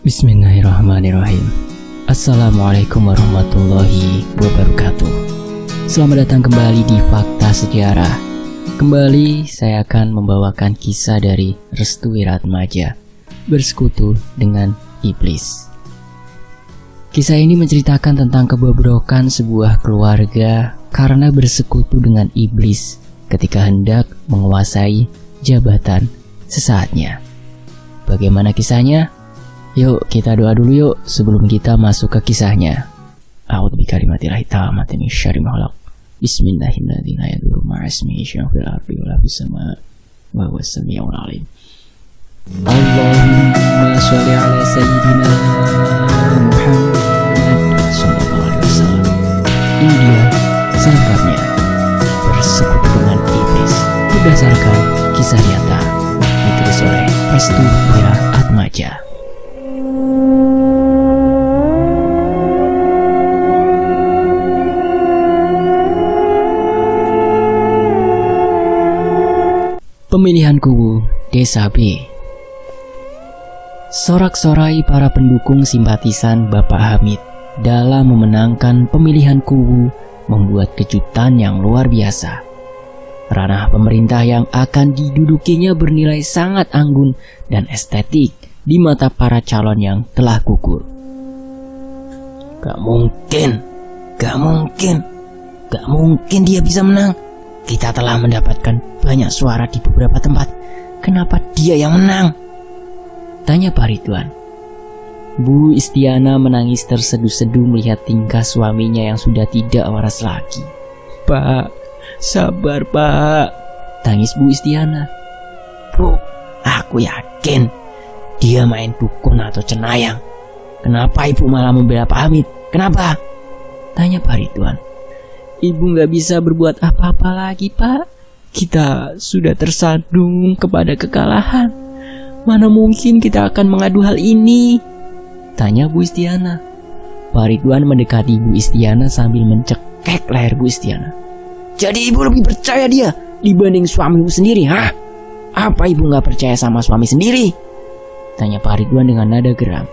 Bismillahirrahmanirrahim. Assalamualaikum warahmatullahi wabarakatuh. Selamat datang kembali di Fakta Sejarah. Kembali saya akan membawakan kisah dari Restu Wiratmaja, bersekutu dengan iblis. Kisah ini menceritakan tentang kebobrokan sebuah keluarga karena bersekutu dengan iblis ketika hendak menguasai jabatan sesaatnya. Bagaimana kisahnya? Yuk kita doa dulu yuk sebelum kita masuk ke kisahnya. A'udzu bikalimatillahi tammati min syarri ma khalaq. Bismillahirrahmanirrahim. La yadurru ma'asmihi syai'un fil ardi wa la fis sama' wa huwas samiul alim. Allahumma shalli ala sayyidina Muhammad sallallahu alaihi wasallam. Ini dia selengkapnya bersekutu dengan iblis berdasarkan kisah nyata ditulis oleh Restu Wiratmaja. Pemilihan kubu Desa B. Sorak-sorai para pendukung simpatisan Bapak Hamid dalam memenangkan pemilihan kubu membuat kejutan yang luar biasa. Ranah pemerintah yang akan didudukinya bernilai sangat anggun dan estetik di mata para calon yang telah gugur. Gak mungkin dia bisa menang. Kita telah mendapatkan banyak suara di beberapa tempat. Kenapa dia yang menang? Tanya Pak Ridwan. Bu Istiana menangis terseduh-seduh melihat tingkah suaminya yang sudah tidak waras lagi. Pak, sabar Pak, tangis Bu Istiana. Bu, aku yakin dia main dukun atau cenayang. Kenapa ibu malah membela Pak Hamid? Kenapa? Tanya Pak Ridwan. Ibu gak bisa berbuat apa-apa lagi Pak. Kita sudah tersandung kepada kekalahan. Mana mungkin kita akan mengadu hal ini? Tanya Bu Istiana. Pak Ridwan mendekati Bu Istiana sambil mencekek leher Bu Istiana. Jadi ibu lebih percaya dia dibanding suamimu sendiri, hah? Apa ibu gak percaya sama suami sendiri? Tanya Pak Ridwan dengan nada geram.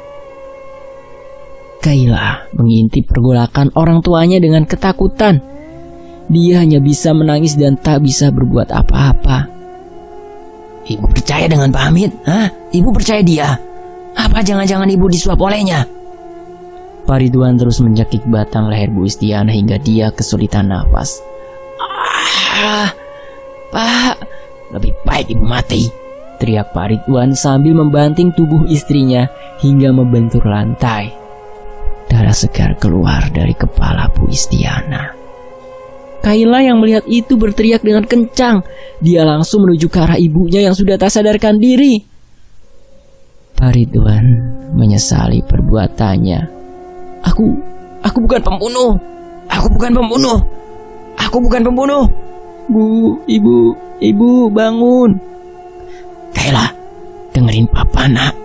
Kaila mengintip pergolakan orang tuanya dengan ketakutan. Dia hanya bisa menangis dan tak bisa berbuat apa-apa. Ibu percaya dengan Pak Hamid? Hah? Ibu percaya dia? Apa jangan-jangan ibu disuap olehnya? Pak Ridwan terus mencekik batang leher Bu Istiana hingga dia kesulitan nafas. Pak, lebih baik ibu mati, teriak Pak Ridwan sambil membanting tubuh istrinya hingga membentur lantai. Darah segar keluar dari kepala Bu Istiana. Kaila yang melihat itu berteriak dengan kencang. Dia langsung menuju ke arah ibunya yang sudah tak sadarkan diri. Pak Ridwan menyesali perbuatannya. Aku bukan pembunuh. Aku bukan pembunuh. Bu, ibu bangun. Kaila, dengerin papa nak.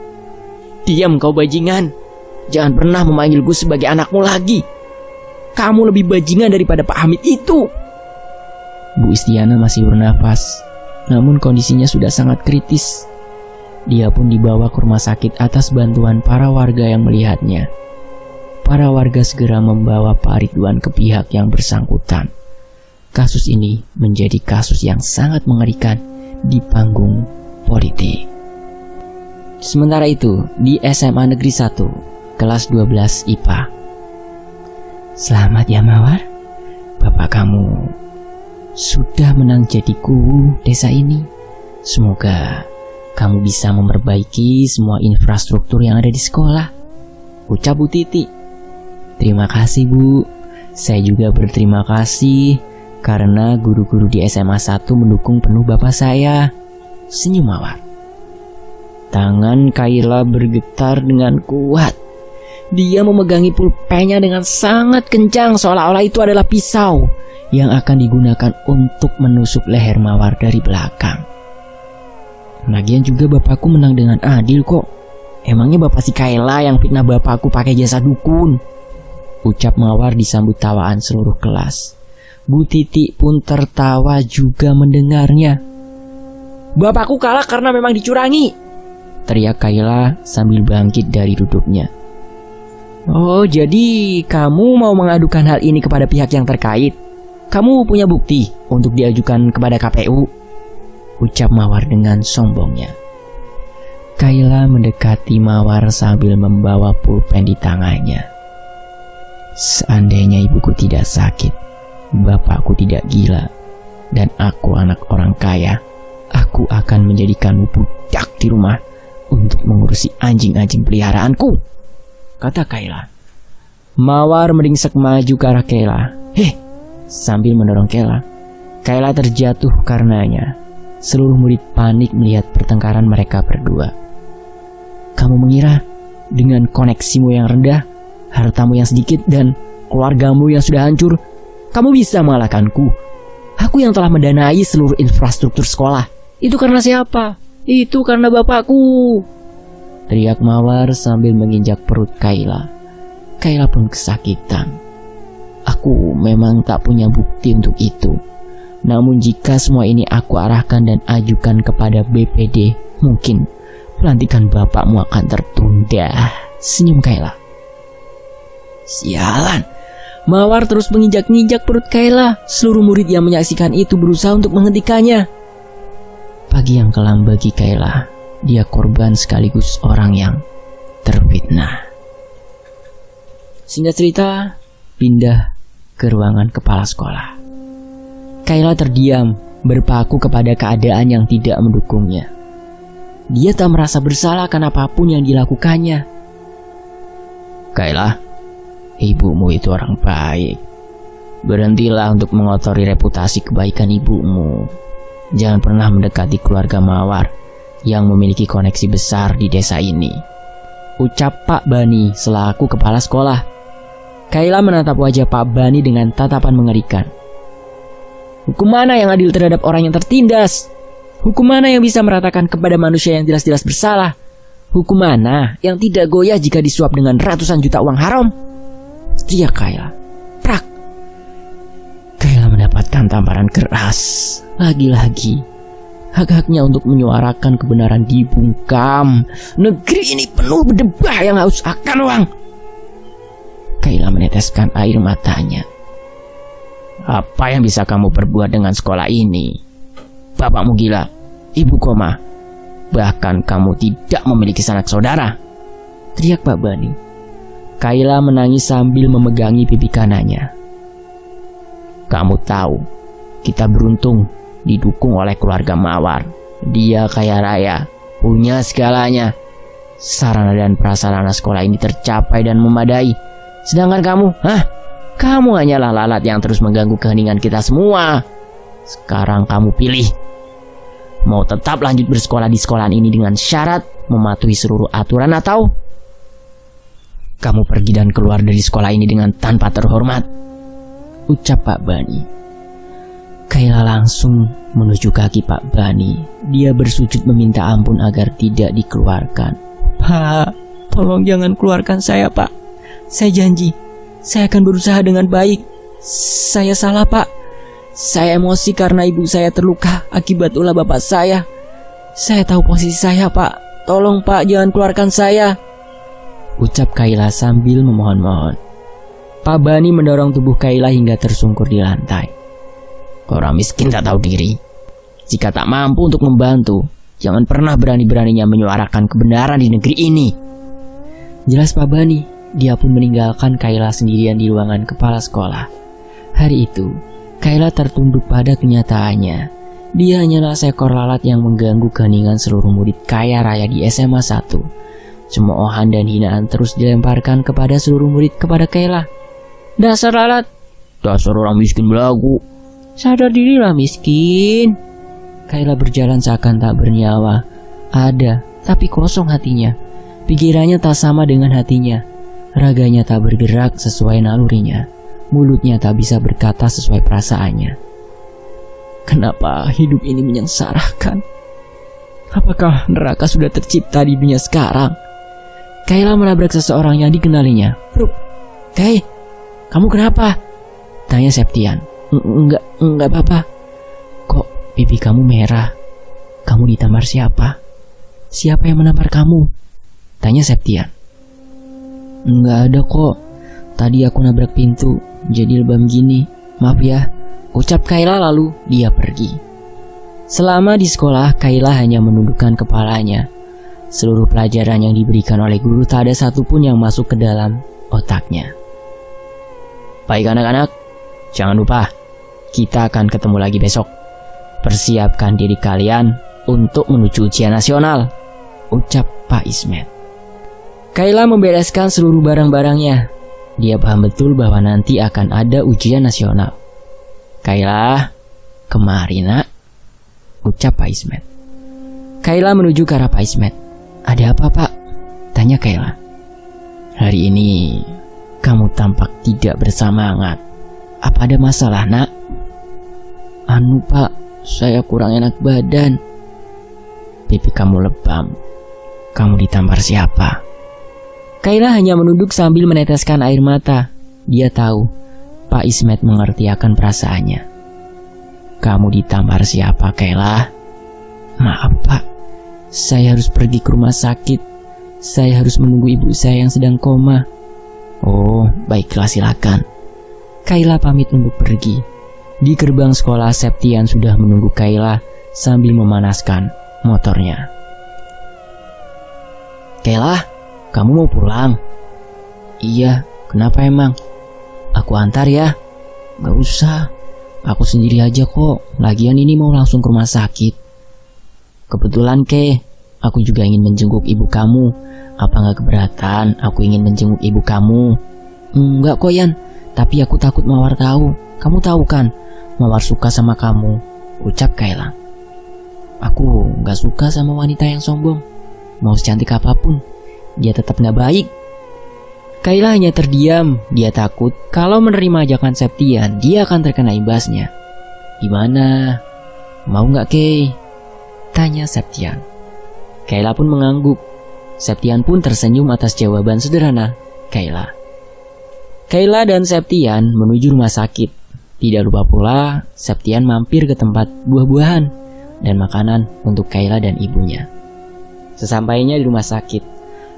Diam kau bajingan. Jangan pernah memanggilku sebagai anakmu lagi. Kamu lebih bajingan daripada Pak Hamid itu. Bu Istiana masih bernafas, namun kondisinya sudah sangat kritis. Dia pun dibawa ke rumah sakit atas bantuan para warga yang melihatnya. Para warga segera membawa Pak Ridwan ke pihak yang bersangkutan. Kasus ini menjadi kasus yang sangat mengerikan di panggung politik. Sementara itu, di SMA Negeri 1, kelas 12 IPA. Selamat ya Mawar, bapak kamu sudah menang jadi kubu desa ini. Semoga kamu bisa memperbaiki semua infrastruktur yang ada di sekolah, ucap Bu Titi. Terima kasih Bu, saya juga berterima kasih karena guru-guru di SMA 1 mendukung penuh bapak saya, senyum Mawar. Tangan Kaila bergetar dengan kuat. Dia memegangi pulpennya dengan sangat kencang seolah-olah itu adalah pisau yang akan digunakan untuk menusuk leher Mawar dari belakang. Lagian juga bapakku menang dengan adil kok. Emangnya bapak si Kaila yang fitnah bapakku pakai jasa dukun? Ucap Mawar disambut tawaan seluruh kelas. Bu Titi pun tertawa juga mendengarnya. Bapakku kalah karena memang dicurangi. teriak Kayla sambil bangkit dari duduknya. Oh, jadi kamu mau mengadukan hal ini kepada pihak yang terkait? Kamu punya bukti untuk diajukan kepada KPU? Ucap Mawar dengan sombongnya. Kayla mendekati Mawar sambil membawa pulpen di tangannya. Seandainya ibuku tidak sakit, bapakku tidak gila, dan aku anak orang kaya, aku akan menjadikanmu budak di rumah untuk mengurusi anjing-anjing peliharaanku, kata Kayla. Mawar meringsek maju ke arah Kayla. Sambil mendorong Kayla. Kayla terjatuh karenanya. Seluruh murid panik melihat pertengkaran mereka berdua. Kamu mengira dengan koneksimu yang rendah, hartamu yang sedikit, dan keluargamu yang sudah hancur, kamu bisa mengalahkanku? Aku yang telah mendanai seluruh infrastruktur sekolah. Itu karena siapa? Itu karena bapakku, teriak Mawar sambil menginjak perut Kayla. Kayla pun kesakitan. Aku memang tak punya bukti untuk itu. Namun jika semua ini aku arahkan dan ajukan kepada BPD, mungkin pelantikan bapakmu akan tertunda, senyum Kayla. Sialan, Mawar terus menginjak-injak perut Kayla. Seluruh murid yang menyaksikan itu berusaha untuk menghentikannya. Pagi yang kelam bagi Kayla. Dia korban sekaligus orang yang terfitnah. Singkat cerita, pindah ke ruangan kepala sekolah. Kayla terdiam, berpaku kepada keadaan yang tidak mendukungnya. Dia tak merasa bersalah akan apapun yang dilakukannya. Kayla, ibumu itu orang baik. Berhentilah untuk mengotori reputasi kebaikan ibumu. Jangan pernah mendekati keluarga Mawar yang memiliki koneksi besar di desa ini, ucap Pak Bani selaku kepala sekolah. Kayla menatap wajah Pak Bani dengan tatapan mengerikan. Hukum mana yang adil terhadap orang yang tertindas? Hukum mana yang bisa meratakan kepada manusia yang jelas-jelas bersalah? Hukum mana yang tidak goyah jika disuap dengan ratusan juta uang haram? Teriak Kayla. Prak. Kayla mendapatkan tamparan keras. Lagi-lagi, hak-haknya untuk menyuarakan kebenaran dibungkam. Negeri ini penuh berdebah yang haus akan uang. Kayla meneteskan air matanya. Apa yang bisa kamu perbuat dengan sekolah ini? Bapakmu gila, ibu koma, bahkan kamu tidak memiliki sanak saudara, teriak Pak Bani. Kayla menangis sambil memegangi pipi kanannya. Kamu tahu, kita beruntung didukung oleh keluarga Mawar. Dia kaya raya, punya segalanya. Sarana dan prasarana sekolah ini tercapai dan memadai. Sedangkan kamu, kamu hanyalah lalat yang terus mengganggu keheningan kita semua. Sekarang kamu pilih. Mau tetap lanjut bersekolah di sekolahan ini dengan syarat mematuhi seluruh aturan, atau kamu pergi dan keluar dari sekolah ini dengan tanpa terhormat, ucap Pak Bani. Kayla langsung menuju kaki Pak Bani. Dia bersujud meminta ampun agar tidak dikeluarkan. Pak, tolong jangan keluarkan saya, Pak. Saya janji, saya akan berusaha dengan baik. Saya salah, Pak. Saya emosi karena ibu saya terluka akibat ulah bapak saya. Saya tahu posisi saya, Pak. Tolong, Pak, jangan keluarkan saya, ucap Kayla sambil memohon-mohon. Pak Bani mendorong tubuh Kayla hingga tersungkur di lantai. Orang miskin tak tahu diri. Jika tak mampu untuk membantu, jangan pernah berani-beraninya menyuarakan kebenaran di negeri ini. Jelas Pak Bani. Dia pun meninggalkan Kayla sendirian di ruangan kepala sekolah. Hari itu, Kayla tertunduk pada kenyataannya. Dia hanyalah seekor lalat yang mengganggu keheningan seluruh murid kaya raya di SMA 1. Cemoohan dan hinaan terus dilemparkan kepada seluruh murid kepada Kayla. Dasar lalat, dasar orang miskin belagu, sadar dirilah miskin. Kayla berjalan seakan tak bernyawa. Ada, tapi kosong hatinya. Pikirannya tak sama dengan hatinya. Raganya tak bergerak sesuai nalurinya. Mulutnya tak bisa berkata sesuai perasaannya. Kenapa hidup ini menyengsarakan? Apakah neraka sudah tercipta di dunia sekarang? Kayla menabrak seseorang yang dikenalinya. Bro, Kay, kamu kenapa? Tanya Septian. Enggak apa-apa. Kok pipi kamu merah? Kamu ditamar siapa? siapa yang menampar kamu? Tanya Septian. Enggak ada kok. Tadi aku nabrak pintu, jadi lebam gini. Maaf ya, ucap Kayla lalu dia pergi. Selama di sekolah, Kayla hanya menundukkan kepalanya. Seluruh pelajaran yang diberikan oleh guru tak ada satupun yang masuk ke dalam otaknya. Baik anak-anak, jangan lupa, kita akan ketemu lagi besok. Persiapkan diri kalian untuk menuju ujian nasional, ucap Pak Ismet. Kayla membereskan seluruh barang-barangnya. Dia paham betul bahwa nanti akan ada ujian nasional. Kayla, kemari nak, ucap Pak Ismet. Kayla menuju ke arah Pak Ismet. Ada apa Pak? Tanya Kayla. Hari ini kamu tampak tidak bersemangat. Apa ada masalah nak? Anu Pak, saya kurang enak badan. Pipi kamu lebam. Kamu ditampar siapa? Kayla hanya menunduk sambil meneteskan air mata. Dia tahu Pak Ismet mengerti akan perasaannya. Kamu ditampar siapa Kayla? Maaf Pak, saya harus pergi ke rumah sakit. Saya harus menunggu ibu saya yang sedang koma. Oh, baiklah silakan. Kayla pamit untuk pergi. Di gerbang sekolah, Septian sudah menunggu Kayla sambil memanaskan motornya. Kayla, kamu mau pulang? Iya, kenapa emang? Aku antar ya. Gak usah, aku sendiri aja kok. Lagian ini mau langsung ke rumah sakit. Kebetulan Ke, aku juga ingin menjenguk ibu kamu. Apa gak keberatan aku ingin menjenguk ibu kamu? Enggak kok Yan, tapi aku takut Mawar tahu. Kamu tahu kan, Mawar suka sama kamu, ucap Kayla. Aku gak suka sama wanita yang sombong. Mau secantik apapun, dia tetap gak baik. Kayla hanya terdiam. Dia takut kalau menerima ajakan Septian, dia akan terkena imbasnya. Gimana? Mau gak Kay? Tanya Septian. Kayla pun mengangguk. Septian pun tersenyum atas jawaban sederhana Kayla. Kayla dan Septian menuju rumah sakit. Tidak lupa pula Septian mampir ke tempat buah-buahan dan makanan untuk Kayla dan ibunya. Sesampainya di rumah sakit,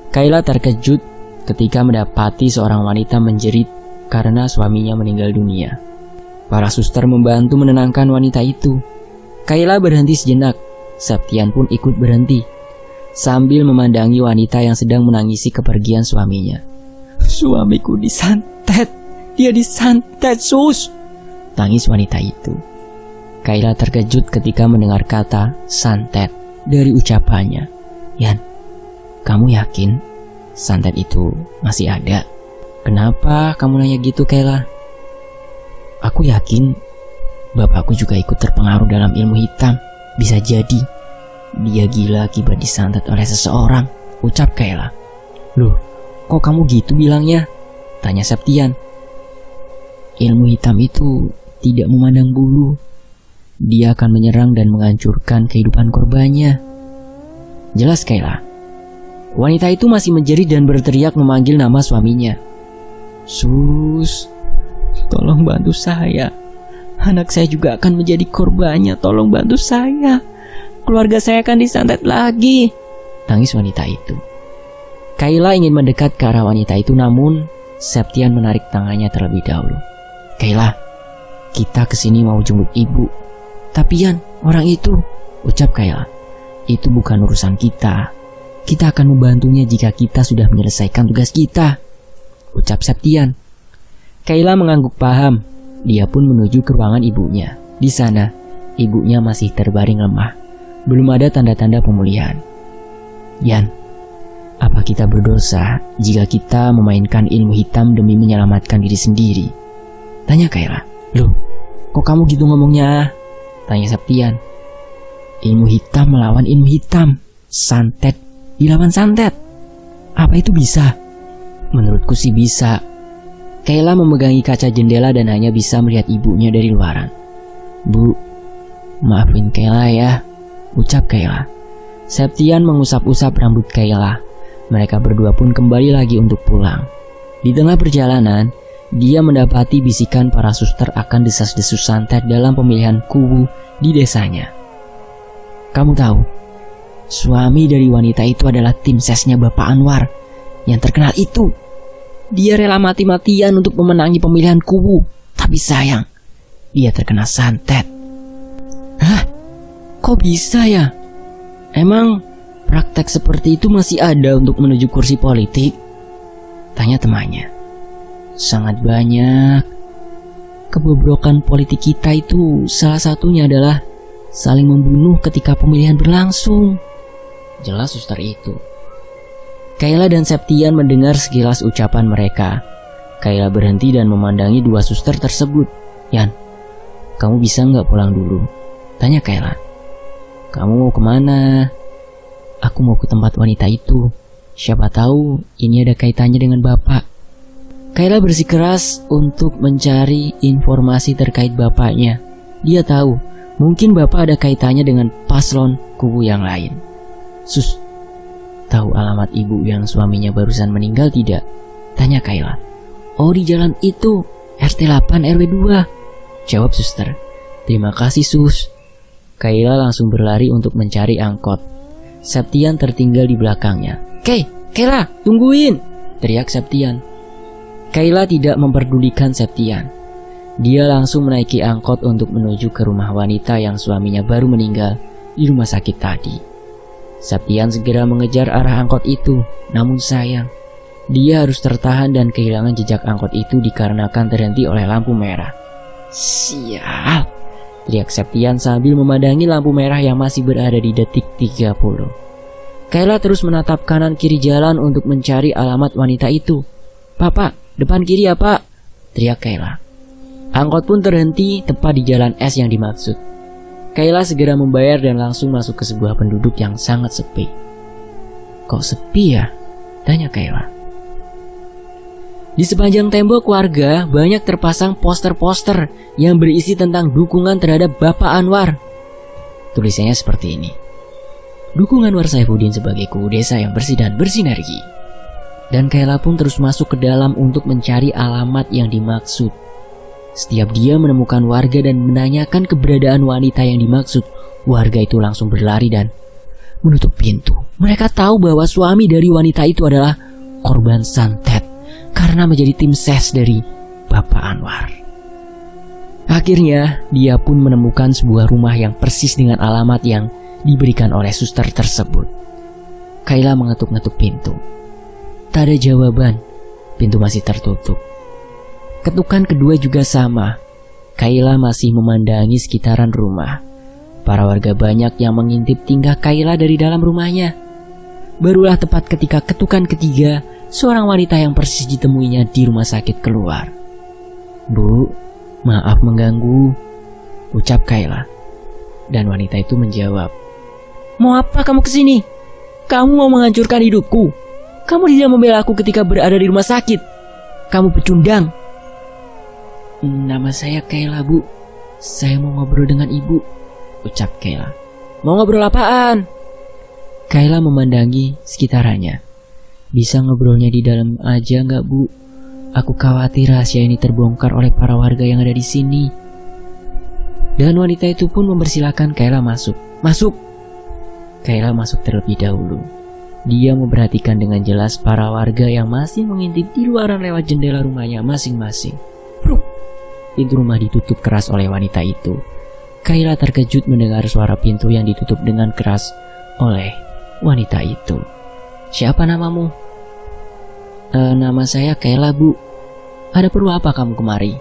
Kayla terkejut ketika mendapati seorang wanita menjerit karena suaminya meninggal dunia. Para suster membantu menenangkan wanita itu. Kayla berhenti sejenak. Septian pun ikut berhenti sambil memandangi wanita yang sedang menangisi kepergian suaminya. Suamiku disantet. Dia disantet, sus! Tangis wanita itu. Kayla terkejut ketika mendengar kata santet dari ucapannya. Yan, kamu yakin santet itu masih ada? Kenapa kamu nanya gitu Kayla? Aku yakin bapakku juga ikut terpengaruh dalam ilmu hitam. Bisa jadi dia gila akibat disantet oleh seseorang, ucap Kayla. Loh, kok kamu gitu bilangnya? Tanya Septian. Ilmu hitam itu tidak memandang bulu. Dia akan menyerang dan menghancurkan kehidupan korbannya. Jelas Kayla. Wanita itu masih menjerit dan berteriak memanggil nama suaminya. Sus, tolong bantu saya. Anak saya juga akan menjadi korbannya. Tolong bantu saya. Keluarga saya akan disantet lagi. Tangis wanita itu. Kayla ingin mendekat ke arah wanita itu, namun Septian menarik tangannya terlebih dahulu. Kayla, kita kesini mau jenguk ibu. Tapi Yan, orang itu, ucap Kayla. Itu bukan urusan kita. Kita akan membantunya jika kita sudah menyelesaikan tugas kita, ucap Septian. Kayla mengangguk paham. Dia pun menuju ke ruangan ibunya. Di sana, ibunya masih terbaring lemah. Belum ada tanda-tanda pemulihan. Yan, apa kita berdosa jika kita memainkan ilmu hitam demi menyelamatkan diri sendiri? Tanya Kayla. Loh, kok kamu gitu ngomongnya? Tanya Septian. Ilmu hitam melawan ilmu hitam. Santet dilawan santet. Apa itu bisa? Menurutku sih bisa. Kayla memegangi kaca jendela dan hanya bisa melihat ibunya dari luaran. Bu, maafin Kayla ya, ucap Kayla. Septian mengusap-usap rambut Kayla. Mereka berdua pun kembali lagi untuk pulang. Di tengah perjalanan, dia mendapati bisikan para suster akan desas-desus santet dalam pemilihan kubu di desanya. Kamu tahu, Suami dari wanita itu adalah tim sesnya Bapak Anwar yang terkenal itu. Dia rela mati-matian untuk memenangi pemilihan Kuwu. Tapi sayang, dia terkena santet. Hah? Kok bisa ya? Emang praktek seperti itu masih ada untuk menuju kursi politik? Tanya temannya. Sangat banyak. Kebobrokan politik kita itu salah satunya adalah saling membunuh ketika pemilihan berlangsung. Jelas suster itu. Kayla dan Septian mendengar sekilas ucapan mereka. Kayla berhenti dan memandangi dua suster tersebut. Yan, kamu bisa nggak pulang dulu? Tanya Kayla. Kamu mau kemana? Aku mau ke tempat wanita itu. Siapa tahu ini ada kaitannya dengan bapak. Kayla bersikeras untuk mencari informasi terkait bapaknya. Dia tahu, mungkin bapak ada kaitannya dengan paslon Kuwu yang lain. Sus, tahu alamat ibu yang suaminya barusan meninggal tidak? Tanya Kayla. Oh, di jalan itu, RT 8 RW 2. Jawab suster. Terima kasih sus. Kayla langsung berlari untuk mencari angkot. Septian tertinggal di belakangnya. Kayla, tungguin! Teriak Septian. Kayla tidak memperdulikan Septian. Dia langsung menaiki angkot untuk menuju ke rumah wanita yang suaminya baru meninggal di rumah sakit tadi. Septian segera mengejar arah angkot itu, namun sayang, dia harus tertahan dan kehilangan jejak angkot itu dikarenakan terhenti oleh lampu merah. Sial! Teriak Septian sambil memandangi lampu merah yang masih berada di detik 30. Kayla terus menatap kanan kiri jalan untuk mencari alamat wanita itu. Pak, depan kiri ya pak! Teriak Kayla. Angkot pun terhenti tepat di jalan S yang dimaksud. Kayla segera membayar dan langsung masuk ke sebuah penduduk yang sangat sepi. Kok sepi ya? Tanya Kayla. Di sepanjang tembok warga banyak terpasang poster-poster yang berisi tentang dukungan terhadap Bapak Anwar. Tulisannya seperti ini. Dukung Anwar Saifuddin sebagai Kuwu desa yang bersih dan bersinergi. Dan Kayla pun terus masuk ke dalam untuk mencari alamat yang dimaksud. Setiap dia menemukan warga dan menanyakan keberadaan wanita yang dimaksud, warga itu langsung berlari dan menutup pintu. Mereka tahu bahwa suami dari wanita itu adalah korban santet karena menjadi tim ses dari Bapak Anwar. Akhirnya, dia pun menemukan sebuah rumah yang persis dengan alamat yang diberikan oleh suster tersebut. Kayla mengetuk-ngetuk pintu. Tak ada jawaban, pintu masih tertutup. Ketukan kedua juga sama. Kayla masih memandangi sekitaran rumah. Para warga banyak yang mengintip tingkah Kayla dari dalam rumahnya. Barulah tepat ketika ketukan ketiga, seorang wanita yang persis ditemuinya di rumah sakit keluar. Bu, maaf mengganggu, ucap Kayla. Dan wanita itu menjawab, mau apa kamu kesini? Kamu mau menghancurkan hidupku? Kamu tidak membela aku ketika berada di rumah sakit. Kamu pecundang. Nama saya Kayla bu. Saya mau ngobrol dengan ibu, ucap Kayla. Mau ngobrol apaan? Kayla memandangi sekitarannya. Bisa ngobrolnya di dalam aja nggak bu? Aku khawatir rahasia ini terbongkar oleh para warga yang ada di sini. Dan wanita itu pun mempersilahkan Kayla masuk. Masuk! Kayla masuk terlebih dahulu. Dia memperhatikan dengan jelas para warga yang masih mengintip di luaran lewat jendela rumahnya masing-masing. Pintu rumah ditutup keras oleh wanita itu. Kayla terkejut mendengar suara pintu yang ditutup dengan keras oleh wanita itu. Siapa namamu? Nama saya Kayla bu. Ada perlu apa kamu kemari?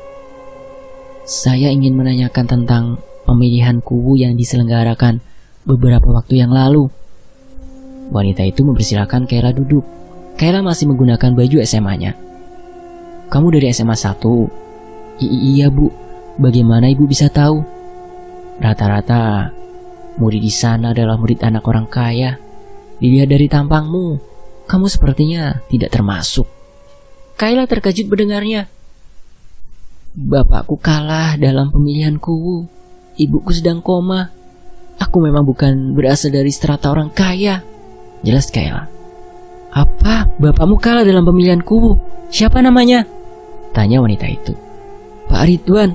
Saya ingin menanyakan tentang pemilihan Kuwu yang diselenggarakan beberapa waktu yang lalu. Wanita itu mempersilahkan Kayla duduk. Kayla masih menggunakan baju SMA-nya. Kamu dari SMA 1? Iya bu, bagaimana ibu bisa tahu? Rata-rata murid di sana adalah murid anak orang kaya. Dilihat dari tampangmu, kamu sepertinya tidak termasuk. Kayla terkejut mendengarnya. Bapakku kalah dalam pemilihan Kuwu. Ibuku sedang koma. Aku memang bukan berasal dari strata orang kaya. Jelas Kayla. Apa? Bapakmu kalah dalam pemilihan Kuwu? Siapa namanya? Tanya wanita itu. Pak Ridwan.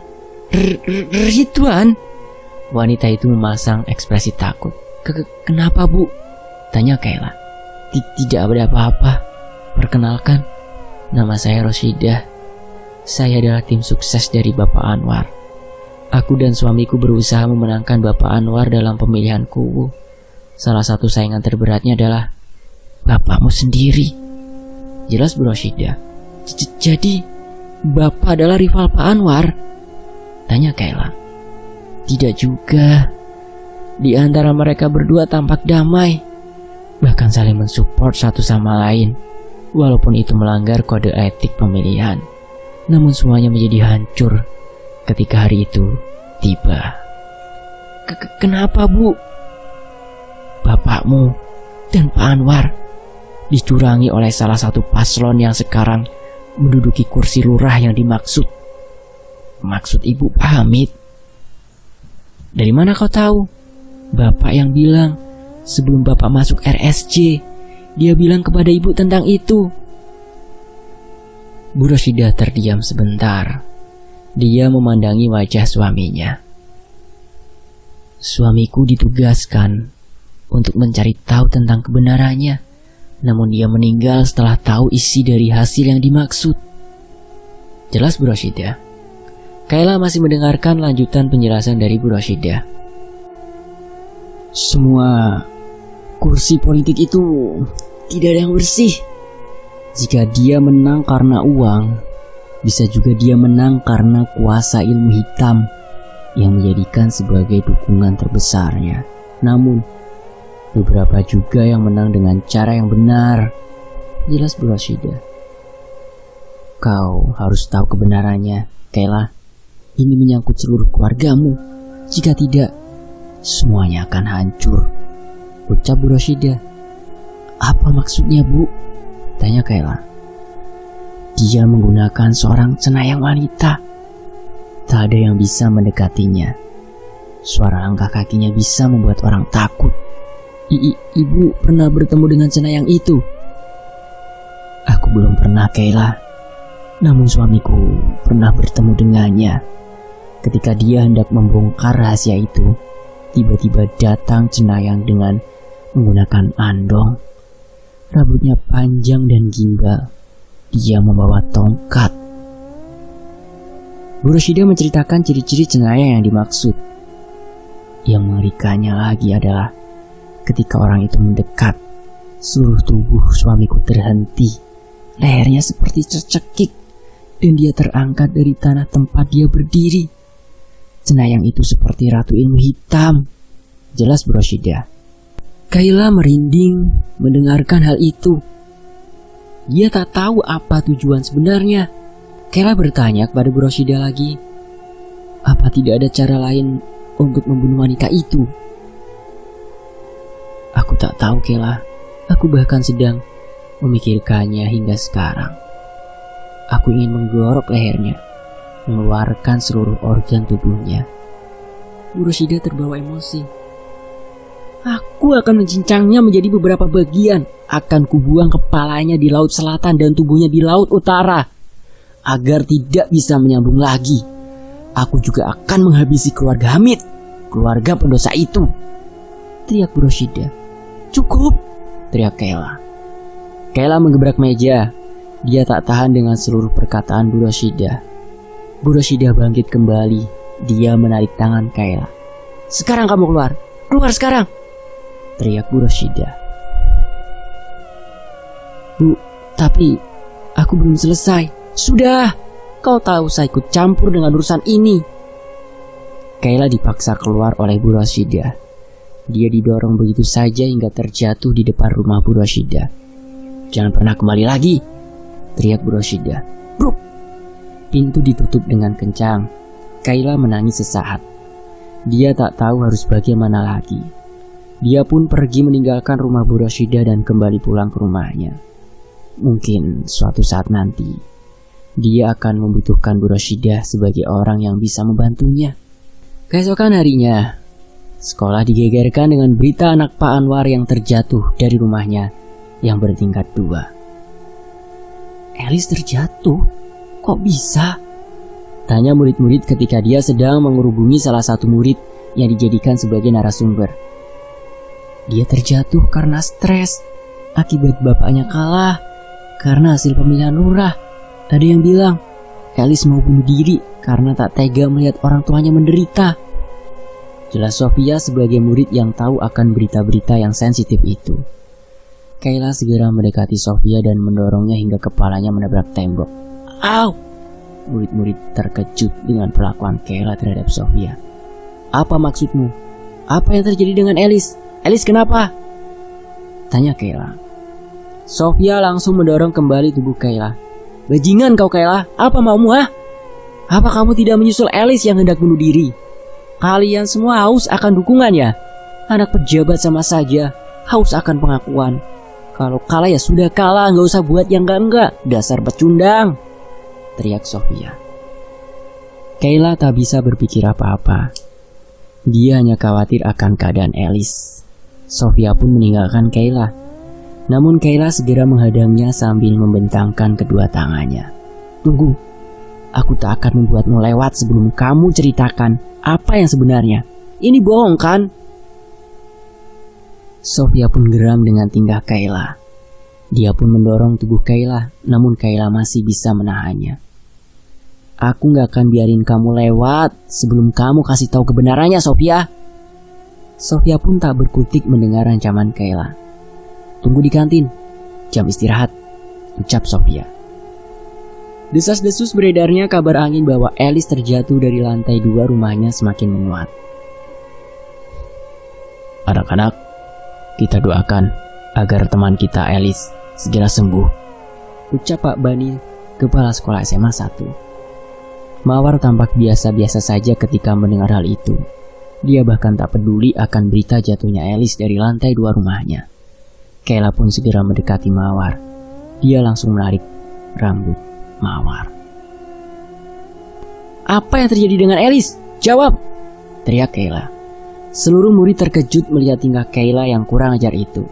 Ridwan? Wanita itu memasang ekspresi takut. Kenapa bu? Tanya Kayla. Tidak ada apa-apa. Perkenalkan, nama saya Roshidah. Saya adalah tim sukses dari Bapak Anwar. Aku dan suamiku berusaha memenangkan Bapak Anwar dalam pemilihan kuwu. Salah satu saingan terberatnya adalah bapakmu sendiri. Jelas Bu Roshidah. Jadi, Bapak adalah rival Pak Anwar? Tanya Kayla. Tidak juga. Di antara mereka berdua tampak damai, bahkan saling mensupport satu sama lain, walaupun itu melanggar kode etik pemilihan. Namun semuanya menjadi hancur ketika hari itu tiba. Kenapa, Bu? Bapakmu dan Pak Anwar dicurangi oleh salah satu paslon yang sekarang menduduki kursi lurah yang dimaksud. Maksud Ibu Pak Hamid? Dari mana kau tahu? Bapak yang bilang sebelum Bapak masuk RSJ, dia bilang kepada Ibu tentang itu. Bu Roshidah terdiam sebentar. Dia memandangi wajah suaminya. Suamiku ditugaskan untuk mencari tahu tentang kebenarannya, namun dia meninggal setelah tahu isi dari hasil yang dimaksud. Jelas Bu Roshidah. Kayla masih mendengarkan lanjutan penjelasan dari Bu Roshidah. Semua kursi politik itu tidak ada yang bersih. Jika dia menang karena uang, bisa juga dia menang karena kuasa ilmu hitam yang menjadikan sebagai dukungan terbesarnya. Namun, beberapa juga yang menang dengan cara yang benar. Jelas Bu Roshidah. Kau harus tahu kebenarannya, Kayla. Ini menyangkut seluruh keluargamu. Jika tidak, semuanya akan hancur. Ucap Bu Roshidah. Apa maksudnya, Bu? Tanya Kayla. Dia menggunakan seorang cenayang wanita. Tak ada yang bisa mendekatinya. Suara langkah kakinya bisa membuat orang takut. Ibu pernah bertemu dengan cenayang itu? Aku belum pernah, Kayla. Namun suamiku pernah bertemu dengannya. Ketika dia hendak membongkar rahasia itu, tiba-tiba datang cenayang dengan menggunakan andong. Rambutnya panjang dan gimbal. Dia membawa tongkat. Bu Roshidah menceritakan ciri-ciri cenayang yang dimaksud. Yang mengerikannya lagi adalah ketika orang itu mendekat, seluruh tubuh suamiku terhenti. Lehernya seperti tercekik dan dia terangkat dari tanah tempat dia berdiri. Cenayang itu seperti ratu ilmu hitam. Jelas Bu Roshidah. Kayla merinding mendengarkan hal itu. Dia tak tahu apa tujuan sebenarnya. Kayla bertanya kepada Bu Roshidah lagi, apa tidak ada cara lain untuk membunuh wanita itu? Aku tak tahu, Kayla. Aku bahkan sedang memikirkannya hingga sekarang. Aku ingin menggorok lehernya, mengeluarkan seluruh organ tubuhnya. Bu Roshidah terbawa emosi. Aku akan mencincangnya menjadi beberapa bagian. Akan kubuang kepalanya di laut selatan dan tubuhnya di laut utara, agar tidak bisa menyambung lagi. Aku juga akan menghabisi keluarga Hamid, keluarga pendosa itu. Teriak Bu Roshidah. Cukup, teriak Kayla. Kayla menggebrak meja. Dia tak tahan dengan seluruh perkataan Bu Roshidah. Bu Roshidah bangkit kembali. Dia menarik tangan Kayla. Sekarang kamu keluar. Keluar sekarang, teriak Bu Roshidah. Bu, tapi aku belum selesai. Sudah, kau tahu saya ikut campur dengan urusan ini. Kayla dipaksa keluar oleh Bu Roshidah. Dia didorong begitu saja hingga terjatuh di depan rumah Bu Roshidah. Jangan pernah kembali lagi, teriak Bu Roshidah. Bruk! Pintu ditutup dengan kencang. Kayla menangis sesaat. Dia tak tahu harus bagaimana lagi. Dia pun pergi meninggalkan rumah Bu Roshidah dan kembali pulang ke rumahnya. Mungkin suatu saat nanti dia akan membutuhkan Bu Roshidah sebagai orang yang bisa membantunya. Keesokan harinya, sekolah digegerkan dengan berita anak Pak Anwar yang terjatuh dari rumahnya yang bertingkat 2. Elis terjatuh? Kok bisa? Tanya murid-murid ketika dia sedang menghubungi salah satu murid yang dijadikan sebagai narasumber. Dia terjatuh karena stres akibat bapaknya kalah karena hasil pemilihan lurah. Ada yang bilang Elis mau bunuh diri karena tak tega melihat orang tuanya menderita. Jelas Sofia sebagai murid yang tahu akan berita-berita yang sensitif itu. Kayla segera mendekati Sofia dan mendorongnya hingga kepalanya menabrak tembok. Au! Murid-murid terkejut dengan perlakuan Kayla terhadap Sofia. Apa maksudmu? Apa yang terjadi dengan Elis? Elis kenapa? Tanya Kayla. Sofia langsung mendorong kembali tubuh Kayla. Bajingan kau Kayla, apa maumu Apa kamu tidak menyusul Elis yang hendak bunuh diri? Kalian semua haus akan dukungan ya? Anak pejabat sama saja, haus akan pengakuan. Kalau kalah ya sudah kalah, gak usah buat yang enggak. Dasar pecundang, teriak Sofia. Kayla tak bisa berpikir apa-apa. Dia hanya khawatir akan keadaan Elis. Sofia pun meninggalkan Kayla. Namun Kayla segera menghadangnya sambil membentangkan kedua tangannya. Tunggu, aku tak akan membuatmu lewat sebelum kamu ceritakan apa yang sebenarnya. Ini bohong kan? Sofia pun geram dengan tingkah Kayla. Dia pun mendorong tubuh Kayla, namun Kayla masih bisa menahannya. Aku gak akan biarin kamu lewat sebelum kamu kasih tahu kebenarannya, Sofia. Sofia pun tak berkutik mendengar ancaman Kayla. Tunggu di kantin, jam istirahat, ucap Sofia. Desas-desus beredarnya kabar angin bahwa Elis terjatuh dari lantai 2 rumahnya semakin menguat. Anak-anak, kita doakan agar teman kita Elis segera sembuh, ucap Pak Bani, kepala sekolah SMA 1. Mawar tampak biasa-biasa saja ketika mendengar hal itu. Dia bahkan tak peduli akan berita jatuhnya Elis dari lantai 2 rumahnya. Kayla pun segera mendekati Mawar. Dia langsung menarik rambut Mawar. Apa yang terjadi dengan Elis? Jawab! Teriak Kayla. Seluruh murid terkejut melihat tingkah Kayla yang kurang ajar itu.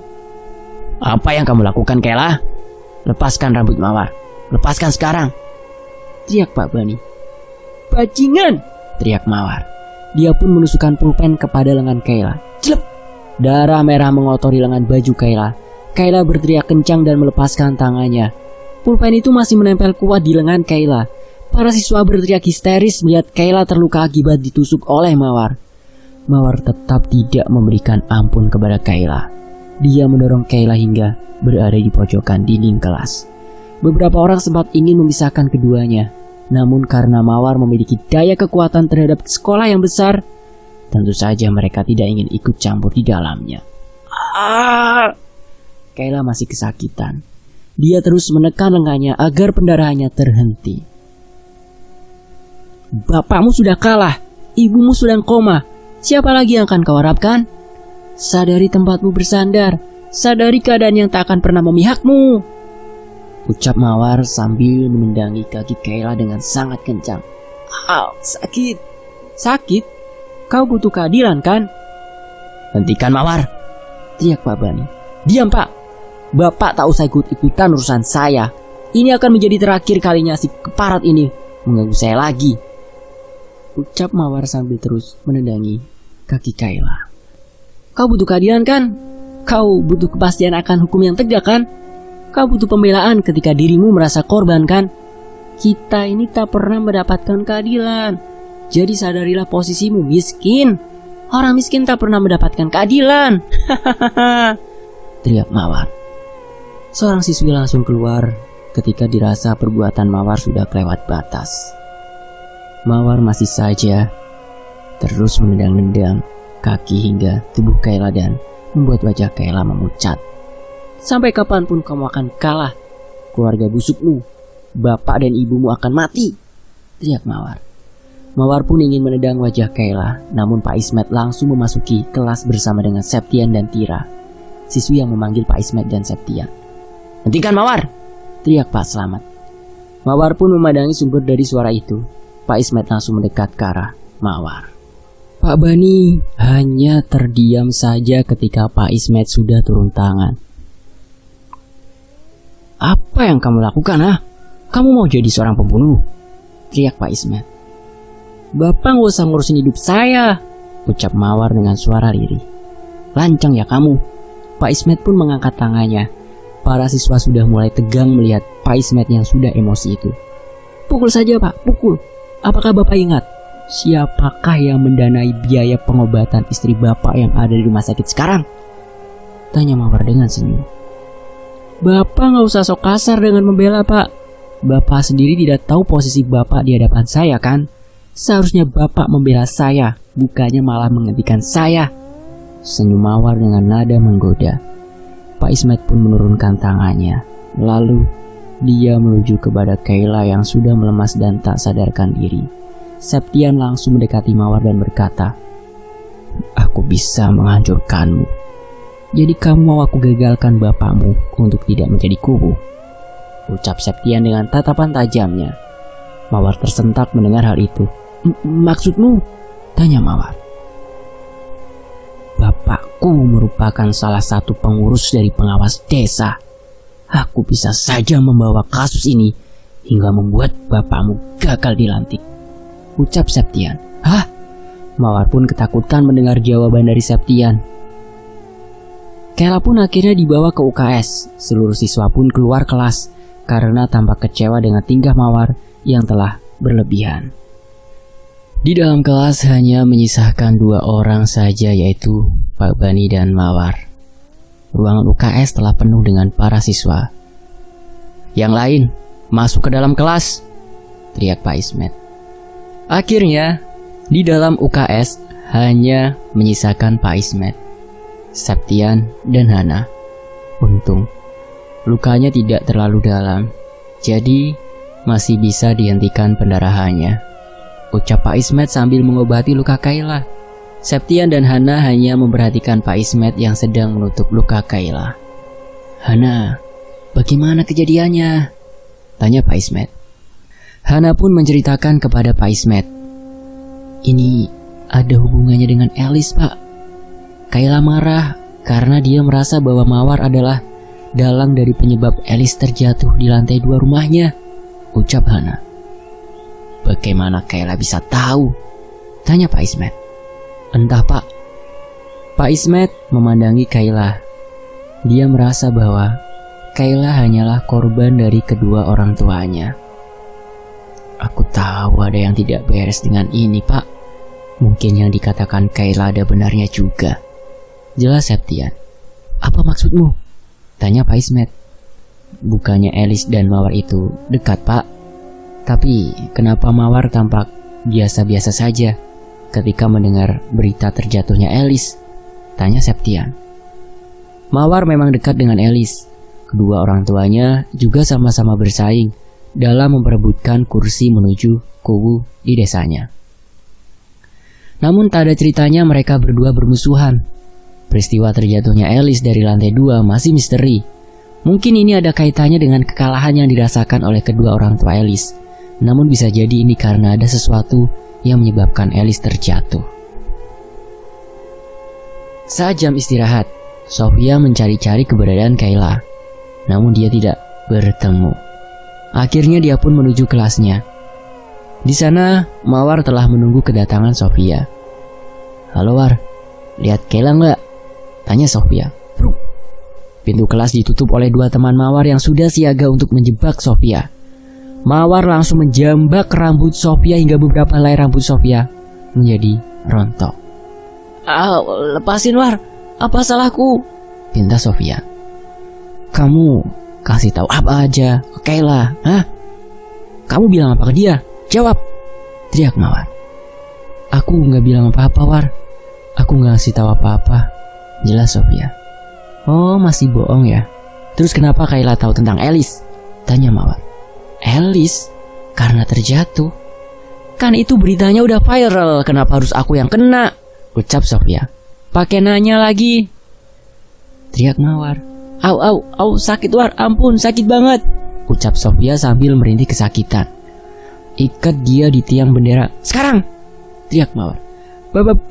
Apa yang kamu lakukan, Kayla? Lepaskan rambut Mawar. Lepaskan sekarang! Teriak Pak Bani. Bajingan! Teriak Mawar. Dia pun menusukkan pulpen kepada lengan Kayla. Jelep! Darah merah mengotori lengan baju Kayla. Kayla berteriak kencang dan melepaskan tangannya. Pulpen itu masih menempel kuat di lengan Kayla. Para siswa berteriak histeris melihat Kayla terluka akibat ditusuk oleh Mawar. Mawar tetap tidak memberikan ampun kepada Kayla. Dia mendorong Kayla hingga berada di pojokan dinding kelas. Beberapa orang sempat ingin memisahkan keduanya. Namun karena Mawar memiliki daya kekuatan terhadap sekolah yang besar, tentu saja mereka tidak ingin ikut campur di dalamnya. Kayla masih kesakitan. Dia terus menekan lengannya agar pendarahannya terhenti. Bapakmu sudah kalah, ibumu sudah koma. Siapa lagi yang akan kau harapkan? Sadari tempatmu bersandar. Sadari keadaan yang tak akan pernah memihakmu, ucap Mawar sambil menendangi kaki Kayla dengan sangat kencang. Sakit. Sakit? Kau butuh keadilan kan? Hentikan Mawar, teriak Pak Bani. Diam Pak. Bapak tak usah ikut-ikutan urusan saya. Ini akan menjadi terakhir kalinya si keparat ini mengganggu saya lagi, ucap Mawar sambil terus menendangi kaki Kayla. Kau butuh keadilan kan? Kau butuh kepastian akan hukum yang tegak kan? Kau butuh pembelaan ketika dirimu merasa korban kan? Kita ini tak pernah mendapatkan keadilan. Jadi sadarilah posisimu, miskin. Orang miskin tak pernah mendapatkan keadilan. Teriak Mawar. Seorang siswi langsung keluar ketika dirasa perbuatan Mawar sudah kelewat batas. Mawar masih saja terus menendang-nendang kaki hingga tubuh Kayla dan membuat wajah Kayla memucat. Sampai kapanpun kamu akan kalah. Keluarga busukmu, bapak dan ibumu akan mati, teriak Mawar. Mawar pun ingin menendang wajah Kayla, namun Pak Ismet langsung memasuki kelas bersama dengan Septian dan Tira, siswi yang memanggil Pak Ismet dan Septian. Hentikan Mawar, teriak Pak Slamet. Mawar pun memandangi sumber dari suara itu. Pak Ismet langsung mendekat ke arah Mawar. Pak Bani hanya terdiam saja ketika Pak Ismet sudah turun tangan. Apa yang kamu lakukan, Kamu mau jadi seorang pembunuh? Teriak Pak Ismet. Bapak gak usah ngurusin hidup saya, ucap Mawar dengan suara lirih. Lancang ya kamu. Pak Ismet pun mengangkat tangannya. Para siswa sudah mulai tegang melihat Pak Ismet yang sudah emosi itu. Pukul saja Pak, pukul. Apakah Bapak ingat? Siapakah yang mendanai biaya pengobatan istri Bapak yang ada di rumah sakit sekarang? Tanya Mawar dengan senyum. Bapak gak usah sok kasar dengan membela Pak. Bapak sendiri tidak tahu posisi Bapak di hadapan saya kan? Seharusnya Bapak membela saya, bukannya malah menghentikan saya. Senyum Mawar dengan nada menggoda. Pak Ismet pun menurunkan tangannya. Lalu dia menuju kepada Kayla yang sudah melemas dan tak sadarkan diri. Septian langsung mendekati Mawar dan berkata, "Aku bisa menghancurkanmu. Jadi kamu mau aku gagalkan bapakmu untuk tidak menjadi kubu?" Ucap Septian dengan tatapan tajamnya. Mawar tersentak mendengar hal itu. "Maksudmu?" tanya Mawar. "Bapakku merupakan salah satu pengurus dari pengawas desa. Aku bisa saja membawa kasus ini hingga membuat bapakmu gagal dilantik," ucap Septian. "Hah?" Mawar pun ketakutan mendengar jawaban dari Septian. Kayla pun akhirnya dibawa ke UKS. Seluruh siswa pun keluar kelas karena tampak kecewa dengan tingkah Mawar yang telah berlebihan. Di dalam kelas hanya menyisakan 2 orang saja, yaitu Pak Bani dan Mawar. Ruangan UKS telah penuh dengan para siswa. "Yang lain, masuk ke dalam kelas!" teriak Pak Ismet. Akhirnya, di dalam UKS hanya menyisakan Pak Ismet, Septian, dan Hana. Untung, lukanya tidak terlalu dalam, jadi masih bisa dihentikan pendarahannya, ucap Pak Ismet sambil mengobati luka Kayla. Septian dan Hana hanya memperhatikan Pak Ismet yang sedang menutup luka Kayla. "Hana, bagaimana kejadiannya?" tanya Pak Ismet. Hana pun menceritakan kepada Pak Ismet. "Ini ada hubungannya dengan Elis, Pak. Kayla marah karena dia merasa bahwa Mawar adalah dalang dari penyebab Elis terjatuh di lantai 2 rumahnya," ucap Hana. "Bagaimana Kayla bisa tahu?" tanya Pak Ismet. "Entah, Pak." Pak Ismet memandangi Kayla. Dia merasa bahwa Kayla hanyalah korban dari kedua orang tuanya. "Aku tahu ada yang tidak beres dengan ini, Pak. Mungkin yang dikatakan Kayla ada benarnya juga," jelas Septian. "Apa maksudmu?" tanya Pak Ismet. "Bukannya Elis dan Mawar itu dekat, Pak. Tapi kenapa Mawar tampak biasa-biasa saja ketika mendengar berita terjatuhnya Elis?" tanya Septian. "Mawar memang dekat dengan Elis. Kedua orang tuanya juga sama-sama bersaing dalam memperebutkan kursi menuju kubu di desanya. Namun tak ada ceritanya mereka berdua bermusuhan. Peristiwa terjatuhnya Elis dari lantai 2 masih misteri. Mungkin ini ada kaitannya dengan kekalahan yang dirasakan oleh kedua orang tua Elis. Namun bisa jadi ini karena ada sesuatu yang menyebabkan Elis terjatuh. Saat jam istirahat, Sofia mencari-cari keberadaan Kayla. Namun dia tidak bertemu. Akhirnya dia pun menuju kelasnya. Di sana, Mawar telah menunggu kedatangan Sofia. "Halo War, lihat Kayla nggak?" tanya Sofia. Pintu kelas ditutup oleh 2 teman Mawar yang sudah siaga untuk menjebak Sofia. Mawar langsung menjambak rambut Sofia hingga beberapa helai rambut Sofia menjadi rontok. Lepasin War, apa salahku?" pinta Sofia. "Kamu kasih tahu apa aja ke Kayla, hah? Kamu bilang apa ke dia? Jawab!" teriak Mawar. "Aku nggak bilang apa-apa War, aku nggak kasih tahu apa-apa," jelas Sofia. "Oh, masih bohong ya? Terus kenapa Kayla tahu tentang Elis?" tanya Mawar. "Elis? Karena terjatuh. Kan itu beritanya udah viral, kenapa harus aku yang kena?" ucap Sofia. "Pakai nanya lagi," teriak Mawar. Au, sakit War, ampun, sakit banget," ucap Sofia sambil merintih kesakitan. "Ikat dia di tiang bendera, sekarang!" teriak Mawar.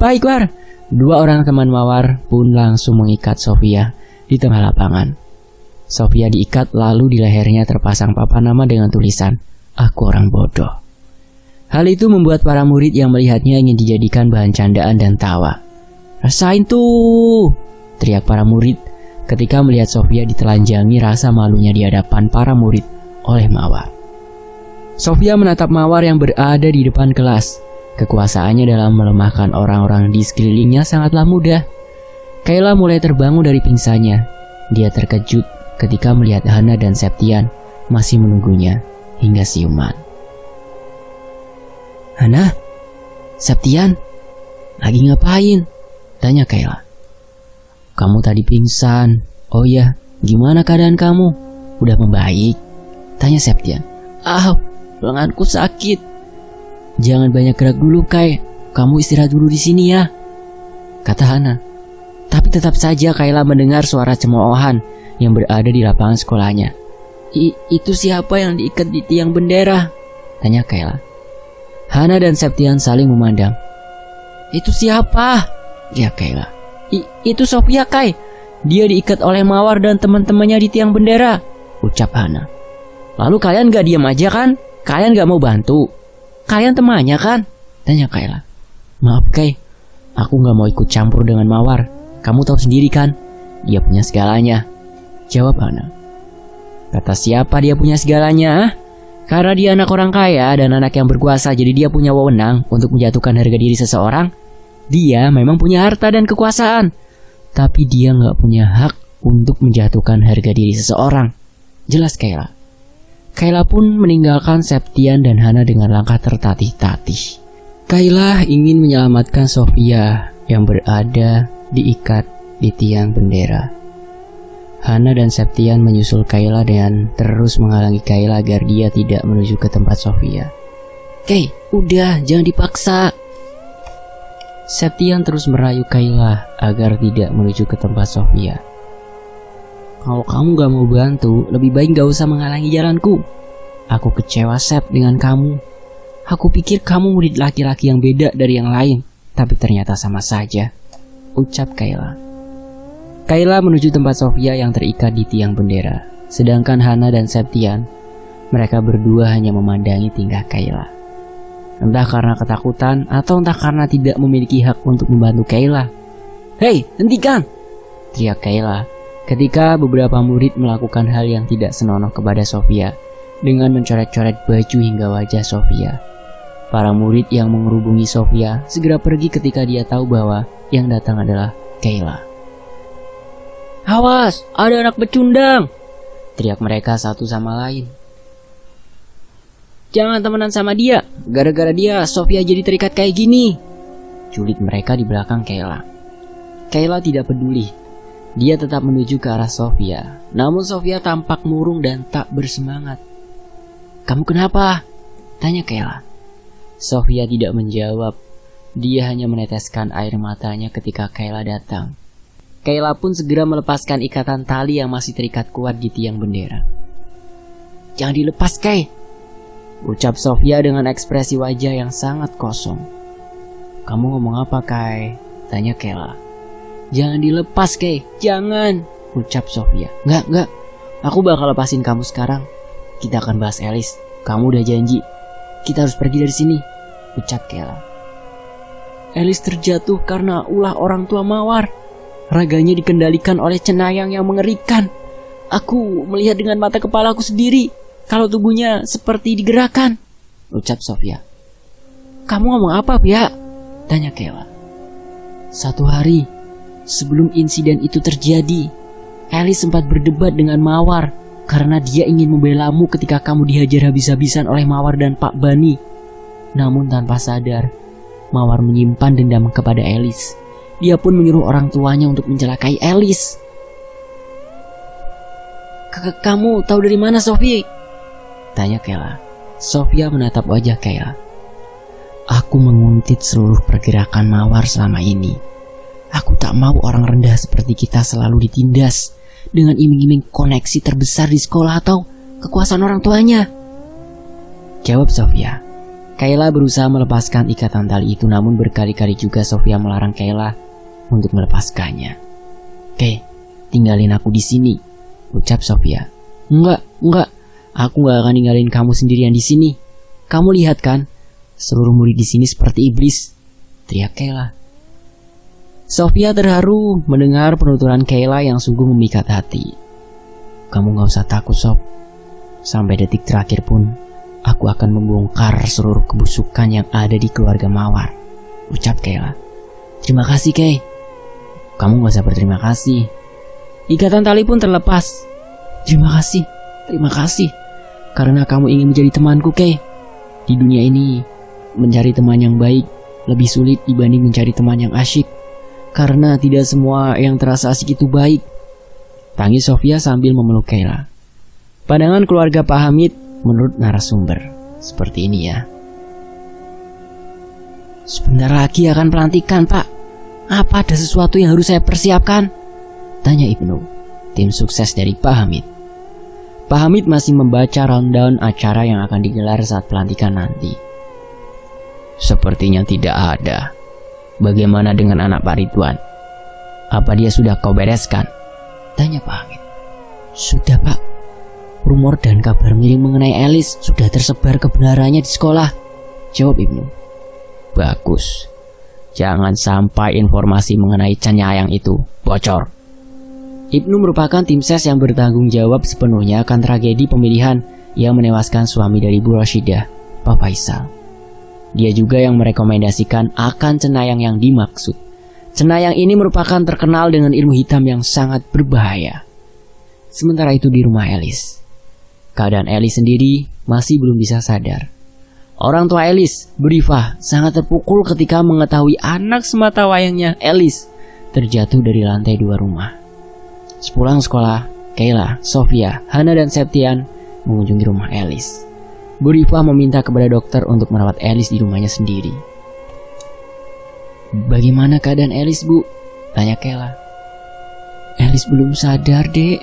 Baik War." 2 orang teman Mawar pun langsung mengikat Sofia di tengah lapangan. Sofia diikat lalu di lehernya terpasang papan nama dengan tulisan, "Aku orang bodoh." Hal itu membuat para murid yang melihatnya ingin dijadikan bahan candaan dan tawa. Rasain tuh, teriak para murid ketika melihat Sofia ditelanjangi rasa malunya di hadapan para murid oleh Mawar. Sofia menatap Mawar yang berada di depan kelas. Kekuasaannya dalam melemahkan orang-orang di sekelilingnya sangatlah mudah. Kayla mulai terbangun dari pingsannya. Dia terkejut ketika melihat Hana dan Septian masih menunggunya hingga siuman. Hana? Septian? Lagi ngapain? Tanya Kayla. Kamu tadi pingsan. Oh ya, gimana keadaan kamu? Udah membaik? Tanya Septian. Lenganku sakit. Jangan banyak gerak dulu, Kai. Kamu istirahat dulu di sini ya, kata Hana. Tapi tetap saja Kayla mendengar suara cemoohan yang berada di lapangan sekolahnya. Itu siapa yang diikat di tiang bendera? Tanya Kayla. Hana dan Septian saling memandang. Itu siapa? Ya Kayla. Itu Sofia, Kai. Dia diikat oleh Mawar dan teman-temannya di tiang bendera, ucap Hana. Lalu kalian gak diam aja kan? Kalian gak mau bantu? Kalian temannya kan? Tanya Kayla. Maaf Kai, aku gak mau ikut campur dengan Mawar. Kamu tahu sendiri kan, dia punya segalanya, jawab Hana. Kata siapa dia punya segalanya? Karena dia anak orang kaya dan anak yang berkuasa, jadi dia punya wewenang untuk menjatuhkan harga diri seseorang. Dia memang punya harta dan kekuasaan, tapi dia gak punya hak untuk menjatuhkan harga diri seseorang, jelas Kayla. Kayla pun meninggalkan Septian dan Hana dengan langkah tertatih-tatih. Kayla ingin menyelamatkan Sofia yang berada diikat di tiang bendera. Hana dan Septian menyusul Kayla dan terus menghalangi Kayla agar dia tidak menuju ke tempat Sofia. Kay, udah, jangan dipaksa. Septian terus merayu Kayla agar tidak menuju ke tempat Sofia. Kalau kamu gak mau bantu, lebih baik gak usah menghalangi jalanku. Aku kecewa Sep dengan kamu. Aku pikir kamu murid laki-laki yang beda dari yang lain, tapi ternyata sama saja, ucap Kayla. Kayla menuju tempat Sofia yang terikat di tiang bendera. Sedangkan Hana dan Septian, mereka berdua hanya memandangi tingkah Kayla. Entah karena ketakutan atau entah karena tidak memiliki hak untuk membantu Kayla. Hei, hentikan! Teriak Kayla ketika beberapa murid melakukan hal yang tidak senonoh kepada Sofia dengan mencoret-coret baju hingga wajah Sofia. Para murid yang mengerubungi Sofia segera pergi ketika dia tahu bahwa yang datang adalah Kayla. Awas, ada anak pecundang! Teriak mereka satu sama lain. Jangan temenan sama dia, gara-gara dia Sofia jadi terikat kayak gini, culit mereka di belakang Kayla. Kayla tidak peduli. Dia tetap menuju ke arah Sofia. Namun Sofia tampak murung dan tak bersemangat. Kamu kenapa? Tanya Kayla. Sofia tidak menjawab. Dia hanya meneteskan air matanya ketika Kayla datang. Kayla pun segera melepaskan ikatan tali yang masih terikat kuat di tiang bendera. Jangan dilepas, Kay, ucap Sofia dengan ekspresi wajah yang sangat kosong. Kamu ngomong apa, Kay? Tanya Kayla. Jangan dilepas, Kay, jangan, ucap Sofia. Enggak, aku bakal lepasin kamu sekarang. Kita akan bahas Elis. Kamu udah janji. Kita harus pergi dari sini, ucap Kayla. Elis terjatuh karena ulah orang tua Mawar. Raganya dikendalikan oleh cenayang yang mengerikan. Aku melihat dengan mata kepalaku sendiri kalau tubuhnya seperti digerakkan, ucap Sofia. Kamu ngomong apa, Pia? Tanya Kayla. Satu hari sebelum insiden itu terjadi, Elis sempat berdebat dengan Mawar karena dia ingin membelamu ketika kamu dihajar habis-habisan oleh Mawar dan Pak Bani. Namun tanpa sadar, Mawar menyimpan dendam kepada Elis. Dia pun menyuruh orang tuanya untuk mencelakai Elis. Kamu tahu dari mana, Sophie? Tanya Kayla. Sofia menatap wajah Kayla. Aku menguntit seluruh pergerakan Mawar selama ini. Aku tak mau orang rendah seperti kita selalu ditindas dengan iming-iming koneksi terbesar di sekolah atau kekuasaan orang tuanya, jawab Sofia. Kayla berusaha melepaskan ikatan tali itu, namun berkali-kali juga Sofia melarang Kayla untuk melepaskannya. Kay, tinggalin aku di sini, ucap Sofia. Enggak, aku gak akan ninggalin kamu sendirian di sini. Kamu lihat kan, seluruh murid di sini seperti iblis, teriak Kayla. Sofia terharu mendengar penuturan Kayla yang sungguh memikat hati. Kamu gak usah takut, Sof. Sampai detik terakhir pun, aku akan membongkar seluruh kebusukan yang ada di keluarga Mawar, ucap Kayla. Terima kasih, Kay. Kamu gak usah berterima kasih. Ikatan tali pun terlepas. Terima kasih. Karena kamu ingin menjadi temanku, Kay. Di dunia ini, mencari teman yang baik lebih sulit dibanding mencari teman yang asyik. Karena tidak semua yang terasa asik itu baik. Tangis Sofia sambil memeluk Kayla. Pandangan keluarga Pak Hamid menurut narasumber seperti ini ya. Sebentar lagi akan pelantikan, Pak. Apa ada sesuatu yang harus saya persiapkan? Tanya Ibnu, tim sukses dari Pak Hamid. Pak Hamid masih membaca rundown acara yang akan digelar saat pelantikan nanti. Sepertinya tidak ada. Bagaimana dengan anak Pak Ridwan? Apa dia sudah kau bereskan? Tanya Pak Hamid. Sudah, Pak. Rumor dan kabar miring mengenai Elis sudah tersebar kebenarannya di sekolah, jawab Ibnu. Bagus. Jangan sampai informasi mengenai Cenyayang itu bocor. Ibnu merupakan tim ses yang bertanggung jawab sepenuhnya akan tragedi pemilihan yang menewaskan suami dari Bu Rashidah, Pak Faisal. Dia juga yang merekomendasikan akan Cenayang yang dimaksud. Cenayang ini merupakan terkenal dengan ilmu hitam yang sangat berbahaya. Sementara itu di rumah Elis, keadaan Elis sendiri masih belum bisa sadar. Orang tua Elis, Bu Rifah, sangat terpukul ketika mengetahui anak semata wayangnya Elis terjatuh dari lantai 2 rumah. Sepulang sekolah, Kayla, Sofia, Hana dan Septian mengunjungi rumah Elis. Bu Rifah meminta kepada dokter untuk merawat Elis di rumahnya sendiri. Bagaimana keadaan Elis, Bu? Tanya Kayla. Elis belum sadar, Dek.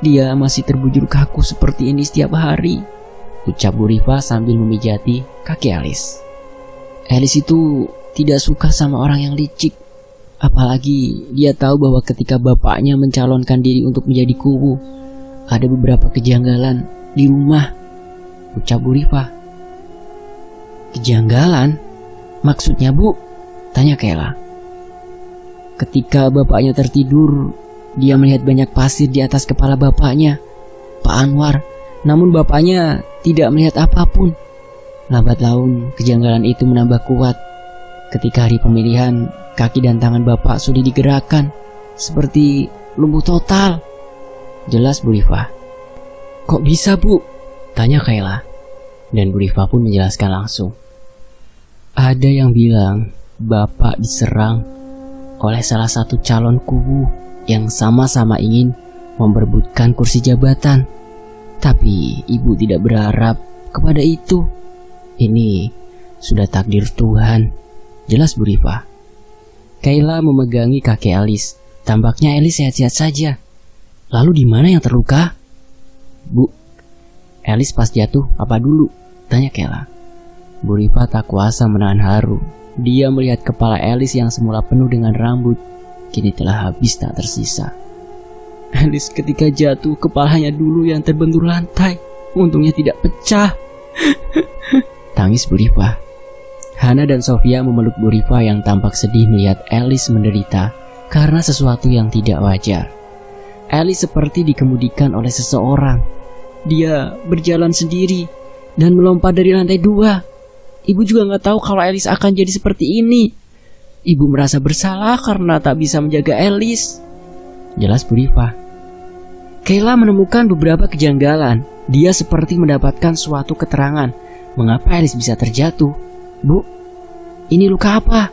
Dia masih terbujur kaku seperti ini setiap hari, ucap Bu Rifah sambil memijati kaki Elis. Elis itu tidak suka sama orang yang licik. Apalagi dia tahu bahwa ketika bapaknya mencalonkan diri untuk menjadi kuwu, ada beberapa kejanggalan di rumah, ucap Bu Rifah. Kejanggalan? Maksudnya, Bu? Tanya Kayla. Ketika bapaknya tertidur, dia melihat banyak pasir di atas kepala bapaknya, Pak Anwar. Namun bapaknya tidak melihat apapun. Lambat laun, kejanggalan itu menambah kuat. Ketika hari pemilihan, kaki dan tangan bapak sudah digerakkan seperti lumpuh total, jelas Bu Rifah. Kok bisa, Bu? Tanya Kayla. Dan Bu Rifah pun menjelaskan langsung. Ada yang bilang bapak diserang oleh salah satu calon kuwu yang sama-sama ingin memperebutkan kursi jabatan. Tapi ibu tidak berharap kepada itu. Ini sudah takdir Tuhan, jelas Bu Rifah. Kayla memegangi kaki Elis. Tampaknya Elis sehat-sehat saja. Lalu di mana yang terluka? Bu, Elis pas jatuh apa dulu? Tanya Kayla. Bu Rifah tak kuasa menahan haru. Dia melihat kepala Elis yang semula penuh dengan rambut, kini telah habis tak tersisa. Elis ketika jatuh, kepalanya dulu yang terbentur lantai. Untungnya tidak pecah. Tangis Bu Rifah. Hana dan Sofia memeluk Bu Rifah yang tampak sedih melihat Elis menderita karena sesuatu yang tidak wajar. Elis seperti dikemudikan oleh seseorang. Dia berjalan sendiri dan melompat dari lantai 2. Ibu juga gak tahu kalau Elis akan jadi seperti ini. Ibu merasa bersalah karena tak bisa menjaga Elis, jelas Bu Rifah. Kayla menemukan beberapa kejanggalan. Dia seperti mendapatkan suatu keterangan mengapa Elis bisa terjatuh. Bu, ini luka apa?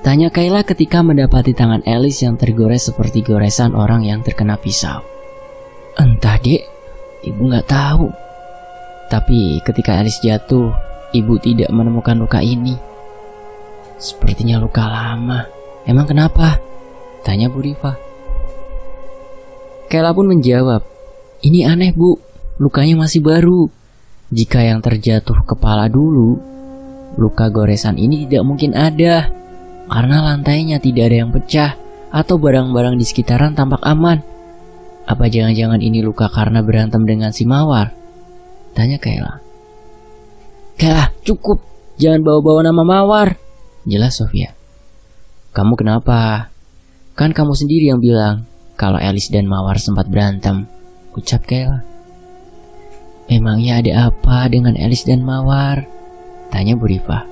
Tanya Kayla ketika mendapati tangan Elis yang tergores seperti goresan orang yang terkena pisau. Entah, Dek, ibu gak tahu. Tapi ketika Elis jatuh, ibu tidak menemukan luka ini. Sepertinya luka lama. Emang kenapa? Tanya Bu Rifah. Kayla pun menjawab, ini aneh, Bu, lukanya masih baru. Jika yang terjatuh kepala dulu, luka goresan ini tidak mungkin ada, karena lantainya tidak ada yang pecah atau barang-barang di sekitaran tampak aman. Apa jangan-jangan ini luka karena berantem dengan si Mawar? Tanya Kayla. Kayla, cukup, jangan bawa-bawa nama Mawar, jelas Sofia. Kamu kenapa? Kan kamu sendiri yang bilang kalau Elis dan Mawar sempat berantem, ucap Kayla. Emangnya ada apa dengan Elis dan Mawar? Tanya Bu Rifah.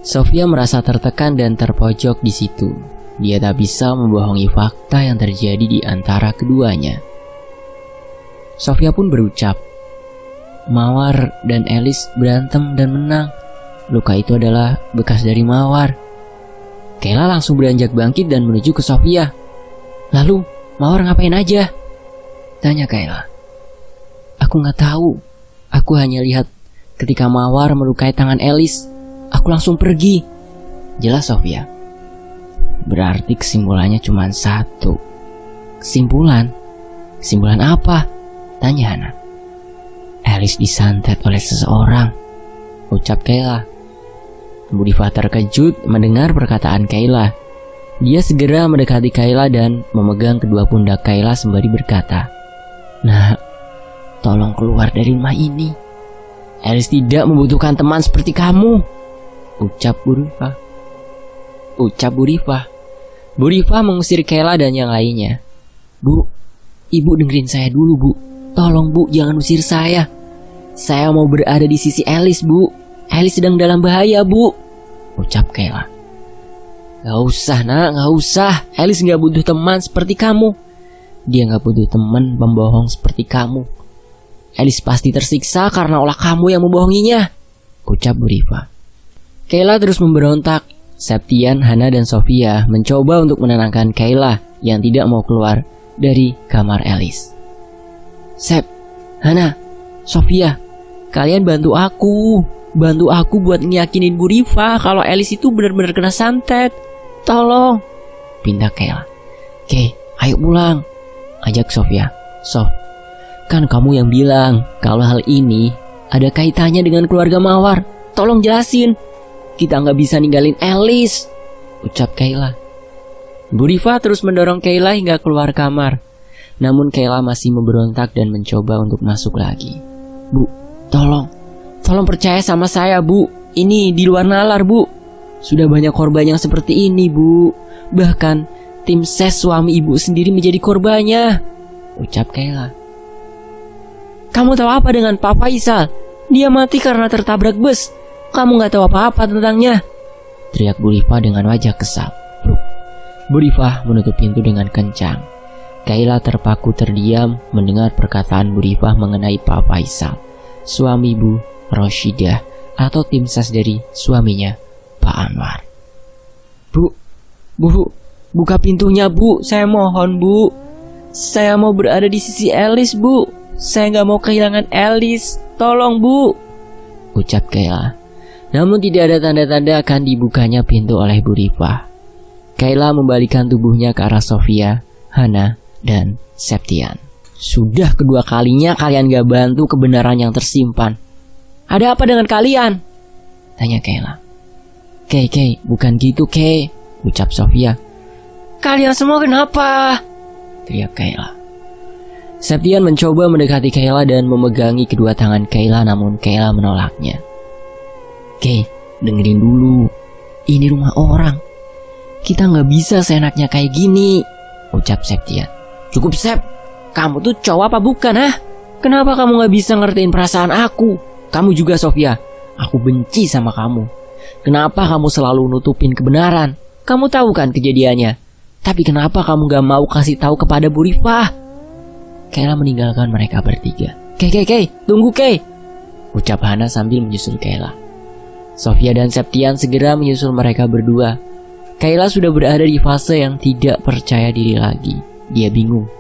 Sofia merasa tertekan dan terpojok di situ. Dia tak bisa membohongi fakta yang terjadi di antara keduanya. Sofia pun berucap, Mawar dan Elis berantem dan menang. Luka itu adalah bekas dari Mawar. Kayla langsung beranjak bangkit dan menuju ke Sofia. Lalu, Mawar ngapain aja? Tanya Kayla. Aku gak tahu. Aku hanya lihat ketika Mawar melukai tangan Elis. Aku langsung pergi. Jelas Sofia. Berarti kesimpulannya cuma satu. Kesimpulan? Kesimpulan apa? Tanya Hana. Elis disantet oleh seseorang, ucap Kayla. Bu Rifah terkejut mendengar perkataan Kayla. Dia segera mendekati Kayla dan memegang kedua pundak Kayla sembari berkata, Nah, tolong keluar dari rumah ini. Elis tidak membutuhkan teman seperti kamu, ucap Bu Rifah. Bu Rifah mengusir Kayla dan yang lainnya. Bu, ibu dengerin saya dulu bu. Tolong bu, jangan usir saya. Saya mau berada di sisi Elis bu. Elis sedang dalam bahaya bu, ucap Kayla. Gak usah nak, gak usah. Elis gak butuh teman seperti kamu. Dia gak butuh teman pembohong seperti kamu. Elis pasti tersiksa karena olah kamu yang membohonginya, ucap Bu Rifah. Kayla terus memberontak. Septian, Hana, dan Sofia mencoba untuk menenangkan Kayla yang tidak mau keluar dari kamar Elis. Sep, Hana, Sofia, kalian bantu aku buat ngeyakinin Bu Rifah kalau Elis itu benar-benar kena santet. Tolong, pinta Kayla. Oke, ayo pulang, ajak Sofia. Sof, kan kamu yang bilang kalau hal ini ada kaitannya dengan keluarga Mawar. Tolong jelasin. Kita gak bisa ninggalin Elis, ucap Kayla. Bu Rifah terus mendorong Kayla hingga keluar kamar. Namun Kayla masih memberontak dan mencoba untuk masuk lagi. Bu, tolong percaya sama saya bu. Ini di luar nalar bu. Sudah banyak korban yang seperti ini bu. Bahkan tim ses suami ibu sendiri menjadi korbannya, ucap Kayla. Kamu tahu apa dengan Pak Faisal? Dia mati karena tertabrak bus. Kamu gak tahu apa-apa tentangnya, teriak Bu Rifah dengan wajah kesal. Bu Rifah menutup pintu dengan kencang. Kayla terpaku terdiam mendengar perkataan Bu Rifah mengenai Pak Faisal, suami Bu Roshidah atau tim ses dari suaminya Pak Anwar. Bu, buka pintunya bu, saya mohon bu. Saya mau berada di sisi Elis bu. Saya gak mau kehilangan Elis. Tolong bu, ucap Kayla. Namun tidak ada tanda-tanda akan dibukanya pintu oleh Bu Rifah. Kayla membalikkan tubuhnya ke arah Sofia, Hana, dan Septian. Sudah kedua kalinya kalian gak bantu kebenaran yang tersimpan. Ada apa dengan kalian? Tanya Kayla. Kay, bukan gitu Kay, ucap Sofia. Kalian semua kenapa? Teriak Kayla. Septian mencoba mendekati Kayla dan memegangi kedua tangan Kayla, namun Kayla menolaknya. Kay, dengerin dulu. Ini rumah orang. Kita gak bisa seenaknya kayak gini, ucap Septian. Cukup Sep, kamu tuh cowok apa bukan Kenapa kamu gak bisa ngertiin perasaan aku? Kamu juga Sofia, aku benci sama kamu. Kenapa kamu selalu nutupin kebenaran? Kamu tahu kan kejadiannya. Tapi kenapa kamu gak mau kasih tahu kepada Bu Rifah? Kayla meninggalkan mereka bertiga. Kay, tunggu Kay, ucap Hana sambil menyusul Kayla. Sofia dan Septian segera menyusul mereka berdua. Kayla sudah berada di fase yang tidak percaya diri lagi. Dia bingung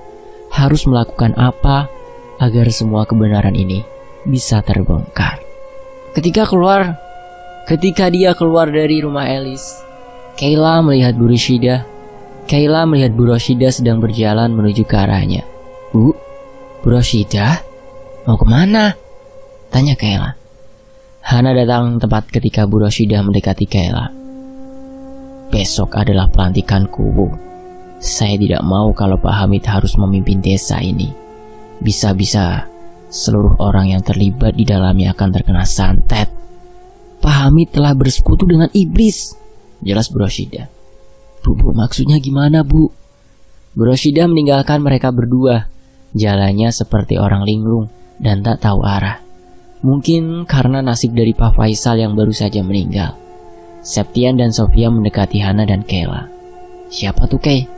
harus melakukan apa agar semua kebenaran ini bisa terbongkar. Ketika dia keluar dari rumah Elis, Kayla melihat Bu Roshidah sedang berjalan menuju ke arahnya. Bu Roshidah, mau kemana? Tanya Kayla. Hana datang tepat ketika Bu Roshidah mendekati Kayla. Besok adalah pelantikanku. Saya tidak mau kalau Pak Hamid harus memimpin desa ini. Bisa-bisa seluruh orang yang terlibat di dalamnya akan terkena santet. Pak Hamid telah bersekutu dengan iblis, jelas Bu Roshidah. Bu, maksudnya gimana, Bu? Bu Roshidah meninggalkan mereka berdua. Jalannya seperti orang linglung dan tak tahu arah. Mungkin karena nasib dari Pak Faisal yang baru saja meninggal. Septian dan Sofia mendekati Hana dan Kayla. Siapa tuh, Kay?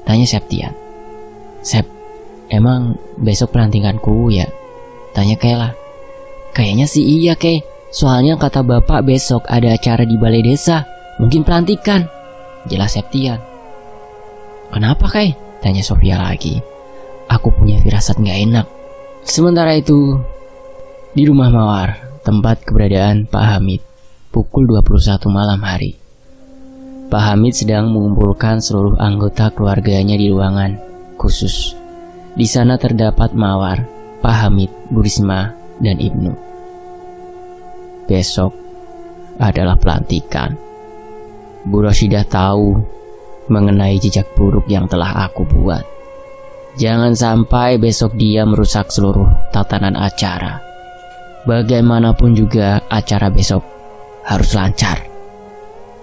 Tanya Septian. Sep, emang besok pelantikanku ya? Tanya Kayla. Kayaknya sih iya, Kay. Soalnya kata bapak besok ada acara di balai desa. Mungkin pelantikan, jelas Septian. Kenapa, Kay? Tanya Sofia lagi. Aku punya firasat gak enak. Sementara itu, di rumah Mawar, tempat keberadaan Pak Hamid, pukul 21 malam hari. Pak Hamid sedang mengumpulkan seluruh anggota keluarganya di ruangan khusus. Di sana terdapat Mawar, Pak Hamid, Bu Risma, dan Ibnu. Besok adalah pelantikan. Bu Roshidah tahu mengenai jejak buruk yang telah aku buat. Jangan sampai besok dia merusak seluruh tatanan acara. Bagaimanapun juga acara besok harus lancar,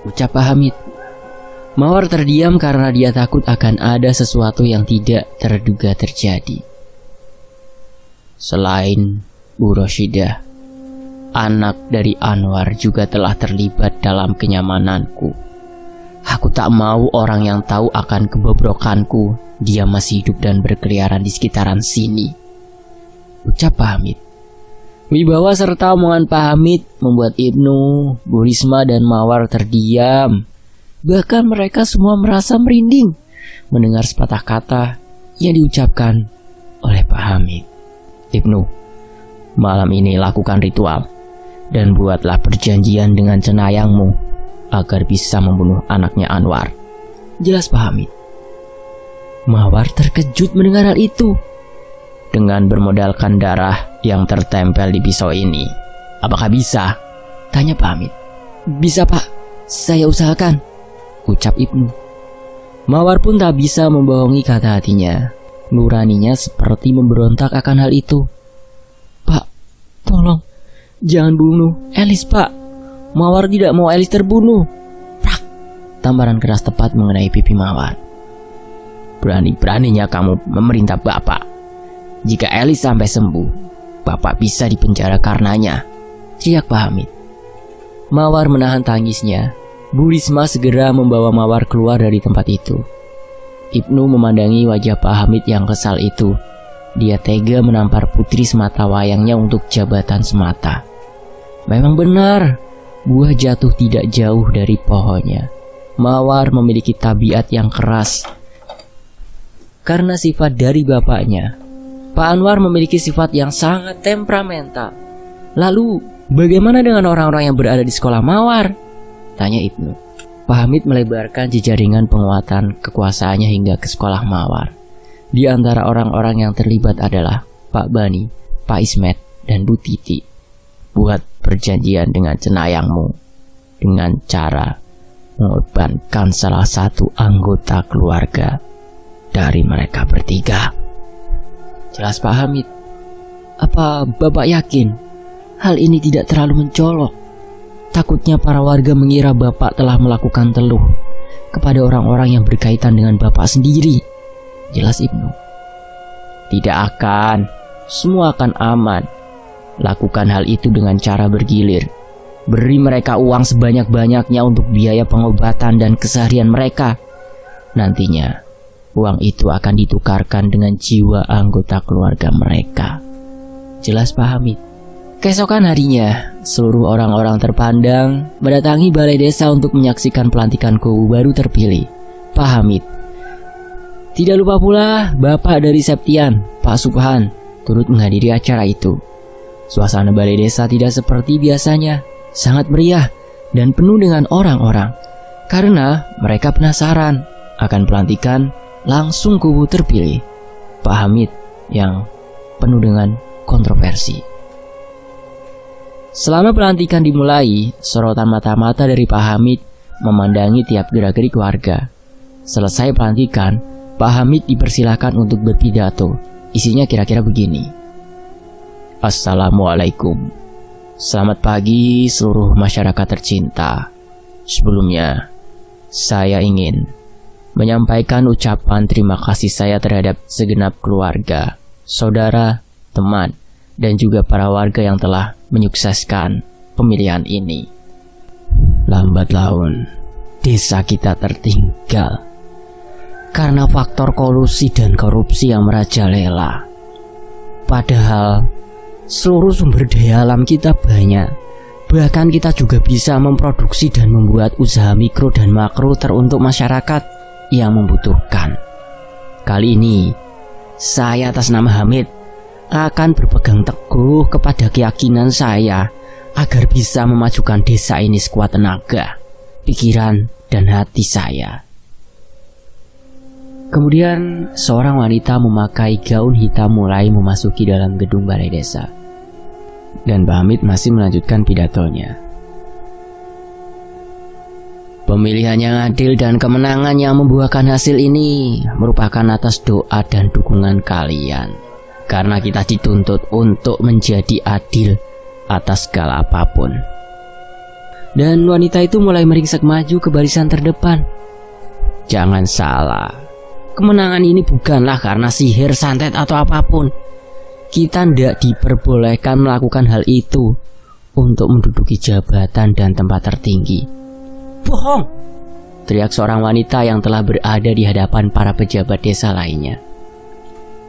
ucap Pak Hamid. Mawar terdiam karena dia takut akan ada sesuatu yang tidak terduga terjadi. Selain Bu Roshidah, anak dari Anwar juga telah terlibat dalam kenyamananku. Aku tak mau orang yang tahu akan kebobrokanku dia masih hidup dan berkeliaran di sekitaran sini, ucap Pak Hamid. Wibawa serta omongan Pak Hamid membuat Ibnu, Bu Risma, dan Mawar terdiam. Bahkan mereka semua merasa merinding mendengar sepatah kata yang diucapkan oleh Pak Hamid. Ibnu, malam ini lakukan ritual dan buatlah perjanjian dengan cenayangmu agar bisa membunuh anaknya Anwar, jelas Pak Hamid. Mawar terkejut mendengar hal itu. Dengan bermodalkan darah yang tertempel di pisau ini, apakah bisa? Tanya Pak Hamid. Bisa, Pak, saya usahakan, ucap Ibnu. Mawar pun tak bisa membohongi kata hatinya. Nuraninya seperti memberontak akan hal itu. Pak, tolong jangan bunuh Elis, Pak. Mawar tidak mau Elis terbunuh. Prak! Tamparan keras tepat mengenai pipi Mawar. Berani-beraninya kamu memerintah Bapak. Jika Elis sampai sembuh, Bapak bisa dipenjara karenanya, teriak Pak Hamid. Mawar menahan tangisnya. Bu Risma segera membawa Mawar keluar dari tempat itu. Ibnu memandangi wajah Pak Hamid yang kesal itu. Dia tega menampar putri semata wayangnya untuk jabatan semata. Memang benar, buah jatuh tidak jauh dari pohonnya. Mawar memiliki tabiat yang keras karena sifat dari bapaknya. Pak Anwar memiliki sifat yang sangat temperamental. Lalu, bagaimana dengan orang-orang yang berada di sekolah Mawar? Tanya Ibnu. Pak Hamid melebarkan jejaringan penguatan kekuasaannya hingga ke sekolah Mawar. Di antara orang-orang yang terlibat adalah Pak Bani, Pak Ismet, dan Bu Titi. Buat perjanjian dengan cenayangmu dengan cara mengorbankan salah satu anggota keluarga dari mereka bertiga, jelas Pak Hamid. Apa Bapak yakin hal ini tidak terlalu mencolok? Takutnya para warga mengira Bapak telah melakukan teluh kepada orang-orang yang berkaitan dengan Bapak sendiri, jelas Ibnu. Tidak akan, semua akan aman. Lakukan hal itu dengan cara bergilir. Beri mereka uang sebanyak-banyaknya untuk biaya pengobatan dan keseharian mereka. Nantinya uang itu akan ditukarkan dengan jiwa anggota keluarga mereka, jelas Pak Hamid. Keesokan harinya, seluruh orang-orang terpandang mendatangi balai desa untuk menyaksikan pelantikan kubu baru terpilih, Pak Hamid. Tidak lupa pula Bapak dari Septian, Pak Subhan, turut menghadiri acara itu. Suasana balai desa tidak seperti biasanya, sangat meriah dan penuh dengan orang-orang, karena mereka penasaran akan pelantikan langsung kubu terpilih, Pak Hamid, yang penuh dengan kontroversi. Selama pelantikan dimulai, sorotan mata-mata dari Pak Hamid memandangi tiap gerak-gerik warga. Selesai pelantikan, Pak Hamid dipersilakan untuk berpidato. Isinya kira-kira begini. Assalamualaikum. Selamat pagi seluruh masyarakat tercinta. Sebelumnya, saya ingin menyampaikan ucapan terima kasih saya terhadap segenap keluarga, saudara, teman, dan juga para warga yang telah menyukseskan pemilihan ini. Lambat laun, desa kita tertinggal karena faktor kolusi dan korupsi yang merajalela. Padahal seluruh sumber daya alam kita banyak. Bahkan kita juga bisa memproduksi dan membuat usaha mikro dan makro teruntuk masyarakat yang membutuhkan. Kali ini, saya atas nama Hamid akan berpegang teguh kepada keyakinan saya agar bisa memajukan desa ini sekuat tenaga, pikiran, dan hati saya. Kemudian seorang wanita memakai gaun hitam mulai memasuki dalam gedung balai desa. Dan Pak Hamid masih melanjutkan pidatonya. Pemilihan yang adil dan kemenangan yang membuahkan hasil ini merupakan atas doa dan dukungan kalian. Karena kita dituntut untuk menjadi adil atas segala apapun. Dan wanita itu mulai meringsek maju ke barisan terdepan. Jangan salah, kemenangan ini bukanlah karena sihir, santet, atau apapun. Kita tidak diperbolehkan melakukan hal itu untuk menduduki jabatan dan tempat tertinggi. Bohong! Teriak seorang wanita yang telah berada di hadapan para pejabat desa lainnya.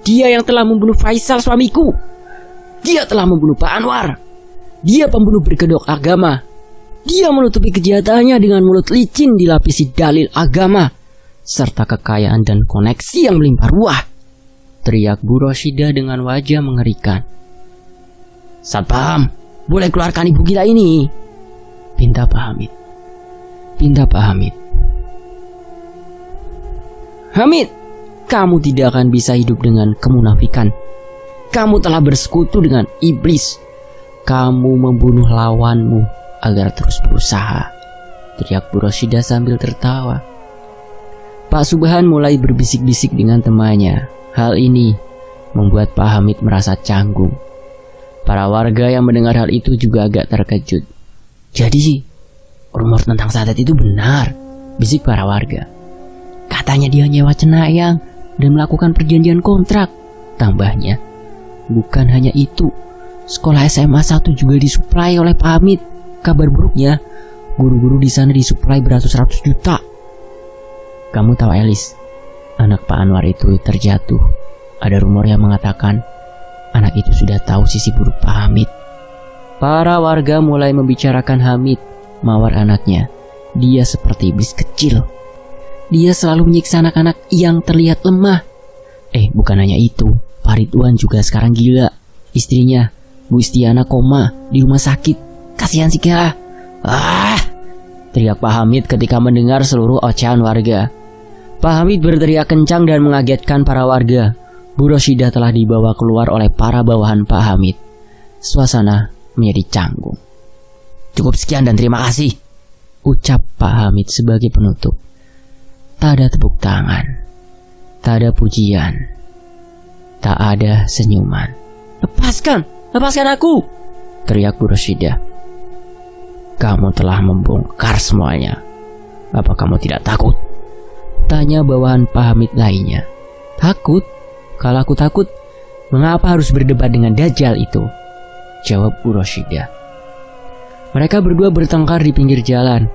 Dia yang telah membunuh Faisal suamiku. Dia telah membunuh Pak Anwar. Dia pembunuh berkedok agama. Dia menutupi kejahatannya dengan mulut licin dilapisi dalil agama serta kekayaan dan koneksi yang melimpah ruah. Teriak Bu Rosida dengan wajah mengerikan. Satpam, boleh keluarkan ibu gila ini? Pinta Pak Hamid. Hamid, kamu tidak akan bisa hidup dengan kemunafikan. Kamu telah bersekutu dengan iblis. Kamu membunuh lawanmu agar terus berusaha. Teriak Bu Rosida sambil tertawa. Pak Subhan mulai berbisik-bisik dengan temannya. Hal ini membuat Pak Hamid merasa canggung. Para warga yang mendengar hal itu juga agak terkejut. Jadi, rumor tentang santet itu benar, bisik para warga. Katanya dia nyewa cenayang dan melakukan perjanjian kontrak. Tambahnya, bukan hanya itu, sekolah SMA 1 juga disuplai oleh Pak Hamid. Kabar buruknya, guru-guru di sana disuplai beratus-ratus juta. Kamu tahu Elis? Anak Pak Anwar itu terjatuh. Ada rumor yang mengatakan anak itu sudah tahu sisi buruk Pak Hamid. Para warga mulai membicarakan Hamid, mawar anaknya. Dia seperti iblis kecil. Dia selalu menyiksa anak-anak yang terlihat lemah. Bukan hanya itu, Pak Ridwan juga sekarang gila. Istrinya, Bu Istiana koma di rumah sakit. Kasihan si Kela. Teriak Pak Hamid ketika mendengar seluruh ocehan warga. Pak Hamid berteriak kencang dan mengagetkan para warga. Bu Rosida telah dibawa keluar oleh para bawahan Pak Hamid. Suasana menjadi canggung. Cukup sekian dan terima kasih, ucap Pak Hamid sebagai penutup. Tak ada tepuk tangan, tak ada pujian, tak ada senyuman. Lepaskan aku, teriak Bu Rosida. Kamu telah membongkar semuanya. Apa kamu tidak takut? Tanya bawahan Pak Hamid lainnya. Takut? Kalau aku takut, mengapa harus berdebat dengan Dajjal itu? Jawab Bu Rosida. Mereka berdua bertengkar di pinggir jalan.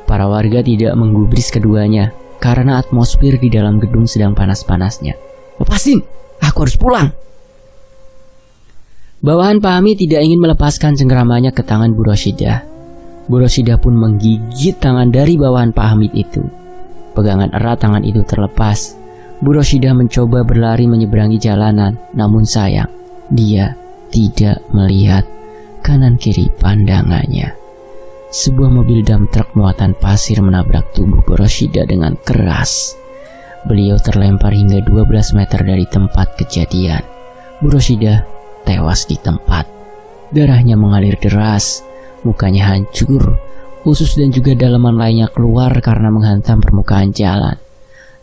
Para warga tidak menggubris keduanya karena atmosfer di dalam gedung sedang panas-panasnya. Lepasin, aku harus pulang. Bawahan Pak Hamid tidak ingin melepaskan cengkeramannya ke tangan Bu Rosida. Bu Rosida pun menggigit tangan dari bawahan Pak Hamid itu. Pegangan erat tangan itu terlepas. Bu Rosida mencoba berlari menyeberangi jalanan, namun sayang, dia tidak melihat kanan kiri pandangannya. Sebuah mobil dump truk muatan pasir menabrak tubuh Bu Rosida dengan keras. Beliau terlempar hingga 12 meter dari tempat kejadian. Bu Rosida tewas di tempat. Darahnya mengalir deras, mukanya hancur. Usus dan juga dalaman lainnya keluar karena menghantam permukaan jalan.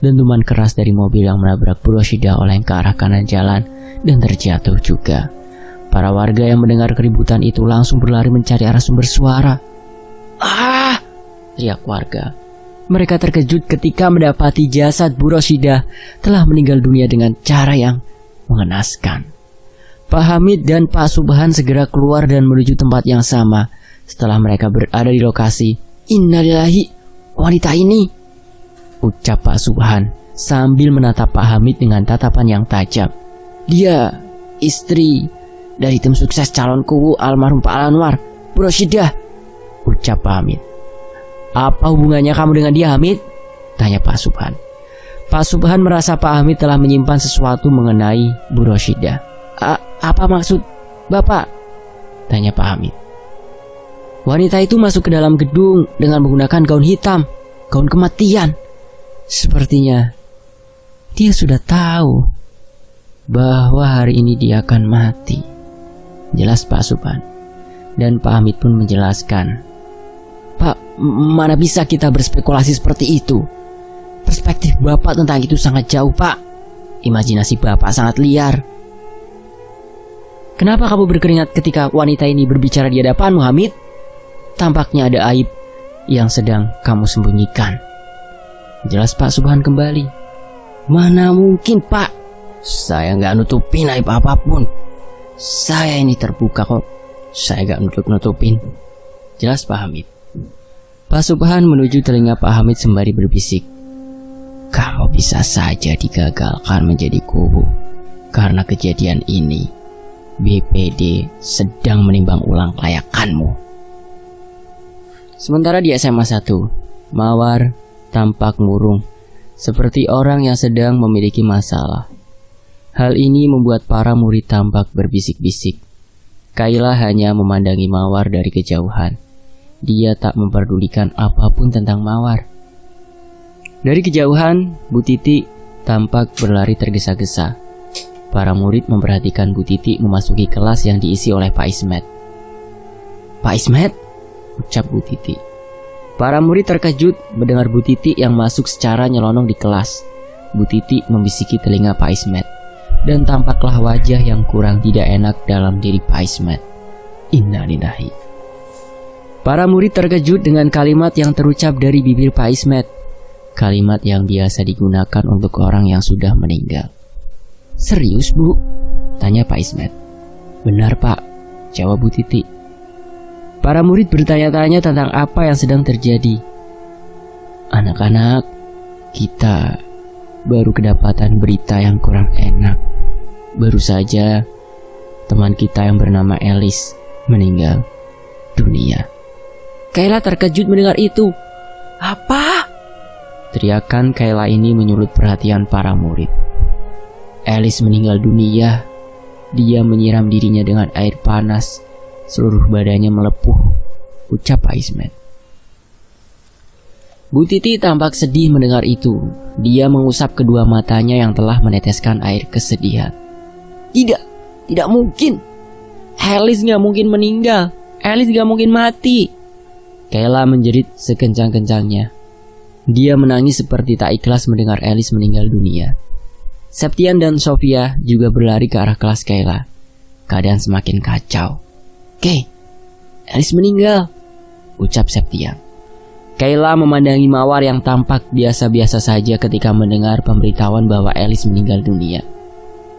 Dentuman keras dari mobil yang menabrak Bu Rosida oleng ke arah kanan jalan dan terjatuh juga. Para warga yang mendengar keributan itu langsung berlari mencari arah sumber suara. Teriak warga. Mereka terkejut ketika mendapati jasad Bu Roshidah telah meninggal dunia dengan cara yang mengenaskan. Pak Hamid dan Pak Subhan segera keluar dan menuju tempat yang sama. Setelah mereka berada di lokasi, "Innalillahi, wanita ini," ucap Pak Subhan sambil menatap Pak Hamid dengan tatapan yang tajam. "Dia istri dari tim sukses calonku almarhum Pak Anwar, Bu Roshidah," ucap Pak Hamid. "Apa hubungannya kamu dengan dia, Hamid?" tanya Pak Subhan. Pak Subhan merasa Pak Hamid telah menyimpan sesuatu mengenai Bu Roshidah. Apa maksud Bapak?" tanya Pak Hamid. "Wanita itu masuk ke dalam gedung dengan menggunakan gaun hitam, gaun kematian. Sepertinya dia sudah tahu bahwa hari ini dia akan mati," jelas Pak Subhan. Dan Pak Hamid pun menjelaskan, "Pak, mana bisa kita berspekulasi seperti itu? Perspektif Bapak tentang itu sangat jauh, Pak. Imajinasi Bapak sangat liar." "Kenapa kamu berkeringat ketika wanita ini berbicara di hadapanmu, Hamid? Tampaknya ada aib yang sedang kamu sembunyikan," jelas Pak Subhan kembali. "Mana mungkin, Pak. Saya nggak nutupin aib apapun. Saya ini terbuka kok. Saya nggak nutup-nutupin," jelas Pak Hamid. Pak Subhan menuju telinga Pak Hamid sembari berbisik, "Kamu bisa saja digagalkan menjadi guru. Karena kejadian ini, BPD sedang menimbang ulang kelayakanmu." Sementara di SMA 1, Mawar tampak murung, seperti orang yang sedang memiliki masalah. Hal ini membuat para murid tampak berbisik-bisik. Kayla hanya memandangi Mawar dari kejauhan. Dia tak memperdulikan apapun tentang Mawar. Dari kejauhan, Bu Titi tampak berlari tergesa-gesa. Para murid memperhatikan Bu Titi memasuki kelas yang diisi oleh Pak Ismet. "Pak Ismet?" ucap Bu Titi. Para murid terkejut mendengar Bu Titi yang masuk secara nyelonong di kelas. Bu Titi membisiki telinga Pak Ismet, dan tampaklah wajah yang kurang tidak enak dalam diri Pak Ismet. Innalillahi. Para murid terkejut dengan kalimat yang terucap dari bibir Pak Ismet. Kalimat yang biasa digunakan untuk orang yang sudah meninggal. "Serius, Bu?" tanya Pak Ismet. "Benar, Pak," jawab Bu Titi. Para murid bertanya-tanya tentang apa yang sedang terjadi. "Anak-anak, kita baru kedapatan berita yang kurang enak. Baru saja teman kita yang bernama Elis meninggal dunia." Kayla terkejut mendengar itu. "Apa?" Teriakan Kayla ini menyulut perhatian para murid. "Elis meninggal dunia. Dia menyiram dirinya dengan air panas. Seluruh badannya melepuh," ucap Pak Ismet. Bu Titi tampak sedih mendengar itu. Dia mengusap kedua matanya yang telah meneteskan air kesedihan. Tidak mungkin. Elis gak mungkin meninggal. Elis gak mungkin mati." Kayla menjerit sekencang-kencangnya. Dia menangis seperti tak ikhlas mendengar Elis meninggal dunia. Septian dan Sofia juga berlari ke arah kelas Kayla. Keadaan semakin kacau. "Kay, Elis meninggal," ucap Septian. Kayla memandangi Mawar yang tampak biasa-biasa saja ketika mendengar pemberitahuan bahwa Elis meninggal dunia.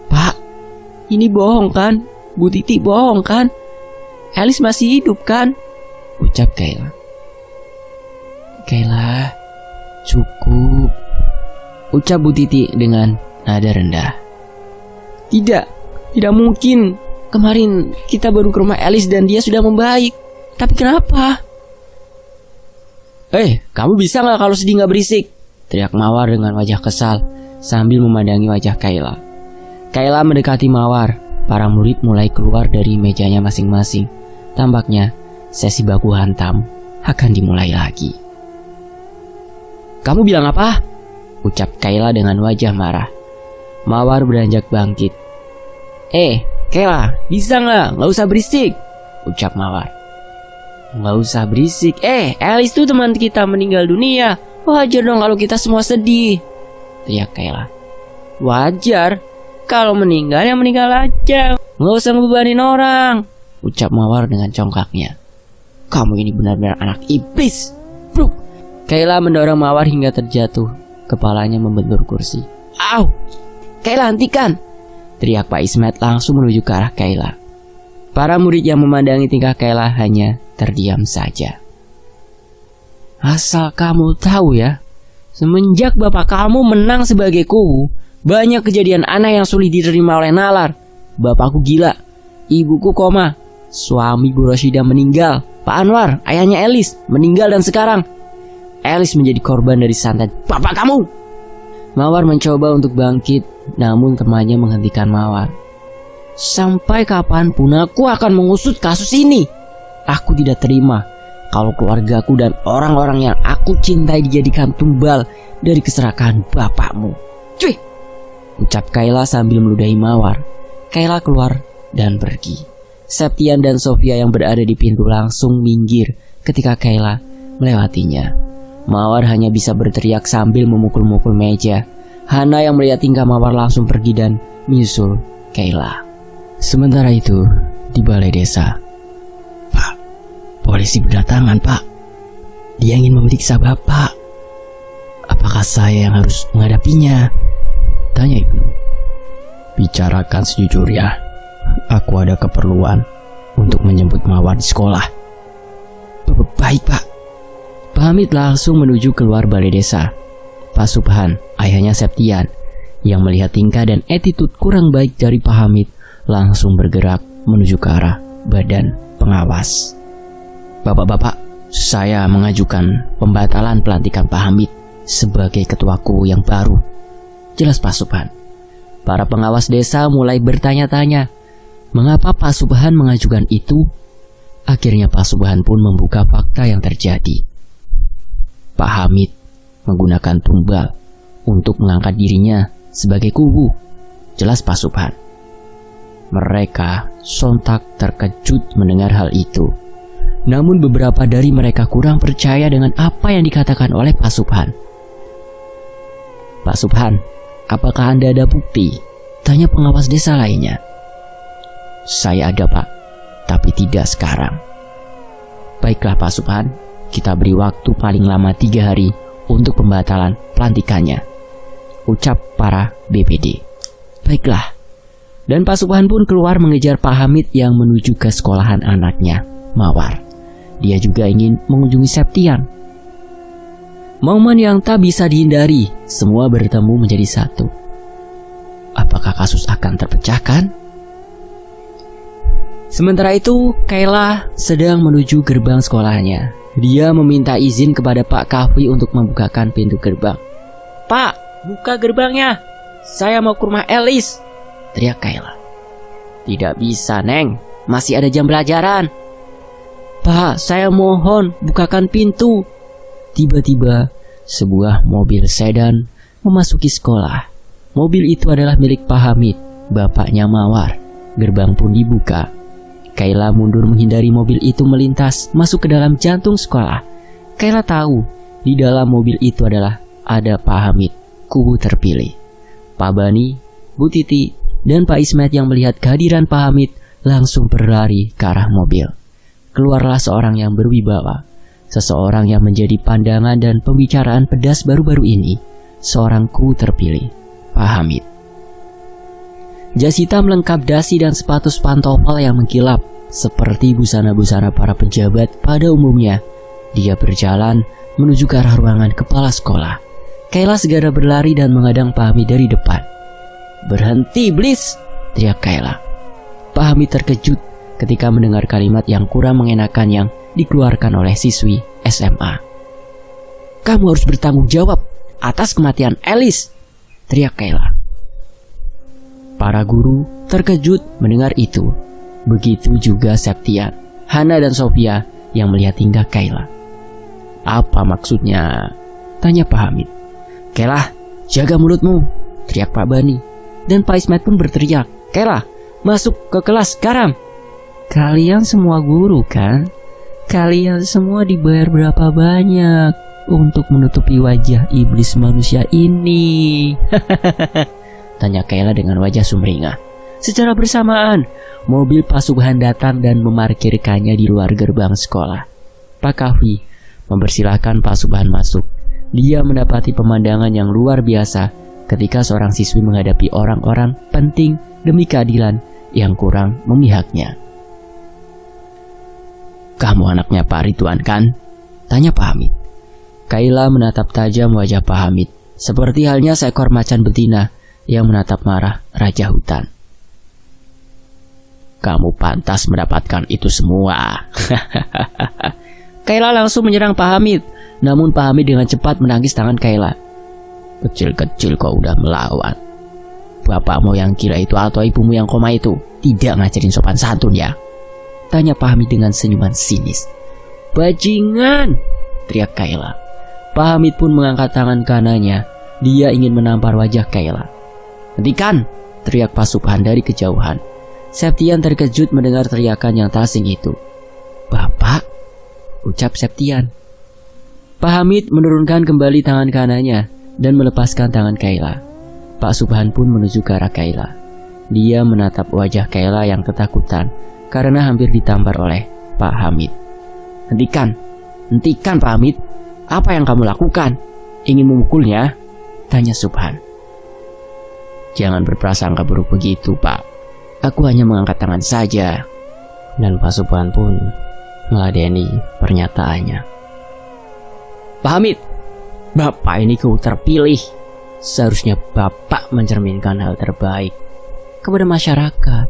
"Pak, ini bohong kan? Bu Titi bohong kan? Elis masih hidup kan?" ucap Kayla. "Kayla, cukup," ucap Bu Titi dengan nada rendah. Tidak mungkin. Kemarin kita baru ke rumah Elis dan dia sudah membaik. Tapi kenapa?" Kamu bisa gak kalau sedih gak berisik?" teriak Mawar dengan wajah kesal sambil memandangi wajah Kayla. Kayla mendekati Mawar. Para murid mulai keluar dari mejanya masing-masing. Tampaknya sesi baku hantam akan dimulai lagi. "Kamu bilang apa?" ucap Kayla dengan wajah marah. Mawar beranjak bangkit. Kayla, bisa gak? Gak usah berisik," ucap Mawar. "Gak usah berisik. Elis tuh teman kita meninggal dunia. Wajar dong kalau kita semua sedih," teriak Kayla. "Wajar? Kalau meninggal ya meninggal aja. Gak usah ngebebanin orang," ucap Mawar dengan congkaknya. "Kamu ini benar-benar anak iblis." Bruk. Kayla mendorong Mawar hingga terjatuh. Kepalanya membentur kursi. Au! Kayla, hentikan! Teriak Pak Ismet langsung menuju ke arah Kayla. Para murid yang memandangi tingkah Kayla hanya terdiam saja. Asal kamu tahu ya, semenjak bapak kamu menang sebagai kubu, banyak kejadian aneh yang sulit diterima oleh nalar. Bapakku gila, ibuku koma, suami Bu Rosyida meninggal, Pak Anwar, ayahnya Elis, meninggal, dan sekarang Elis menjadi korban dari santet bapak kamu. Mawar mencoba untuk bangkit, namun temannya menghentikan Mawar. Sampai kapanpun aku akan mengusut kasus ini. Aku tidak terima kalau keluargaku dan orang-orang yang aku cintai dijadikan tumbal dari keserakahan bapakmu. Cuy! Ucap Kayla sambil meludahi Mawar. Kayla keluar dan pergi. Septian dan Sofia yang berada di pintu langsung minggir ketika Kayla melewatinya. Mawar hanya bisa berteriak sambil memukul-mukul meja. Hana yang melihat tingkah Mawar langsung pergi dan menyusul Kayla. Sementara itu, di balai desa. Pak, polisi berdatangan, Pak. Dia ingin memeriksa Bapak. Apakah saya yang harus menghadapinya? Tanya Ibnu. Bicarakan sejujurnya. Aku ada keperluan untuk menjemput Mawar di sekolah. Baik, Pak. Pak Hamid langsung menuju keluar balai desa. Pak Subhan, ayahnya Septian, yang melihat tingkah dan attitude kurang baik dari Pak Hamid, langsung bergerak menuju ke arah badan pengawas. Bapak-bapak, saya mengajukan pembatalan pelantikan Pak Hamid sebagai ketuaku yang baru. Jelas Pak Subhan. Para pengawas desa mulai bertanya-tanya, mengapa Pak Subhan mengajukan itu? Akhirnya Pak Subhan pun membuka fakta yang terjadi. Pak Hamid menggunakan tumbal untuk mengangkat dirinya sebagai kubu. Jelas Pak Subhan. Mereka sontak terkejut mendengar hal itu. Namun beberapa dari mereka kurang percaya dengan apa yang dikatakan oleh Pak Subhan. Pak Subhan, apakah Anda ada bukti? Tanya pengawas desa lainnya. Saya ada, Pak, tapi tidak sekarang. Baiklah Pak Subhan, kita beri waktu paling lama 3 hari untuk pembatalan pelantikannya, ucap para BPD. Baiklah. Dan Pak Subhan pun keluar mengejar Pak Hamid yang menuju ke sekolahan anaknya, Mawar. Dia juga ingin mengunjungi Septian. Momen yang tak bisa dihindari, semua bertemu menjadi satu. Apakah kasus akan terpecahkan? Sementara itu, Kayla sedang menuju gerbang sekolahnya. Dia meminta izin kepada Pak Kahwi untuk membukakan pintu gerbang. Pak, buka gerbangnya. Saya mau ke rumah Elis, teriak Kayla. Tidak bisa, Neng. Masih ada jam pelajaran. Pak, saya mohon bukakan pintu. Tiba-tiba, sebuah mobil sedan memasuki sekolah. Mobil itu adalah milik Pak Hamid, bapaknya Mawar. Gerbang pun dibuka. Kayla mundur menghindari mobil itu melintas masuk ke dalam jantung sekolah. Kayla tahu di dalam mobil itu adalah ada Pak Hamid, kubu terpilih. Pak Bani, Bu Titi, dan Pak Ismet yang melihat kehadiran Pak Hamid langsung berlari ke arah mobil. Keluarlah seorang yang berwibawa, seseorang yang menjadi pandangan dan pembicaraan pedas baru-baru ini, seorang kubu terpilih, Pak Hamid. Jas hitam lengkap dasi dan sepatu pantofel yang mengkilap seperti busana-busana para pejabat pada umumnya. Dia berjalan menuju ke arah ruangan kepala sekolah. Kayla segera berlari dan menghadang Pak Hamid dari depan. "Berhenti, iblis!" teriak Kayla. Pak Hamid terkejut ketika mendengar kalimat yang kurang mengenakan yang dikeluarkan oleh siswi SMA. "Kamu harus bertanggung jawab atas kematian Elis!" teriak Kayla. Para guru terkejut mendengar itu. Begitu juga Septian, Hana dan Sofia yang melihat tingkah Kayla. "Apa maksudnya?" tanya Pak Hamid. "Kayla, jaga mulutmu!" teriak Pak Bani. Dan Pak Ismet pun berteriak, "Kayla, masuk ke kelas sekarang!" "Kalian semua guru kan? Kalian semua dibayar berapa banyak untuk menutupi wajah iblis manusia ini?" tanya Kayla dengan wajah sumringah. Secara bersamaan, mobil Pak Subhan datang dan memarkirkannya di luar gerbang sekolah. Pak Kahwi, mempersilahkan Pak Subhan masuk. Dia mendapati pemandangan yang luar biasa ketika seorang siswi menghadapi orang-orang penting demi keadilan yang kurang memihaknya. "Kamu anaknya Pak Ridwan kan?" tanya Pak Hamid. Kaila menatap tajam wajah Pak Hamid, seperti halnya seekor macan betina yang menatap marah raja hutan. "Kamu pantas mendapatkan itu semua." Kaila langsung menyerang Pak Hamid, namun Pak Hamid dengan cepat menangkis tangan Kaila. "Kecil-kecil kau udah melawan. Bapakmu yang gila itu atau ibumu yang koma itu tidak ngajarin sopan santun ya?" tanya Pak Hamid dengan senyuman sinis. "Bajingan!" teriak Kaila. Pak Hamid pun mengangkat tangan kanannya. Dia ingin menampar wajah Kaila. "Hentikan!" teriak Pak Subhan dari kejauhan. Septian terkejut mendengar teriakan yang tak asing itu. "Bapak?" ucap Septian. Pak Hamid menurunkan kembali tangan kanannya dan melepaskan tangan Kaila. Pak Subhan pun menuju ke arah Kaila. Dia menatap wajah Kaila yang ketakutan karena hampir ditampar oleh Pak Hamid. "Hentikan! Hentikan Pak Hamid! Apa yang kamu lakukan? Ingin memukulnya?" tanya Subhan. "Jangan berprasangka buruk begitu, Pak. Aku hanya mengangkat tangan saja." Dan Pak Subhan pun meladeni pernyataannya. "Pak Hamid, Bapak ini kau terpilih. Seharusnya Bapak mencerminkan hal terbaik kepada masyarakat.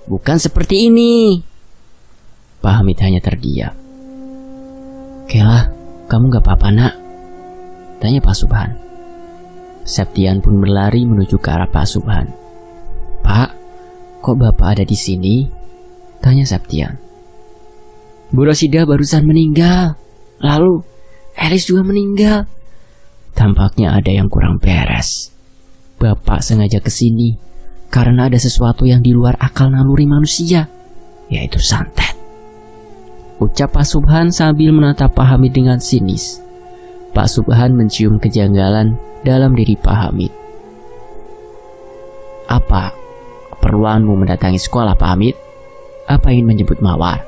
Bukan seperti ini." Pak Hamid hanya terdiam. "Kaila, kamu gak apa-apa nak?" tanya Pak Subhan. Septian pun berlari menuju ke arah Pak Subhan. "Pak, kok Bapak ada di sini?" tanya Septian. "Bu Rosidah barusan meninggal. Lalu Elis juga meninggal. Tampaknya ada yang kurang beres. Bapak sengaja kesini karena ada sesuatu yang di luar akal naluri manusia, yaitu santet," ucap Pak Subhan sambil menatap Pak Hamid dengan sinis. Pak Subhan mencium kejanggalan dalam diri Pak Hamid. "Apa keperluanmu mendatangi sekolah, Pak Hamid? Apa ingin menjemput Mawar?"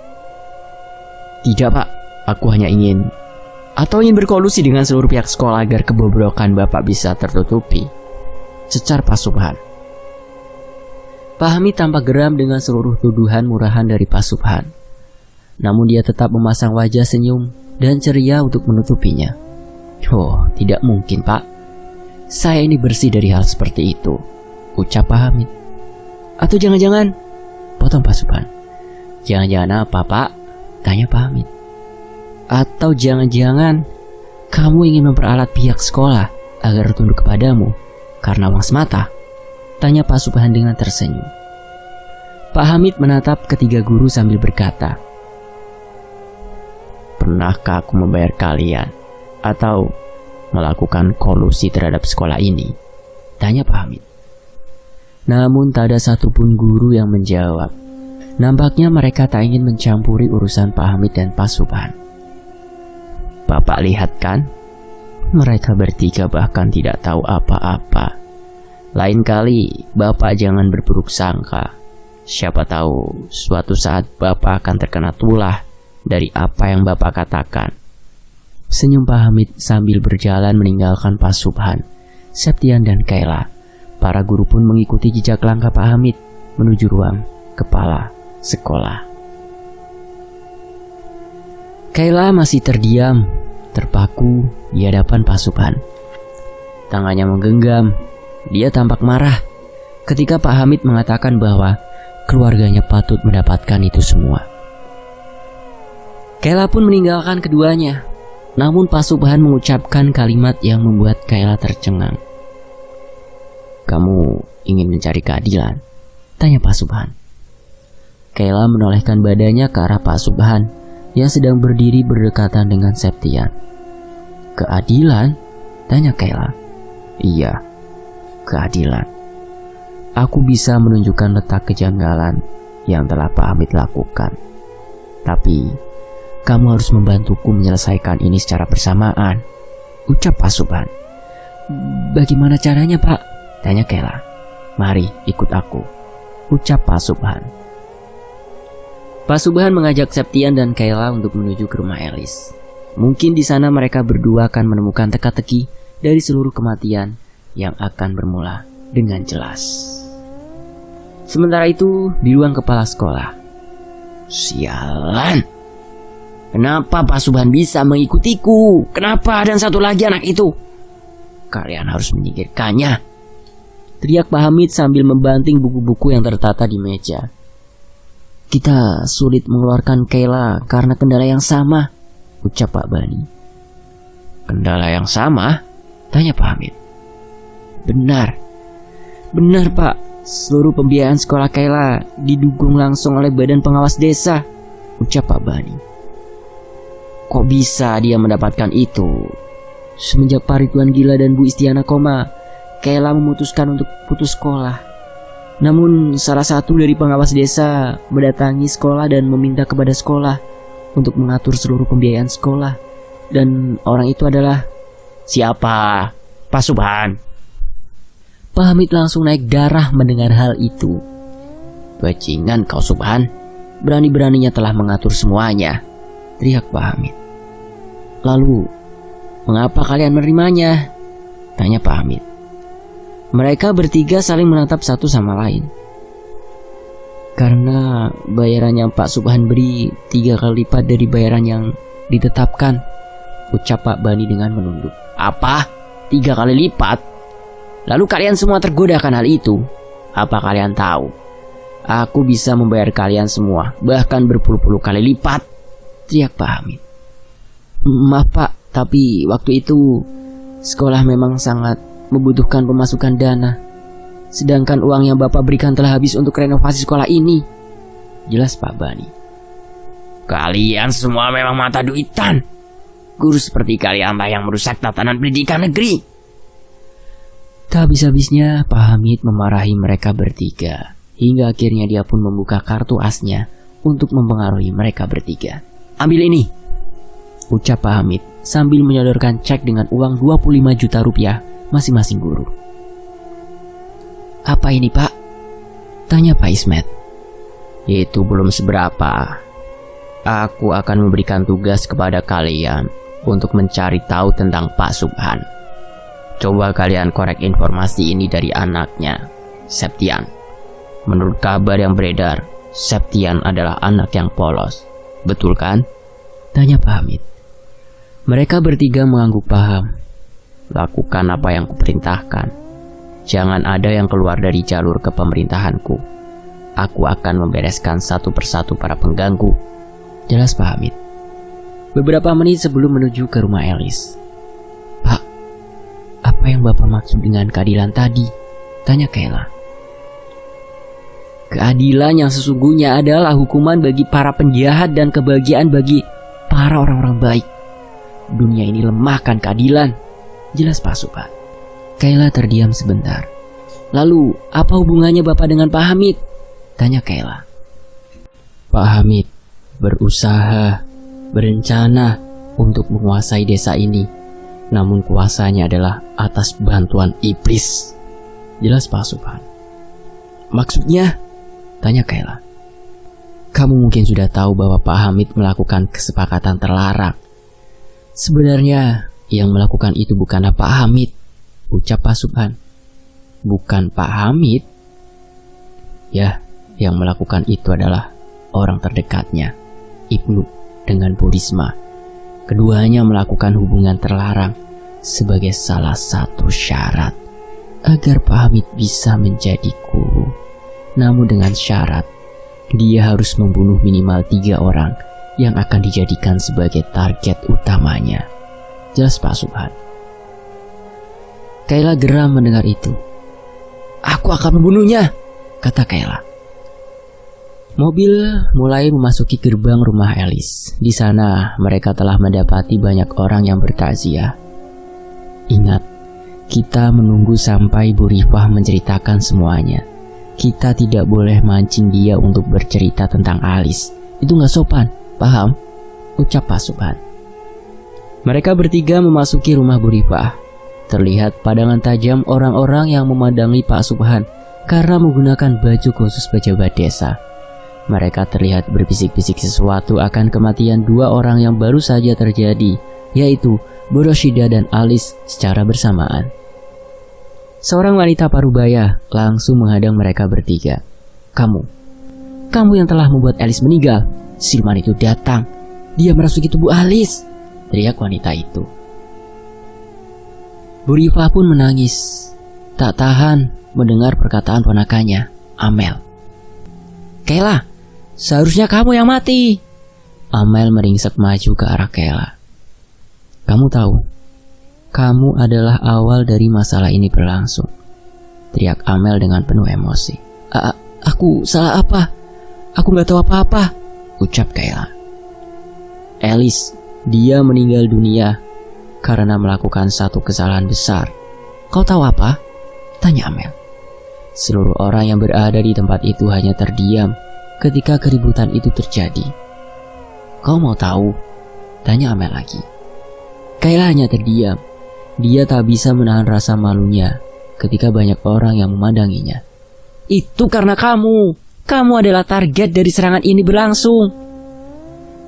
"Tidak, Pak. Aku hanya ingin berkolusi dengan seluruh pihak sekolah agar kebobrokan Bapak bisa tertutupi," cecar Pak Subhan. Pak Hamid tampak geram dengan seluruh tuduhan murahan dari Pak Subhan. Namun dia tetap memasang wajah senyum dan ceria untuk menutupinya. "Oh, tidak mungkin, Pak. Saya ini bersih dari hal seperti itu," ucap Pak Hamid. "Atau jangan-jangan," potong Pak Subhan. "Jangan-jangan apa, Pak?" tanya Pak Hamid. "Atau jangan-jangan kamu ingin memperalat pihak sekolah agar tunduk kepadamu karena uang semata?" tanya Pak Subhan dengan tersenyum. Pak Hamid menatap ketiga guru sambil berkata, "Pernahkah aku membayar kalian atau melakukan kolusi terhadap sekolah ini?" tanya Pak Hamid. Namun tak ada satupun guru yang menjawab. Nampaknya mereka tak ingin mencampuri urusan Pak Hamid dan Pak Subhan. "Bapak lihat kan? Mereka bertiga bahkan tidak tahu apa-apa. Lain kali Bapak jangan berburuk sangka. Siapa tahu suatu saat Bapak akan terkena tulah dari apa yang Bapak katakan." Senyum Pak Hamid sambil berjalan meninggalkan Pak Subhan, Septian dan Kaila. Para guru pun mengikuti jejak langkah Pak Hamid menuju ruang kepala sekolah. Kaila masih terdiam, terpaku di hadapan Pak Subhan. Tangannya menggenggam. Dia tampak marah ketika Pak Hamid mengatakan bahwa keluarganya patut mendapatkan itu semua. Kaila pun meninggalkan keduanya. Namun Pak Subhan mengucapkan kalimat yang membuat Kaila tercengang. "Kamu ingin mencari keadilan?" tanya Pak Subhan. Kaila menolehkan badannya ke arah Pak Subhan yang sedang berdiri berdekatan dengan Septian. "Keadilan?" tanya Kaila. "Iya, keadilan. Aku bisa menunjukkan letak kejanggalan yang telah Pak Hamid lakukan. Tapi kamu harus membantuku menyelesaikan ini secara bersamaan," ucap Pak Subhan. "Bagaimana caranya, Pak?" tanya Kaila. "Mari ikut aku," ucap Pak Subhan. Pak Subhan mengajak Septian dan Kaila untuk menuju ke rumah Elis. Mungkin di sana mereka berdua akan menemukan teka-teki dari seluruh kematian yang akan bermula dengan jelas. Sementara itu, di ruang kepala sekolah. Sialan. Kenapa Pak Subhan bisa mengikutiku? Kenapa dan satu lagi anak itu? Kalian harus menyingkirkannya. Teriak Pak Hamid sambil membanting buku-buku yang tertata di meja. Kita sulit mengeluarkan Kayla karena kendala yang sama, ucap Pak Bani. Kendala yang sama? Tanya Pak Hamid. Benar Pak. Seluruh pembiayaan sekolah Kayla didukung langsung oleh Badan Pengawas Desa, ucap Pak Bani. Kok bisa dia mendapatkan itu? Semenjak Pak Ridwan gila dan Bu Istiana koma, Kayla memutuskan untuk putus sekolah. Namun salah satu dari pengawas desa mendatangi sekolah dan meminta kepada sekolah untuk mengatur seluruh pembiayaan sekolah. Dan orang itu adalah... Siapa? Pak Subhan. Pak Hamid langsung naik darah mendengar hal itu. Bajingan kau Subhan. Berani-beraninya telah mengatur semuanya, teriak Pak Hamid. Lalu, mengapa kalian menerimanya? Tanya Pak Hamid. Mereka bertiga saling menatap satu sama lain. Karena bayaran yang Pak Subhan beri 3 kali lipat dari bayaran yang ditetapkan, ucap Pak Bani dengan menunduk. Apa? 3 kali lipat? Lalu kalian semua tergoda akan hal itu? Apa kalian tahu? Aku bisa membayar kalian semua, bahkan berpuluh-puluh kali lipat, teriak Pak Hamid. Maaf Pak, tapi waktu itu sekolah memang sangat membutuhkan pemasukan dana. Sedangkan uang yang Bapak berikan telah habis untuk renovasi sekolah ini, jelas Pak Bani. Kalian semua memang mata duitan. Guru seperti kalianlah yang merusak tatanan pendidikan negeri. Tak habis-habisnya Pak Hamid memarahi mereka bertiga, hingga akhirnya dia pun membuka kartu asnya untuk mempengaruhi mereka bertiga. Ambil ini, ucap Pak Hamid sambil menyodorkan cek dengan uang 25 juta rupiah masing-masing guru. Apa ini Pak? Tanya Pak Ismet. Itu belum seberapa. Aku akan memberikan tugas kepada kalian untuk mencari tahu tentang Pak Subhan. Coba kalian korek informasi ini dari anaknya, Septian. Menurut kabar yang beredar, Septian adalah anak yang polos. Betul kan? Tanya Pak Hamid. Mereka bertiga mengangguk paham. Lakukan apa yang kuperintahkan. Jangan ada yang keluar dari jalur kepemerintahanku. Aku akan membereskan satu persatu para pengganggu, jelas Pak Hamid. Beberapa menit sebelum menuju ke rumah Elis. Pak, apa yang Bapak maksud dengan keadilan tadi? Tanya Kayla. Keadilan yang sesungguhnya adalah hukuman bagi para penjahat dan kebahagiaan bagi para orang-orang baik. Dunia ini lemahkan keadilan, jelas Pak Subhan. Kayla terdiam sebentar. Lalu, apa hubungannya Bapak dengan Pak Hamid? Tanya Kayla. Pak Hamid berusaha, berencana untuk menguasai desa ini. Namun kuasanya adalah atas bantuan iblis, jelas Pak Subhan. Maksudnya? Tanya Kayla. Kamu mungkin sudah tahu bahwa Pak Hamid melakukan kesepakatan terlarang. Sebenarnya yang melakukan itu bukanlah Pak Hamid, ucap Pak Subhan. Bukan Pak Hamid? Ya, yang melakukan itu adalah orang terdekatnya, Ibnu dengan Bu Risma. Keduanya melakukan hubungan terlarang sebagai salah satu syarat agar Pak Hamid bisa menjadi guru. Namun dengan syarat dia harus membunuh minimal 3 orang yang akan dijadikan sebagai target utamanya, jelas Pak Subhan. Kayla geram mendengar itu. Aku akan membunuhnya, kata Kayla. Mobil mulai memasuki gerbang rumah Elis. Di sana mereka telah mendapati banyak orang yang bertakziah. Ingat, kita menunggu sampai Bu Rifah menceritakan semuanya. Kita tidak boleh mancing dia untuk bercerita tentang Alis. Itu gak sopan, paham? Ucap Pak Subhan. Mereka bertiga memasuki rumah Bu Rifah. Terlihat padangan tajam orang-orang yang memandangi Pak Subhan karena menggunakan baju khusus pejabat desa. Mereka terlihat berbisik-bisik sesuatu akan kematian 2 orang yang baru saja terjadi yaitu Boroshida dan Alice secara bersamaan. Seorang wanita parubaya langsung menghadang mereka bertiga. Kamu yang telah membuat Alice meninggal. Siluman itu datang. Dia merasuki tubuh Alice, teriak wanita itu. Bu Riva pun menangis, tak tahan mendengar perkataan ponakannya, Amel. Kayla, seharusnya kamu yang mati. Amel meringsek maju ke arah Kayla. Kamu tahu, kamu adalah awal dari masalah ini berlangsung, teriak Amel dengan penuh emosi. Aku salah apa? Aku gak tahu apa-apa, ucap Kayla. Alice, dia meninggal dunia karena melakukan satu kesalahan besar. Kau tahu apa? Tanya Amel. Seluruh orang yang berada di tempat itu hanya terdiam ketika keributan itu terjadi. Kau mau tahu? Tanya Amel lagi. Kayla hanya terdiam. Dia tak bisa menahan rasa malunya ketika banyak orang yang memandanginya. Itu karena kamu. Kamu adalah target dari serangan ini berlangsung.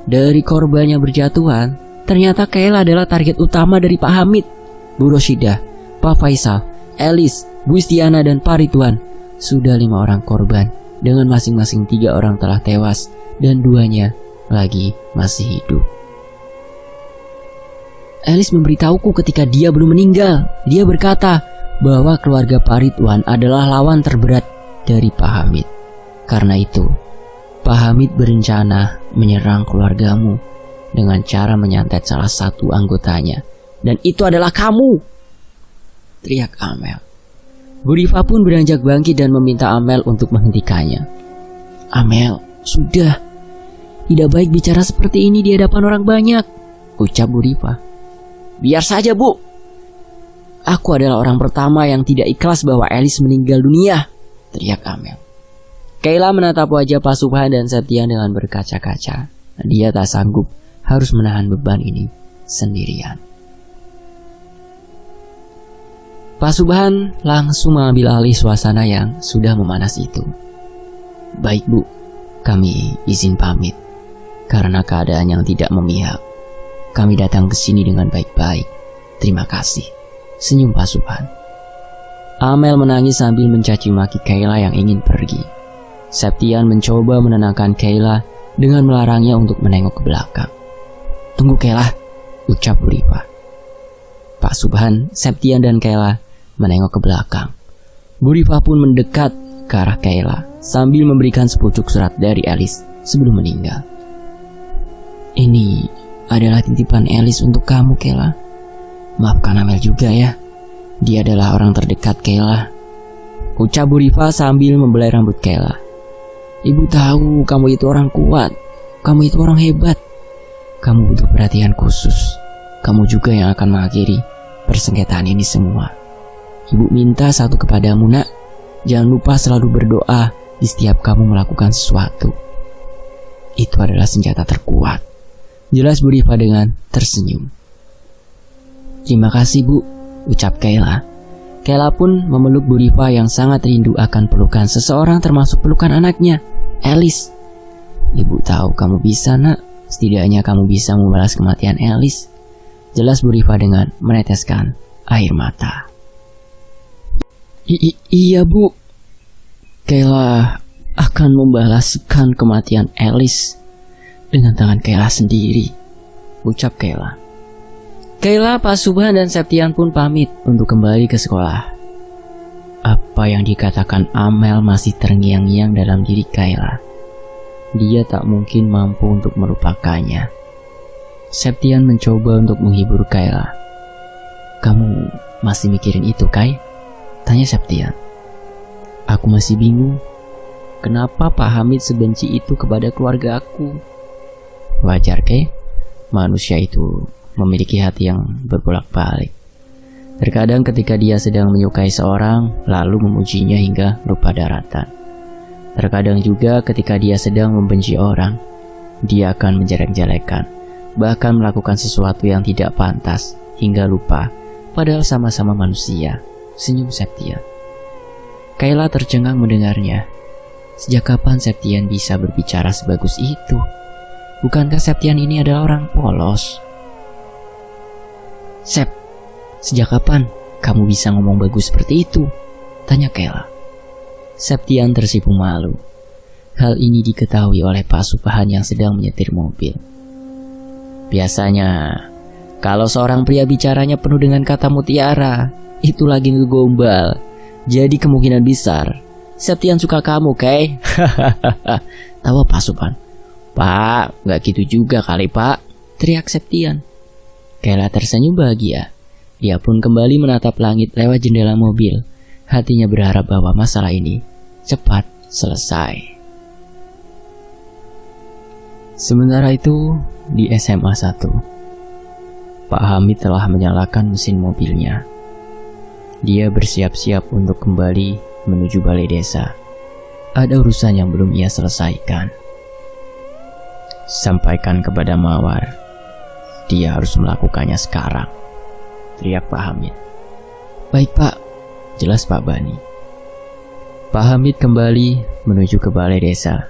Dari korban yang berjatuhan, ternyata Kayla adalah target utama dari Pak Hamid, Bu Roshida, Pak Faisal, Alice, Bu Istiana, dan Pak Ridwan. Sudah 5 orang korban, dengan masing-masing 3 orang telah tewas dan 2-nya lagi masih hidup. Alice memberitahuku ketika dia belum meninggal. Dia berkata bahwa keluarga Pak Ridwan adalah lawan terberat dari Pak Hamid. Karena itu, Pak Hamid berencana menyerang keluargamu dengan cara menyantet salah satu anggotanya. Dan itu adalah kamu, teriak Amel. Bu Riva pun beranjak bangkit dan meminta Amel untuk menghentikannya. Amel, sudah. Tidak baik bicara seperti ini di hadapan orang banyak, ucap Bu Riva. Biar saja, Bu. Aku adalah orang pertama yang tidak ikhlas bahwa Alice meninggal dunia, teriak Amel. Kayla menatap wajah Pak Subhan dan Septian dengan berkaca-kaca. Dia tak sanggup harus menahan beban ini sendirian. Pak Subhan langsung mengambil alih suasana yang sudah memanas itu. Baik Bu, kami izin pamit. Karena keadaan yang tidak memihak, kami datang ke sini dengan baik-baik. Terima kasih, senyum Pak Subhan. Amel menangis sambil mencaci maki Kayla yang ingin pergi. Septian mencoba menenangkan Kayla dengan melarangnya untuk menengok ke belakang. Tunggu Kayla, ucap Bu Riva. Pak Subhan, Septian, dan Kayla menengok ke belakang. Bu Riva pun mendekat ke arah Kayla sambil memberikan sepucuk surat dari Alice sebelum meninggal. Ini adalah titipan Alice untuk kamu, Kayla. Maafkan Amel juga ya. Dia adalah orang terdekat Kayla, ucap Bu Riva sambil membelai rambut Kayla. Ibu tahu kamu itu orang kuat. Kamu itu orang hebat. Kamu butuh perhatian khusus. Kamu juga yang akan mengakhiri persengketaan ini semua. Ibu minta satu kepadamu, Nak. Jangan lupa selalu berdoa di setiap kamu melakukan sesuatu. Itu adalah senjata terkuat, jelas Bu Riva dengan tersenyum. Terima kasih, Bu, ucap Kayla. Kayla pun memeluk Bu Riva yang sangat rindu akan pelukan seseorang, termasuk pelukan anaknya, Alice. Ibu tahu kamu bisa, Nak. Setidaknya kamu bisa membalas kematian Alice, jelas Bu Riva dengan meneteskan air mata. Iya, Bu. Kayla akan membalaskan kematian Alice dengan tangan Kayla sendiri, ucap Kayla. Kayla, Pak Subhan, dan Septian pun pamit untuk kembali ke sekolah. Apa yang dikatakan Amel masih terngiang-ngiang dalam diri Kayla. Dia tak mungkin mampu untuk melupakannya. Septian mencoba untuk menghibur Kayla. Kamu masih mikirin itu, Kay? Tanya Septian. Aku masih bingung. Kenapa Pak Hamid sebenci itu kepada keluarga aku? Wajar, Kay. Manusia itu memiliki hati yang berbolak-balik. Terkadang ketika dia sedang menyukai seorang, lalu memujinya hingga lupa daratan. Terkadang juga ketika dia sedang membenci orang, dia akan menjelek-jelekan, bahkan melakukan sesuatu yang tidak pantas hingga lupa, padahal sama-sama manusia. Senyum Septian. Kayla tercengang mendengarnya. Sejak kapan Septian bisa berbicara sebagus itu? Bukankah Septian ini adalah orang polos? Sep, sejak kapan kamu bisa ngomong bagus seperti itu? Tanya Kayla. Septian tersipu malu. Hal ini diketahui oleh Pak Subhan yang sedang menyetir mobil. Biasanya, kalau seorang pria bicaranya penuh dengan kata mutiara, itu lagi ngegombal. Jadi kemungkinan besar Septian suka kamu, Kay. Tawa Pak Subhan. Pak, gak gitu juga kali, Pak, teriak Septian. Kayla tersenyum bahagia. Dia pun kembali menatap langit lewat jendela mobil. Hatinya berharap bahwa masalah ini cepat selesai. Sementara itu, di SMA 1, Pak Hamid telah menyalakan mesin mobilnya. Dia bersiap-siap untuk kembali menuju balai desa. Ada urusan yang belum ia selesaikan. Sampaikan kepada Mawar, dia harus melakukannya sekarang, teriak Pak Hamid. Baik Pak, jelas Pak Bani. Pak Hamid kembali menuju ke balai desa.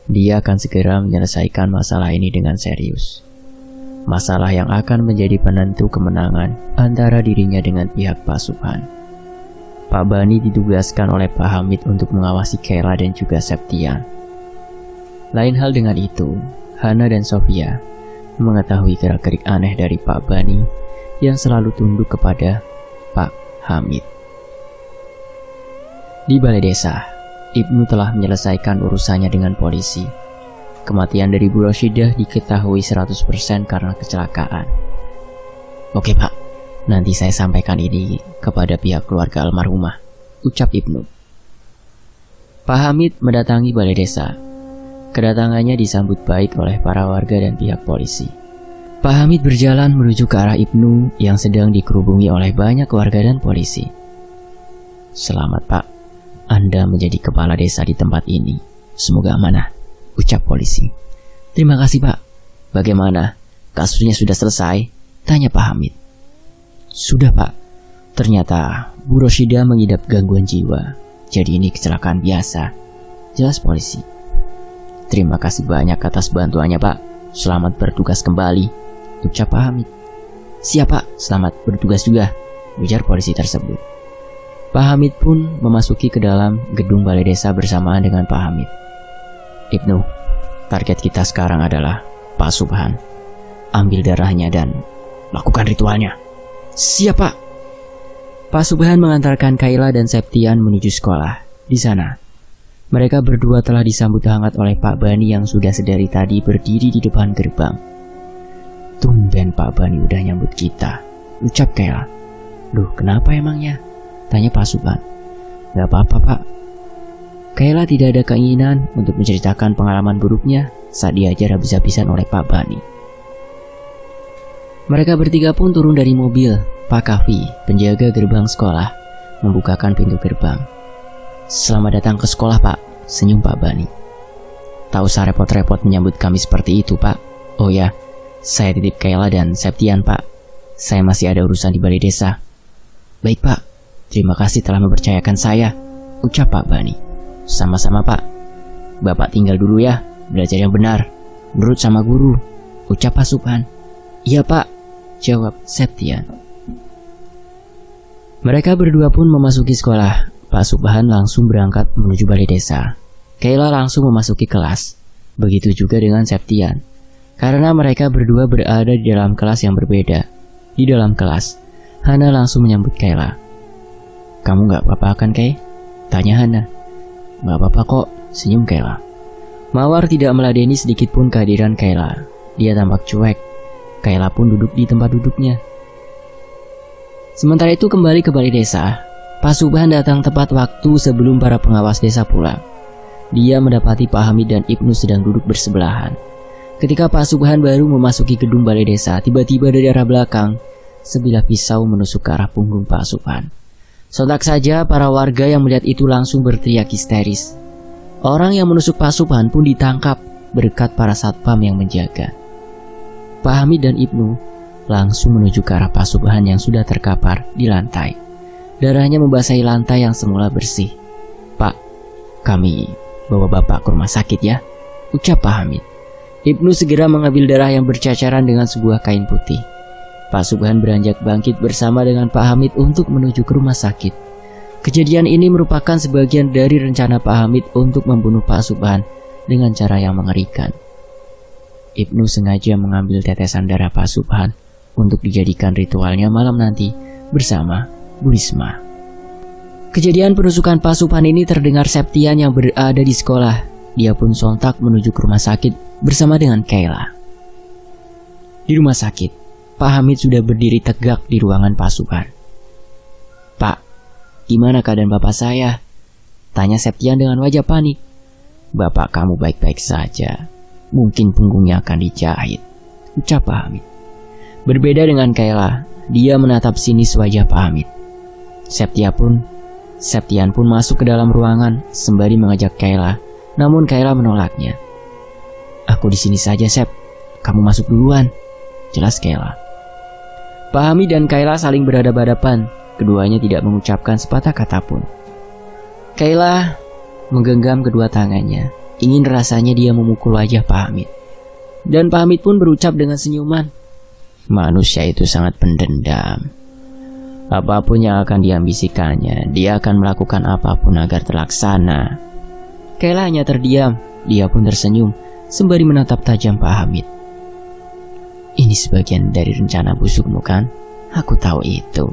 Dia akan segera menyelesaikan masalah ini dengan serius. Masalah yang akan menjadi penentu kemenangan antara dirinya dengan pihak Pak Subhan. Pak Bani ditugaskan oleh Pak Hamid untuk mengawasi Kayla dan juga Septian. Lain hal dengan itu, Hana dan Sofia mengetahui gerak-gerik aneh dari Pak Bani yang selalu tunduk kepada Pak Hamid. Di balai desa, Ibnu telah menyelesaikan urusannya dengan polisi. Kematian dari Bu Roshidah diketahui 100% karena kecelakaan. Oke Pak, nanti saya sampaikan ini kepada pihak keluarga almarhumah, ucap Ibnu. Pak Hamid mendatangi balai desa. Kedatangannya disambut baik oleh para warga dan pihak polisi. Pak Hamid berjalan menuju ke arah Ibnu yang sedang dikerubungi oleh banyak warga dan polisi. Selamat Pak, Anda menjadi kepala desa di tempat ini. Semoga amanah, ucap polisi. Terima kasih Pak. Bagaimana? Kasusnya sudah selesai? Tanya Pak Hamid. Sudah Pak. Ternyata Bu Roshidah mengidap gangguan jiwa. Jadi ini kecelakaan biasa, jelas polisi. Terima kasih banyak atas bantuannya Pak. Selamat bertugas kembali, ucap Pak Hamid. Siap Pak, selamat bertugas juga, ujar polisi tersebut. Pak Hamid pun memasuki ke dalam gedung balai desa bersamaan dengan Pak Hamid. Ibnu, target kita sekarang adalah Pak Subhan. Ambil darahnya dan lakukan ritualnya. Siap Pak. Pak Subhan mengantarkan Kayla dan Septian menuju sekolah. Di sana, mereka berdua telah disambut hangat oleh Pak Bani yang sudah sedari tadi berdiri di depan gerbang. Tumben Pak Bani udah nyambut kita, ucap Kayla. Duh, kenapa emangnya? Tanya Pak Subhan. Gak apa-apa Pak. Kayla tidak ada keinginan untuk menceritakan pengalaman buruknya saat diajar habis-habisan oleh Pak Bani. Mereka bertiga pun turun dari mobil. Pak Kafi, penjaga gerbang sekolah, membukakan pintu gerbang. Selamat datang ke sekolah Pak, senyum Pak Bani. Tak usah repot-repot menyambut kami seperti itu Pak. Oh ya, saya titip Kayla dan Septian Pak. Saya masih ada urusan di balai desa. Baik Pak, terima kasih telah mempercayakan saya, ucap Pak Bani. Sama-sama Pak. Bapak tinggal dulu ya, belajar yang benar, nurut sama guru, ucap Pak Subhan. Iya Pak, jawab Septian. Mereka berdua pun memasuki sekolah. Pak Subhan langsung berangkat menuju balai desa. Kayla langsung memasuki kelas. Begitu juga dengan Septian. Karena mereka berdua berada di dalam kelas yang berbeda. Di dalam kelas, Hana langsung menyambut Kayla. Kamu gak apa-apa kan Kay? Tanya Hana. Gak apa-apa kok, senyum Kayla. Mawar tidak meladeni sedikit pun kehadiran Kayla. Dia tampak cuek. Kayla pun duduk di tempat duduknya. Sementara itu kembali ke balai desa. Pak Subhan datang tepat waktu sebelum para pengawas desa pulang. Dia mendapati Pak Hamid dan Ibnu sedang duduk bersebelahan. Ketika Pak Subhan baru memasuki gedung balai desa, tiba-tiba dari arah belakang, sebilah pisau menusuk ke arah punggung Pak Subhan. Sontak saja para warga yang melihat itu langsung berteriak histeris. Orang yang menusuk Pak Subhan pun ditangkap berkat para satpam yang menjaga. Pak Hamid dan Ibnu langsung menuju ke arah Pak Subhan yang sudah terkapar di lantai. Darahnya membasahi lantai yang semula bersih. Pak, kami bawa Bapak ke rumah sakit ya, ucap Pak Hamid. Ibnu segera mengambil darah yang bercacaran dengan sebuah kain putih. Pak Subhan beranjak bangkit bersama dengan Pak Hamid untuk menuju ke rumah sakit. Kejadian ini merupakan sebagian dari rencana Pak Hamid untuk membunuh Pak Subhan dengan cara yang mengerikan. Ibnu sengaja mengambil tetesan darah Pak Subhan untuk dijadikan ritualnya malam nanti bersama Bu Risma. Kejadian penusukan Pak Subhan ini terdengar Septian yang berada di sekolah. Dia pun sontak menuju ke rumah sakit bersama dengan Kayla. Di rumah sakit, Pak Hamid sudah berdiri tegak di ruangan Pak Subhan. "Pak, gimana keadaan bapak saya?" tanya Septian dengan wajah panik. "Bapak kamu baik-baik saja. Mungkin punggungnya akan dijahit," ucap Pak Hamid. Berbeda dengan Kayla, dia menatap sinis wajah Pak Hamid. Septian pun masuk ke dalam ruangan sembari mengajak Kayla, namun Kayla menolaknya. "Aku di sini saja, Sep. Kamu masuk duluan," jelas Kayla. Pak Hamid dan Kayla saling berhadapan-hadapan. Keduanya tidak mengucapkan sepatah kata pun. Kayla menggenggam kedua tangannya. Ingin rasanya dia memukul wajah Pak Hamid. Dan Pak Hamid pun berucap dengan senyuman, "Manusia itu sangat pendendam. Apapun yang akan diambisikannya, dia akan melakukan apapun agar terlaksana." Kayla hanya terdiam. Dia pun tersenyum sembari menatap tajam Pak Hamid. "Ini sebagian dari rencana busukmu kan? Aku tahu itu,"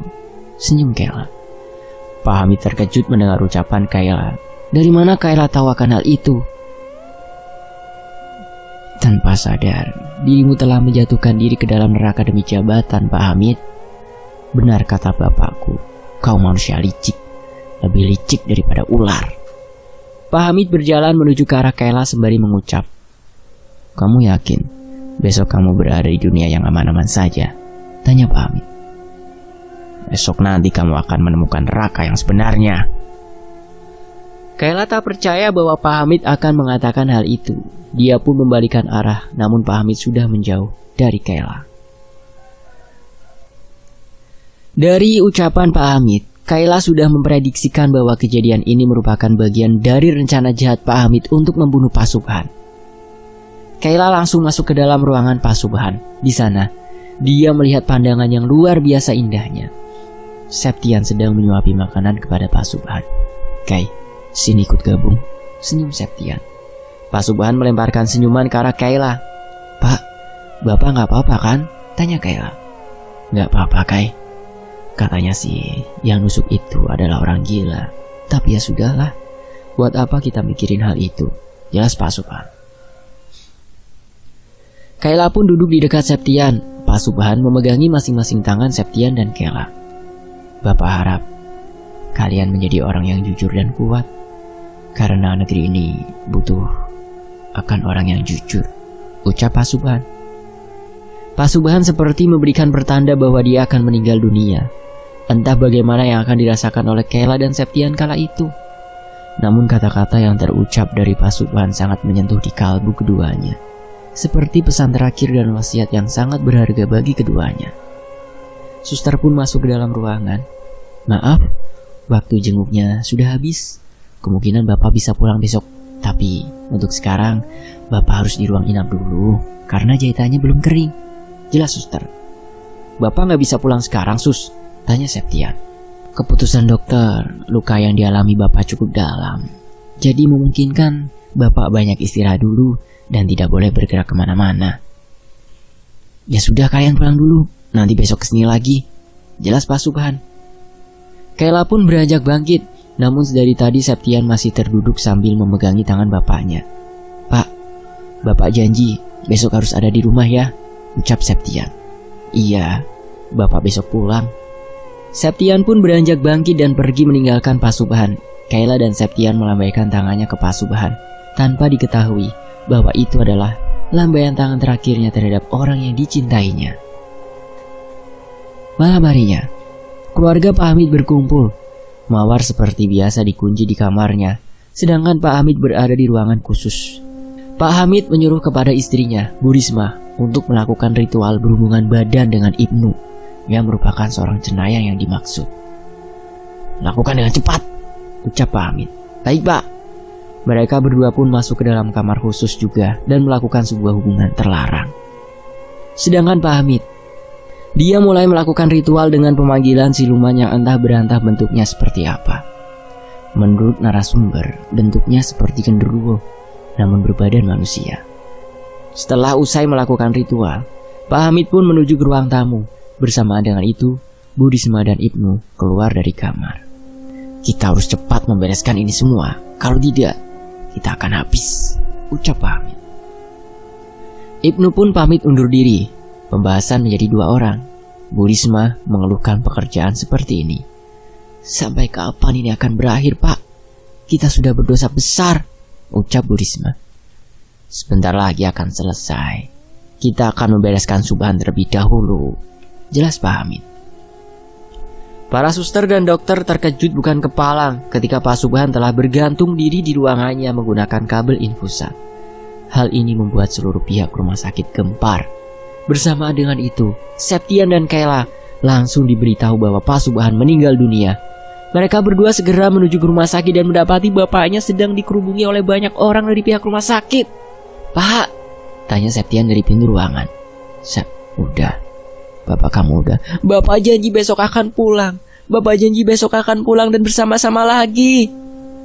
senyum Kayla. Pak Hamid terkejut mendengar ucapan Kayla. Dari mana Kayla tahu akan hal itu? "Tanpa sadar, dirimu telah menjatuhkan diri ke dalam neraka demi jabatan, Pak Hamid. Benar kata bapakku, kau manusia licik, lebih licik daripada ular." Pak Hamid berjalan menuju ke arah Kayla sembari mengucap, "Kamu yakin besok kamu berada di dunia yang aman-aman saja?" tanya Pak Hamid. "Besok nanti kamu akan menemukan neraka yang sebenarnya." Kayla tak percaya bahwa Pak Hamid akan mengatakan hal itu. Dia pun membalikan arah, namun Pak Hamid sudah menjauh dari Kayla. Dari ucapan Pak Hamid, Kayla sudah memprediksikan bahwa kejadian ini merupakan bagian dari rencana jahat Pak Hamid untuk membunuh Pak Subhan. Kayla langsung masuk ke dalam ruangan Pak Subhan. Di sana, dia melihat pandangan yang luar biasa indahnya. Septian sedang menyuapi makanan kepada Pak Subhan. "Kay, sini ikut gabung," senyum Septian. Pak Subhan melemparkan senyuman ke arah Kayla. "Pak, Bapak nggak apa-apa kan?" tanya Kayla. "Nggak apa-apa, Kay. Katanya sih yang nusuk itu adalah orang gila. Tapi ya sudahlah, buat apa kita mikirin hal itu?" jelas Pak Subhan. Kayla pun duduk di dekat Septian. Pak Subhan memegangi masing-masing tangan Septian dan Kayla. "Bapak harap kalian menjadi orang yang jujur dan kuat, karena negeri ini butuh akan orang yang jujur," ucap Pak Subhan. Pak Subhan seperti memberikan pertanda bahwa dia akan meninggal dunia. Entah bagaimana yang akan dirasakan oleh Kayla dan Septian kala itu. Namun kata-kata yang terucap dari Pak Subhan sangat menyentuh di kalbu keduanya. Seperti pesan terakhir dan wasiat yang sangat berharga bagi keduanya. Suster pun masuk ke dalam ruangan. "Maaf, waktu jenguknya sudah habis. Kemungkinan Bapak bisa pulang besok. Tapi untuk sekarang, Bapak harus di ruang inap dulu karena jahitannya belum kering," jelas suster. "Bapak nggak bisa pulang sekarang, Sus?" tanya Septian. "Keputusan dokter, luka yang dialami Bapak cukup dalam. Jadi memungkinkan Bapak banyak istirahat dulu dan tidak boleh bergerak kemana-mana." "Ya sudah, kalian pulang dulu. Nanti besok kesini lagi," jelas Pak Subhan. Kayla pun beranjak bangkit. Namun sedari tadi Septian masih terduduk sambil memegangi tangan bapaknya. "Pak, Bapak janji besok harus ada di rumah ya," ucap Septian. "Iya, Bapak besok pulang." Septian pun beranjak bangkit dan pergi meninggalkan Pak Subhan. Kayla dan Septian melambaikan tangannya ke Pak Subhan tanpa diketahui bahwa itu adalah lambaian tangan terakhirnya terhadap orang yang dicintainya. Malam harinya, keluarga Pak Hamid berkumpul. Mawar seperti biasa dikunci di kamarnya, sedangkan Pak Hamid berada di ruangan khusus. Pak Hamid menyuruh kepada istrinya, Bu Risma, untuk melakukan ritual berhubungan badan dengan Ibnu, yang merupakan seorang cenayang yang dimaksud. "Lakukan dengan cepat," ucap Pak Hamid. "Baik, Pak." Mereka berdua pun masuk ke dalam kamar khusus juga dan melakukan sebuah hubungan terlarang. Sedangkan Pak Hamid Dia mulai melakukan ritual dengan pemanggilan siluman yang entah berantah bentuknya seperti apa. Menurut narasumber, bentuknya seperti genderuwo, namun berbadan manusia. Setelah usai melakukan ritual, Pak Hamid pun menuju ke ruang tamu. Bersamaan dengan itu, Bu Risma dan Ibnu keluar dari kamar. Kita harus cepat membereskan ini semua. Kalau tidak, kita akan habis, ucap Pak Hamid. Ibnu pun pamit undur diri. Pembahasan menjadi 2 orang. Bu Risma mengeluhkan pekerjaan seperti ini. Sampai kapan ini akan berakhir, Pak? Kita sudah berdosa besar, ucap Bu Risma. Sebentar lagi akan selesai. Kita akan membereskan Subhan terlebih dahulu, jelas Pak Hamid. Para suster dan dokter terkejut bukan kepalang ketika Pak Subhan telah bergantung diri di ruangannya menggunakan kabel infusan. Hal ini membuat seluruh pihak rumah sakit gempar. Bersamaan dengan itu, Septian dan Kayla langsung diberitahu bahwa Pak Subhan meninggal dunia. Mereka berdua segera menuju ke rumah sakit dan mendapati bapaknya sedang dikerubungi oleh banyak orang dari pihak rumah sakit. Pak, tanya Septian dari pintu ruangan. Sep, udah. Bapak kamu udah. Bapak janji besok akan pulang. Bapak janji besok akan pulang dan bersama-sama lagi,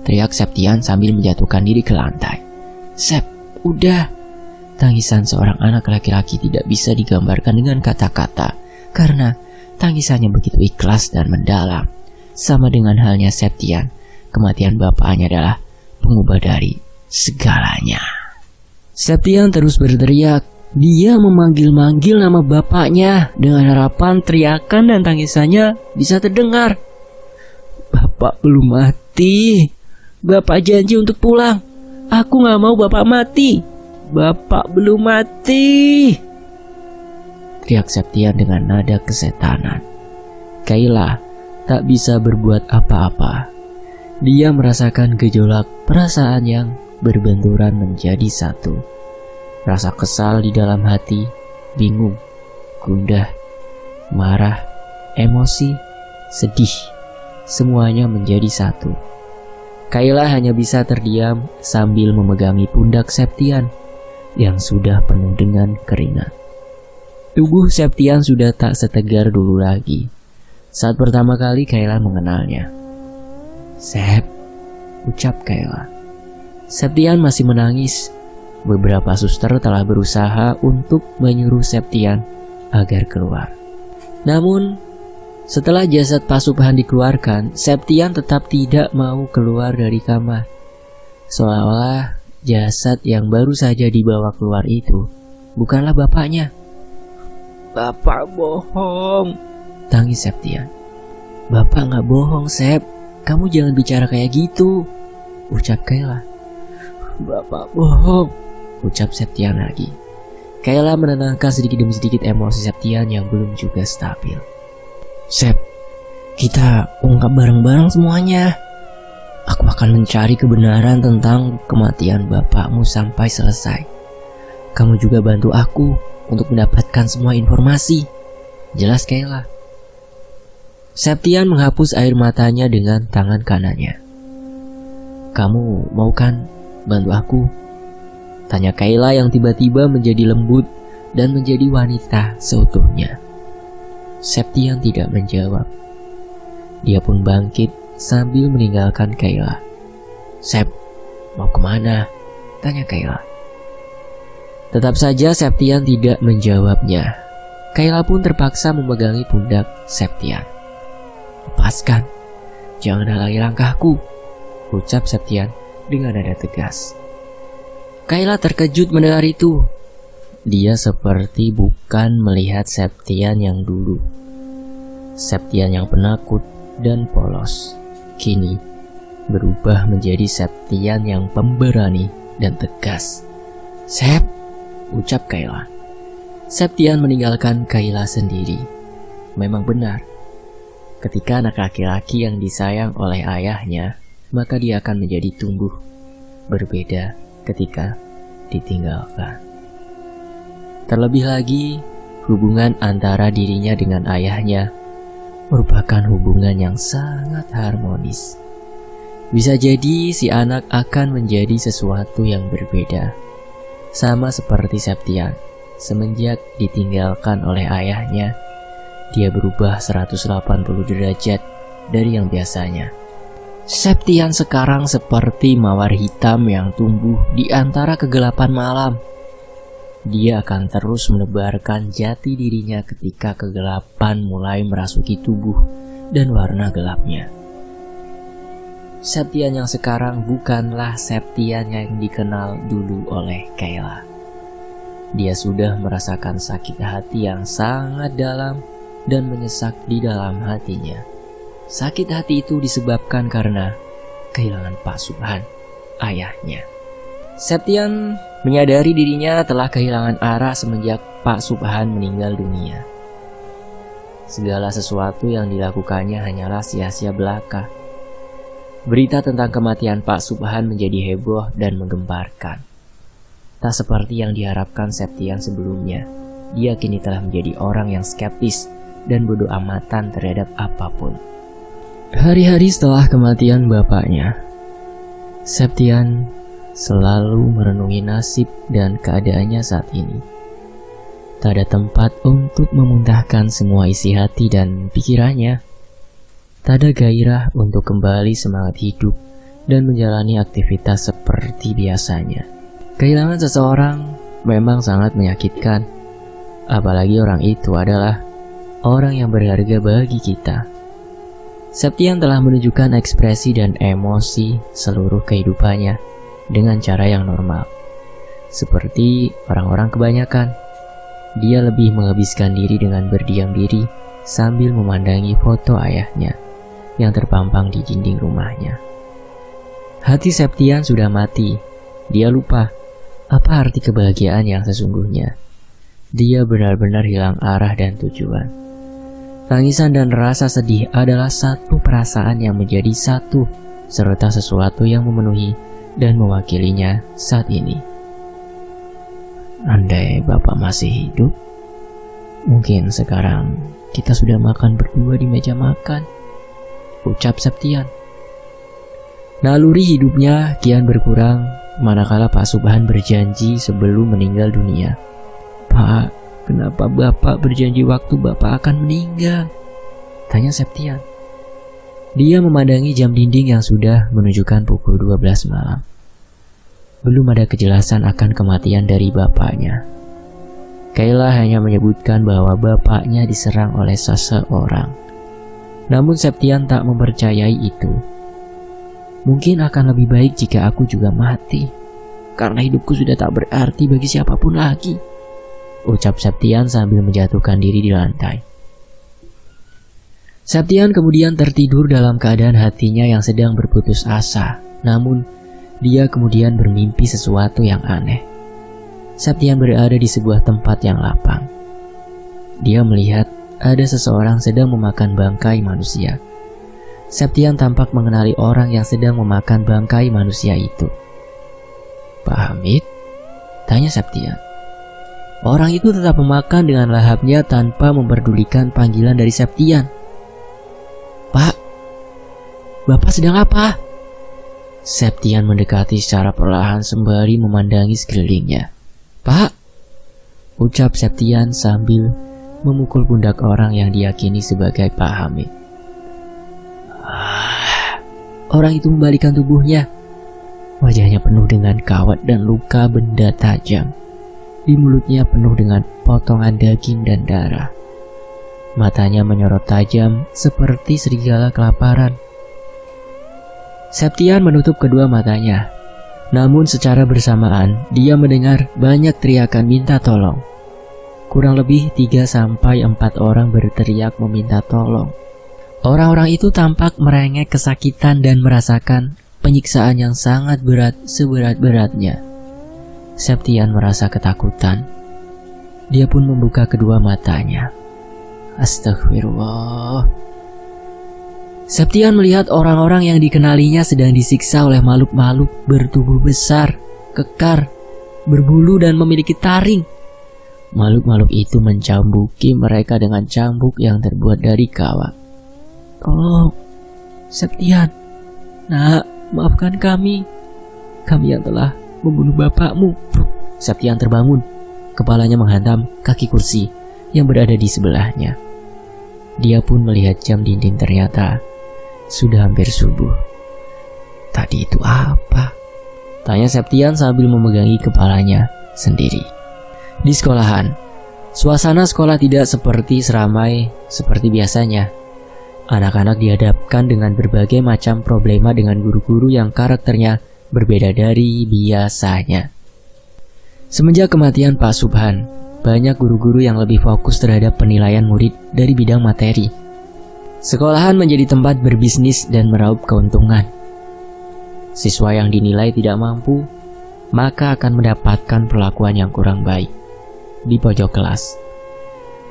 teriak Septian sambil menjatuhkan diri ke lantai. Sep, udah. Tangisan seorang anak laki-laki tidak bisa digambarkan dengan kata-kata karena tangisannya begitu ikhlas dan mendalam. Sama dengan halnya Septian, kematian bapaknya adalah pengubah dari segalanya. Septian terus berteriak. Dia memanggil-manggil nama bapaknya dengan harapan teriakan dan tangisannya bisa terdengar. Bapak belum mati. Bapak janji untuk pulang. Aku gak mau bapak mati. Bapak belum mati, teriak Septian dengan nada kesetanan. Kayla tak bisa berbuat apa-apa. Dia merasakan gejolak perasaan yang berbenturan menjadi satu. Rasa kesal di dalam hati, bingung, gundah, marah, emosi, sedih, semuanya menjadi satu. Kayla hanya bisa terdiam sambil memegangi pundak Septian yang sudah penuh dengan keringat. Tubuh Septian sudah tak setegar dulu lagi saat pertama kali Kayla mengenalnya. Sep, ucap Kayla. Septian masih menangis. Beberapa suster telah berusaha untuk menyuruh Septian agar keluar. Namun, setelah jasad Pak Subhan dikeluarkan, Septian tetap tidak mau keluar dari kamar. Seolah-olah jasad yang baru saja dibawa keluar itu bukanlah bapaknya. Bapak bohong, tangis Septian. Bapak gak bohong, Sep. Kamu jangan bicara kayak gitu, ucap Kayla. Bapak bohong, ucap Septian lagi. Kayla menenangkan sedikit demi sedikit emosi Septian yang belum juga stabil. Sep, kita ungkap bareng-bareng semuanya. Aku akan mencari kebenaran tentang kematian bapakmu sampai selesai. Kamu juga bantu aku untuk mendapatkan semua informasi, jelas Kayla. Septian menghapus air matanya dengan tangan kanannya. Kamu mau kan bantu aku? Tanya Kayla yang tiba-tiba menjadi lembut dan menjadi wanita seutuhnya. Septian tidak menjawab. Dia pun bangkit sambil meninggalkan Kayla. Sep, mau kemana? Tanya Kayla. Tetap saja Septian tidak menjawabnya. Kayla pun terpaksa memegangi pundak Septian. Lepaskan, jangan halangi langkahku, ucap Septian dengan nada tegas. Kayla terkejut mendengar itu. Dia seperti bukan melihat Septian yang dulu. Septian yang penakut dan polos kini berubah menjadi Septian yang pemberani dan tegas. Sep, ucap Kayla. Septian meninggalkan Kayla sendiri. Memang benar, ketika anak laki-laki yang disayang oleh ayahnya, maka dia akan menjadi tumbuh. Berbeda ketika ditinggalkan. Terlebih lagi, hubungan antara dirinya dengan ayahnya merupakan hubungan yang sangat harmonis. Bisa jadi si anak akan menjadi sesuatu yang berbeda. Sama seperti Septian, semenjak ditinggalkan oleh ayahnya, dia berubah 180 derajat dari yang biasanya. Septian sekarang seperti mawar hitam yang tumbuh di antara kegelapan malam. Dia akan terus menebarkan jati dirinya ketika kegelapan mulai merasuki tubuh dan warna gelapnya. Septian yang sekarang bukanlah Septian yang dikenal dulu oleh Kayla. Dia sudah merasakan sakit hati yang sangat dalam dan menyesak di dalam hatinya. Sakit hati itu disebabkan karena kehilangan Pak Subhan, ayahnya. Septian menyadari dirinya telah kehilangan arah semenjak Pak Subhan meninggal dunia. Segala sesuatu yang dilakukannya hanyalah sia-sia belaka. Berita tentang kematian Pak Subhan menjadi heboh dan menggemparkan. Tak seperti yang diharapkan Septian sebelumnya, dia kini telah menjadi orang yang skeptis dan bodoh amatan terhadap apapun. Hari-hari setelah kematian bapaknya, Septian selalu merenungi nasib dan keadaannya saat ini. Tak ada tempat untuk memuntahkan semua isi hati dan pikirannya. Tak ada gairah untuk kembali semangat hidup dan menjalani aktivitas seperti biasanya. Kehilangan seseorang memang sangat menyakitkan, apalagi orang itu adalah orang yang berharga bagi kita. Septian telah menunjukkan ekspresi dan emosi seluruh kehidupannya dengan cara yang normal. Seperti orang-orang kebanyakan, dia lebih menghabiskan diri dengan berdiam diri sambil memandangi foto ayahnya yang terpampang di dinding rumahnya. Hati Septian sudah mati. Dia lupa apa arti kebahagiaan yang sesungguhnya. Dia benar-benar hilang arah dan tujuan. Tangisan dan rasa sedih adalah satu perasaan yang menjadi satu, serta sesuatu yang memenuhi dan mewakilinya saat ini. Andai Bapak masih hidup, mungkin sekarang kita sudah makan berdua di meja makan, ucap Septian. Naluri hidupnya kian berkurang manakala Pak Subhan berjanji sebelum meninggal dunia. Pak, kenapa Bapak berjanji waktu Bapak akan meninggal? Tanya Septian. Dia memandangi jam dinding yang sudah menunjukkan pukul 12 malam. Belum ada kejelasan akan kematian dari bapaknya. Kayla hanya menyebutkan bahwa bapaknya diserang oleh seseorang. Namun Septian tak mempercayai itu. Mungkin akan lebih baik jika aku juga mati, karena hidupku sudah tak berarti bagi siapapun lagi, ucap Septian sambil menjatuhkan diri di lantai. Septian kemudian tertidur dalam keadaan hatinya yang sedang berputus asa. Namun, dia kemudian bermimpi sesuatu yang aneh. Septian berada di sebuah tempat yang lapang. Dia melihat ada seseorang sedang memakan bangkai manusia. Septian tampak mengenali orang yang sedang memakan bangkai manusia itu. Pak Hamid? Tanya Septian. Orang itu tetap memakan dengan lahapnya tanpa memperdulikan panggilan dari Septian. Pak, Bapak sedang apa? Septian mendekati secara perlahan sembari memandangi sekelilingnya. Pak, ucap Septian sambil memukul pundak orang yang diyakini sebagai Pak Hamid. Orang itu membalikkan tubuhnya. Wajahnya penuh dengan kawat dan luka benda tajam. Di mulutnya penuh dengan potongan daging dan darah. Matanya menyorot tajam seperti serigala kelaparan. Septian menutup kedua matanya. Namun secara bersamaan dia mendengar banyak teriakan minta tolong. Kurang lebih 3-4 orang berteriak meminta tolong. Orang-orang itu tampak merengek kesakitan dan merasakan penyiksaan yang sangat berat seberat-beratnya. Septian merasa ketakutan. Dia pun membuka kedua matanya. Astagfirullah. Septian melihat orang-orang yang dikenalinya sedang disiksa oleh makhluk-makhluk bertubuh besar, kekar, berbulu dan memiliki taring. Makhluk-makhluk itu mencambuki mereka dengan cambuk yang terbuat dari kawat. Tolong, Septian, Nak, maafkan kami. Kami yang telah membunuh bapakmu. Septian terbangun, kepalanya menghantam kaki kursi yang berada di sebelahnya. Dia pun melihat jam dinding, ternyata sudah hampir subuh. Tadi itu apa? Tanya Septian sambil memegangi kepalanya sendiri. Di sekolahan, suasana sekolah tidak seperti seramai seperti biasanya. Anak-anak dihadapkan dengan berbagai macam problema dengan guru-guru yang karakternya berbeda dari biasanya. Semenjak kematian Pak Subhan, banyak guru-guru yang lebih fokus terhadap penilaian murid dari bidang materi. Sekolahan menjadi tempat berbisnis dan meraup keuntungan. Siswa yang dinilai tidak mampu, maka akan mendapatkan perlakuan yang kurang baik. Di pojok kelas,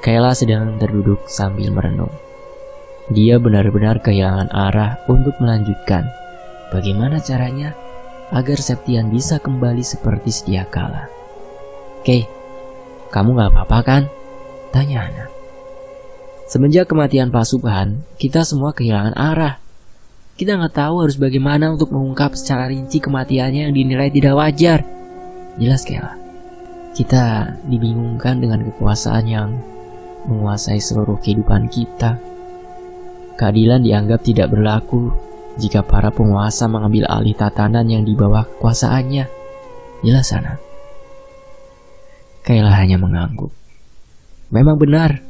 Kayla sedang terduduk sambil merenung. Dia benar-benar kehilangan arah untuk melanjutkan. Bagaimana caranya agar Septian bisa kembali seperti sedia kala? "Oke, kamu gak apa-apa kan?" tanya Hana. Semenjak kematian Pak Subhan, kita semua kehilangan arah. Kita gak tahu harus bagaimana untuk mengungkap secara rinci kematiannya yang dinilai tidak wajar. Jelas Kayla, kita dibingungkan dengan kekuasaan yang menguasai seluruh kehidupan kita. Keadilan dianggap tidak berlaku jika para penguasa mengambil alih tatanan yang di bawah kekuasaannya. Jelas Hana. Kayla hanya mengangguk. Memang benar,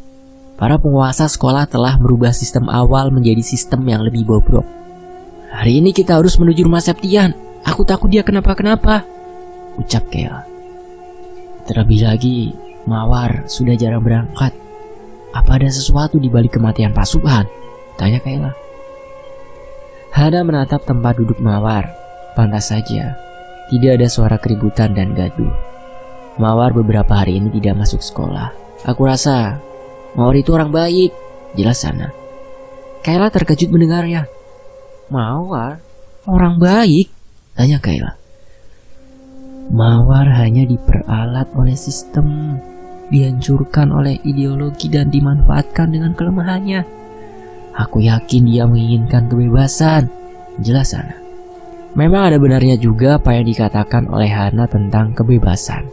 para penguasa sekolah telah merubah sistem awal menjadi sistem yang lebih bobrok. Hari ini kita harus menuju rumah Septian. Aku takut dia kenapa-kenapa, ucap Kayla. Terlebih lagi, Mawar sudah jarang berangkat. Apa ada sesuatu di balik kematian Pak Subhan? Tanya Kayla. Hana menatap tempat duduk Mawar. Pantas saja, tidak ada suara keributan dan gaduh. Mawar beberapa hari ini tidak masuk sekolah. Aku rasa Mawar itu orang baik, jelas Hana. Kayla terkejut mendengarnya. Mawar? Orang baik? Tanya Kayla. Mawar hanya diperalat oleh sistem, dihancurkan oleh ideologi dan dimanfaatkan dengan kelemahannya. Aku yakin dia menginginkan kebebasan, jelas Hana. Memang ada benarnya juga apa yang dikatakan oleh Hana tentang kebebasan.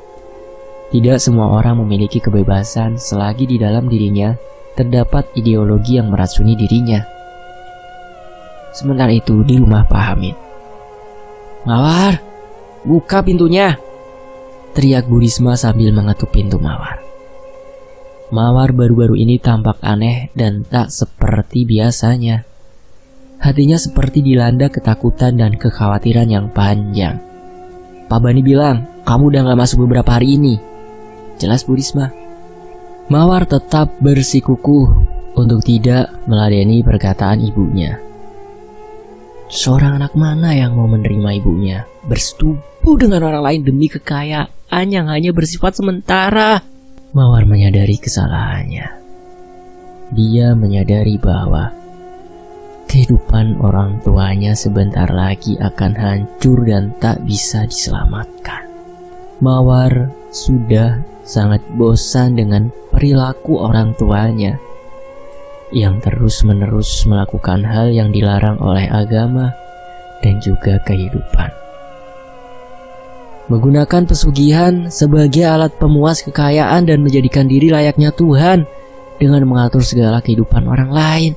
Tidak semua orang memiliki kebebasan selagi di dalam dirinya terdapat ideologi yang meracuni dirinya. Sementara itu di rumah Pak Hamid. Mawar, buka pintunya, teriak Bu Risma sambil mengetuk pintu Mawar. Mawar baru-baru ini tampak aneh dan tak seperti biasanya. Hatinya seperti dilanda ketakutan dan kekhawatiran yang panjang. Pak Bani bilang, kamu udah gak masuk beberapa hari ini, jelas Bu Risma. Mawar tetap bersikukuh untuk tidak meladeni perkataan ibunya. Seorang anak mana yang mau menerima ibunya bersetubuh dengan orang lain demi kekayaan yang hanya bersifat sementara? Mawar menyadari kesalahannya. Dia menyadari bahwa kehidupan orang tuanya sebentar lagi akan hancur dan tak bisa diselamatkan. Mawar sudah sangat bosan dengan perilaku orang tuanya yang terus-menerus melakukan hal yang dilarang oleh agama dan juga kehidupan. Menggunakan pesugihan sebagai alat pemuas kekayaan dan menjadikan diri layaknya Tuhan dengan mengatur segala kehidupan orang lain.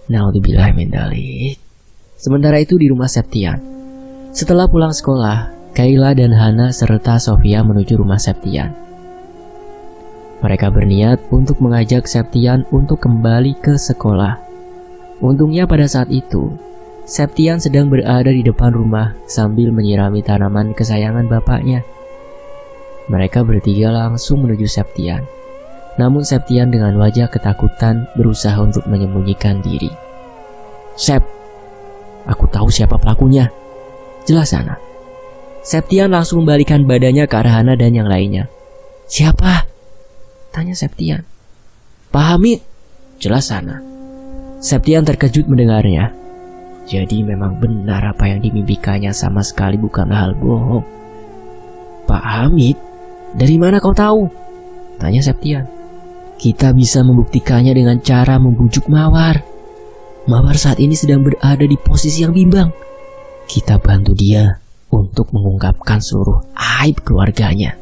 Naudzubillah min dzalik. Sementara itu di rumah Septian. Setelah pulang sekolah, Kayla dan Hana serta Sofia menuju rumah Septian. Mereka berniat untuk mengajak Septian untuk kembali ke sekolah. Untungnya pada saat itu, Septian sedang berada di depan rumah sambil menyirami tanaman kesayangan bapaknya. Mereka bertiga langsung menuju Septian. Namun Septian dengan wajah ketakutan berusaha untuk menyembunyikan diri. Sep, aku tahu siapa pelakunya, jelas Hana. Septian langsung membalikan badannya ke arah Hana dan yang lainnya. Siapa? Tanya Septian. Pak Hamid, jelas Hana. Septian terkejut mendengarnya. Jadi memang benar apa yang dimimpikannya sama sekali bukanlah hal bohong. Pak Hamid? Dari mana kau tahu? Tanya Septian. Kita bisa membuktikannya dengan cara membujuk Mawar. Mawar saat ini sedang berada di posisi yang bimbang. Kita bantu dia untuk mengungkapkan seluruh aib keluarganya.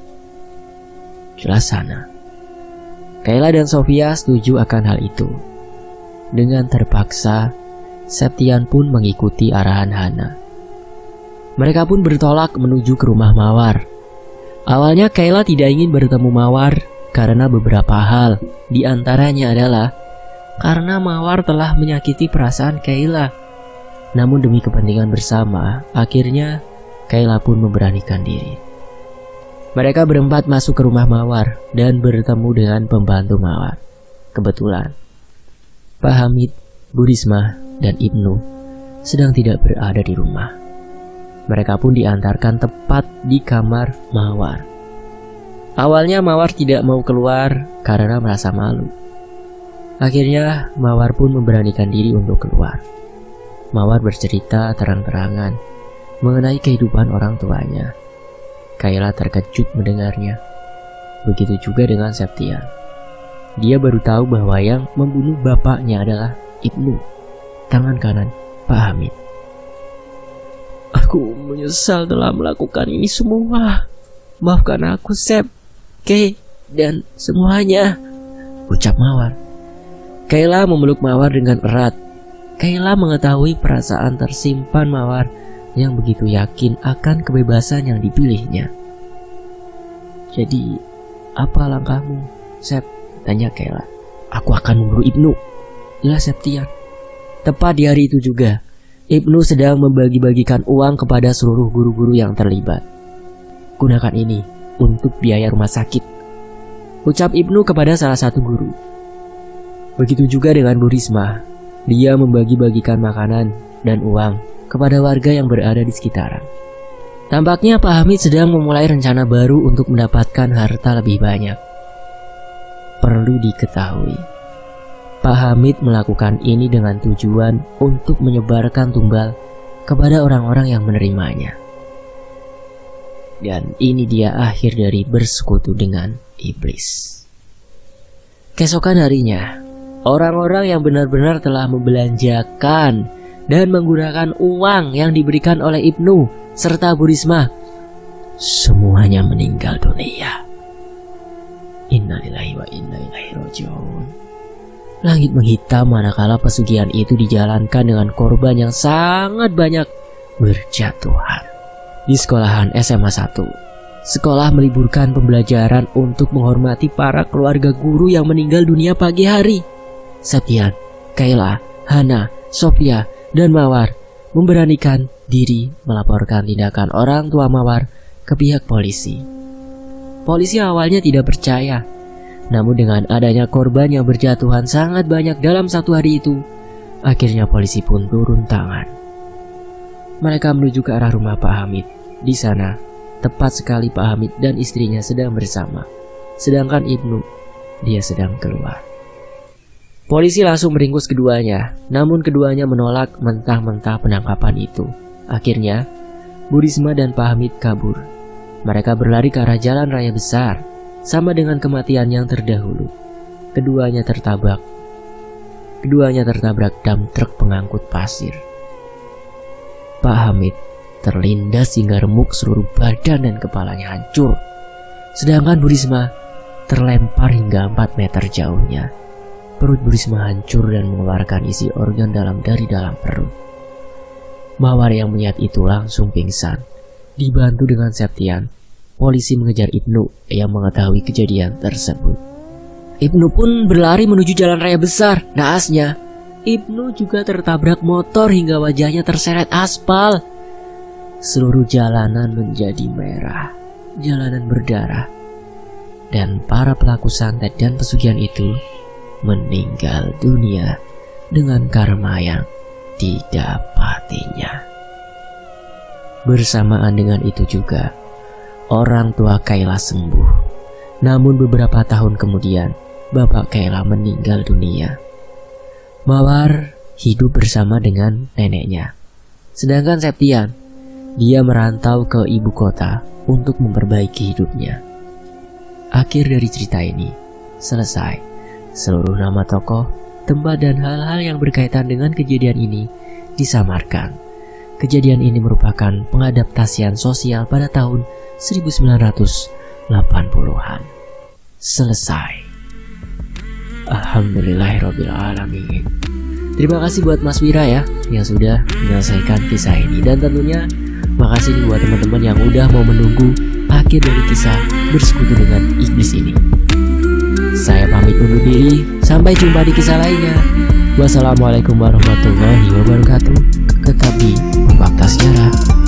Jelas Hana. Kayla dan Sofia setuju akan hal itu. Dengan terpaksa, Septian pun mengikuti arahan Hana. Mereka pun bertolak menuju ke rumah Mawar. Awalnya Kayla tidak ingin bertemu Mawar karena beberapa hal. Di antaranya adalah karena Mawar telah menyakiti perasaan Kayla. Namun demi kepentingan bersama, akhirnya Kayla pun memberanikan diri. Mereka berempat masuk ke rumah Mawar dan bertemu dengan pembantu Mawar. Kebetulan Pak Hamid, Bu Risma, dan Ibnu sedang tidak berada di rumah. Mereka pun diantarkan tepat di kamar Mawar. Awalnya Mawar tidak mau keluar karena merasa malu. Akhirnya Mawar pun memberanikan diri untuk keluar. Mawar bercerita terang-terangan mengenai kehidupan orang tuanya. Kayla terkejut mendengarnya. Begitu juga dengan Septian. Dia baru tahu bahwa yang membunuh bapaknya adalah Ibnu, tangan kanan Pak Hamid. Aku menyesal telah melakukan ini semua. Maafkan aku, Sep, Kay, dan semuanya, ucap Mawar. Kayla memeluk Mawar dengan erat. Kayla mengetahui perasaan tersimpan Mawar yang begitu yakin akan kebebasan yang dipilihnya. Jadi, apa langkahmu, Sep? Tanya Kayla. Aku akan membunuh Ibnu, lah Septian. Tepat di hari itu juga, Ibnu sedang membagi-bagikan uang kepada seluruh guru-guru yang terlibat. Gunakan ini untuk biaya rumah sakit, ucap Ibnu kepada salah satu guru. Begitu juga dengan Bu Risma. Dia membagi-bagikan makanan dan uang kepada warga yang berada di sekitaran. Tampaknya Pak Hamid sedang memulai rencana baru untuk mendapatkan harta lebih banyak. Perlu diketahui, Pak Hamid melakukan ini dengan tujuan untuk menyebarkan tumbal kepada orang-orang yang menerimanya. Dan ini dia akhir dari bersekutu dengan iblis. Keesokan harinya, orang-orang yang benar-benar telah membelanjakan dan menggunakan uang yang diberikan oleh Ibnu serta Bu Risma, semuanya meninggal dunia. Innalillahi wa inna ilaihi raji'un. Langit menghitam manakala pesugihan itu dijalankan dengan korban yang sangat banyak berjatuhan. Di sekolahan SMA 1, sekolah meliburkan pembelajaran untuk menghormati para keluarga guru yang meninggal dunia pagi hari. Septian, Kayla, Hana, Sofia, dan Mawar memberanikan diri melaporkan tindakan orang tua Mawar ke pihak polisi. Polisi awalnya tidak percaya, namun dengan adanya korban yang berjatuhan sangat banyak dalam satu hari itu, akhirnya polisi pun turun tangan. Mereka menuju ke arah rumah Pak Hamid. Di sana, tepat sekali Pak Hamid dan istrinya sedang bersama, sedangkan Ibnu, dia sedang keluar. Polisi langsung meringkus keduanya, namun keduanya menolak mentah-mentah penangkapan itu. Akhirnya, Bu Risma dan Pak Hamid kabur. Mereka berlari ke arah jalan raya besar, sama dengan kematian yang terdahulu. Keduanya tertabrak dam truk pengangkut pasir. Pak Hamid terlindas hingga remuk seluruh badan dan kepalanya hancur. Sedangkan Bu Risma terlempar hingga 4 meter jauhnya. Perut Bu Risma hancur dan mengeluarkan isi organ dari dalam perut. Mawar yang melihat itu langsung pingsan. Dibantu dengan Septian, polisi mengejar Ibnu yang mengetahui kejadian tersebut. Ibnu pun berlari menuju jalan raya besar. Naasnya, Ibnu juga tertabrak motor hingga wajahnya terseret aspal. Seluruh jalanan menjadi merah, jalanan berdarah. Dan para pelaku santet dan pesugihan itu meninggal dunia dengan karma yang didapatinya. Bersamaan dengan itu juga, orang tua Kayla sembuh. Namun beberapa tahun kemudian, bapak Kayla meninggal dunia. Mawar hidup bersama dengan neneknya. Sedangkan Septian, dia merantau ke ibu kota untuk memperbaiki hidupnya. Akhir dari cerita ini selesai. Seluruh nama tokoh, tempat dan hal-hal yang berkaitan dengan kejadian ini disamarkan. Kejadian ini merupakan pengadaptasian sosial pada tahun 1980-an. Selesai. Alhamdulillahirabbil alamin. Terima kasih buat Mas Wira ya yang sudah menyelesaikan kisah ini, dan tentunya makasih nih buat teman-teman yang udah mau menunggu akhir dari kisah Bersekutu dengan Iblis ini. Saya pamit undur diri, sampai jumpa di kisah lainnya. Wassalamualaikum warahmatullahi wabarakatuh. Kekab di Fakta Sejarah.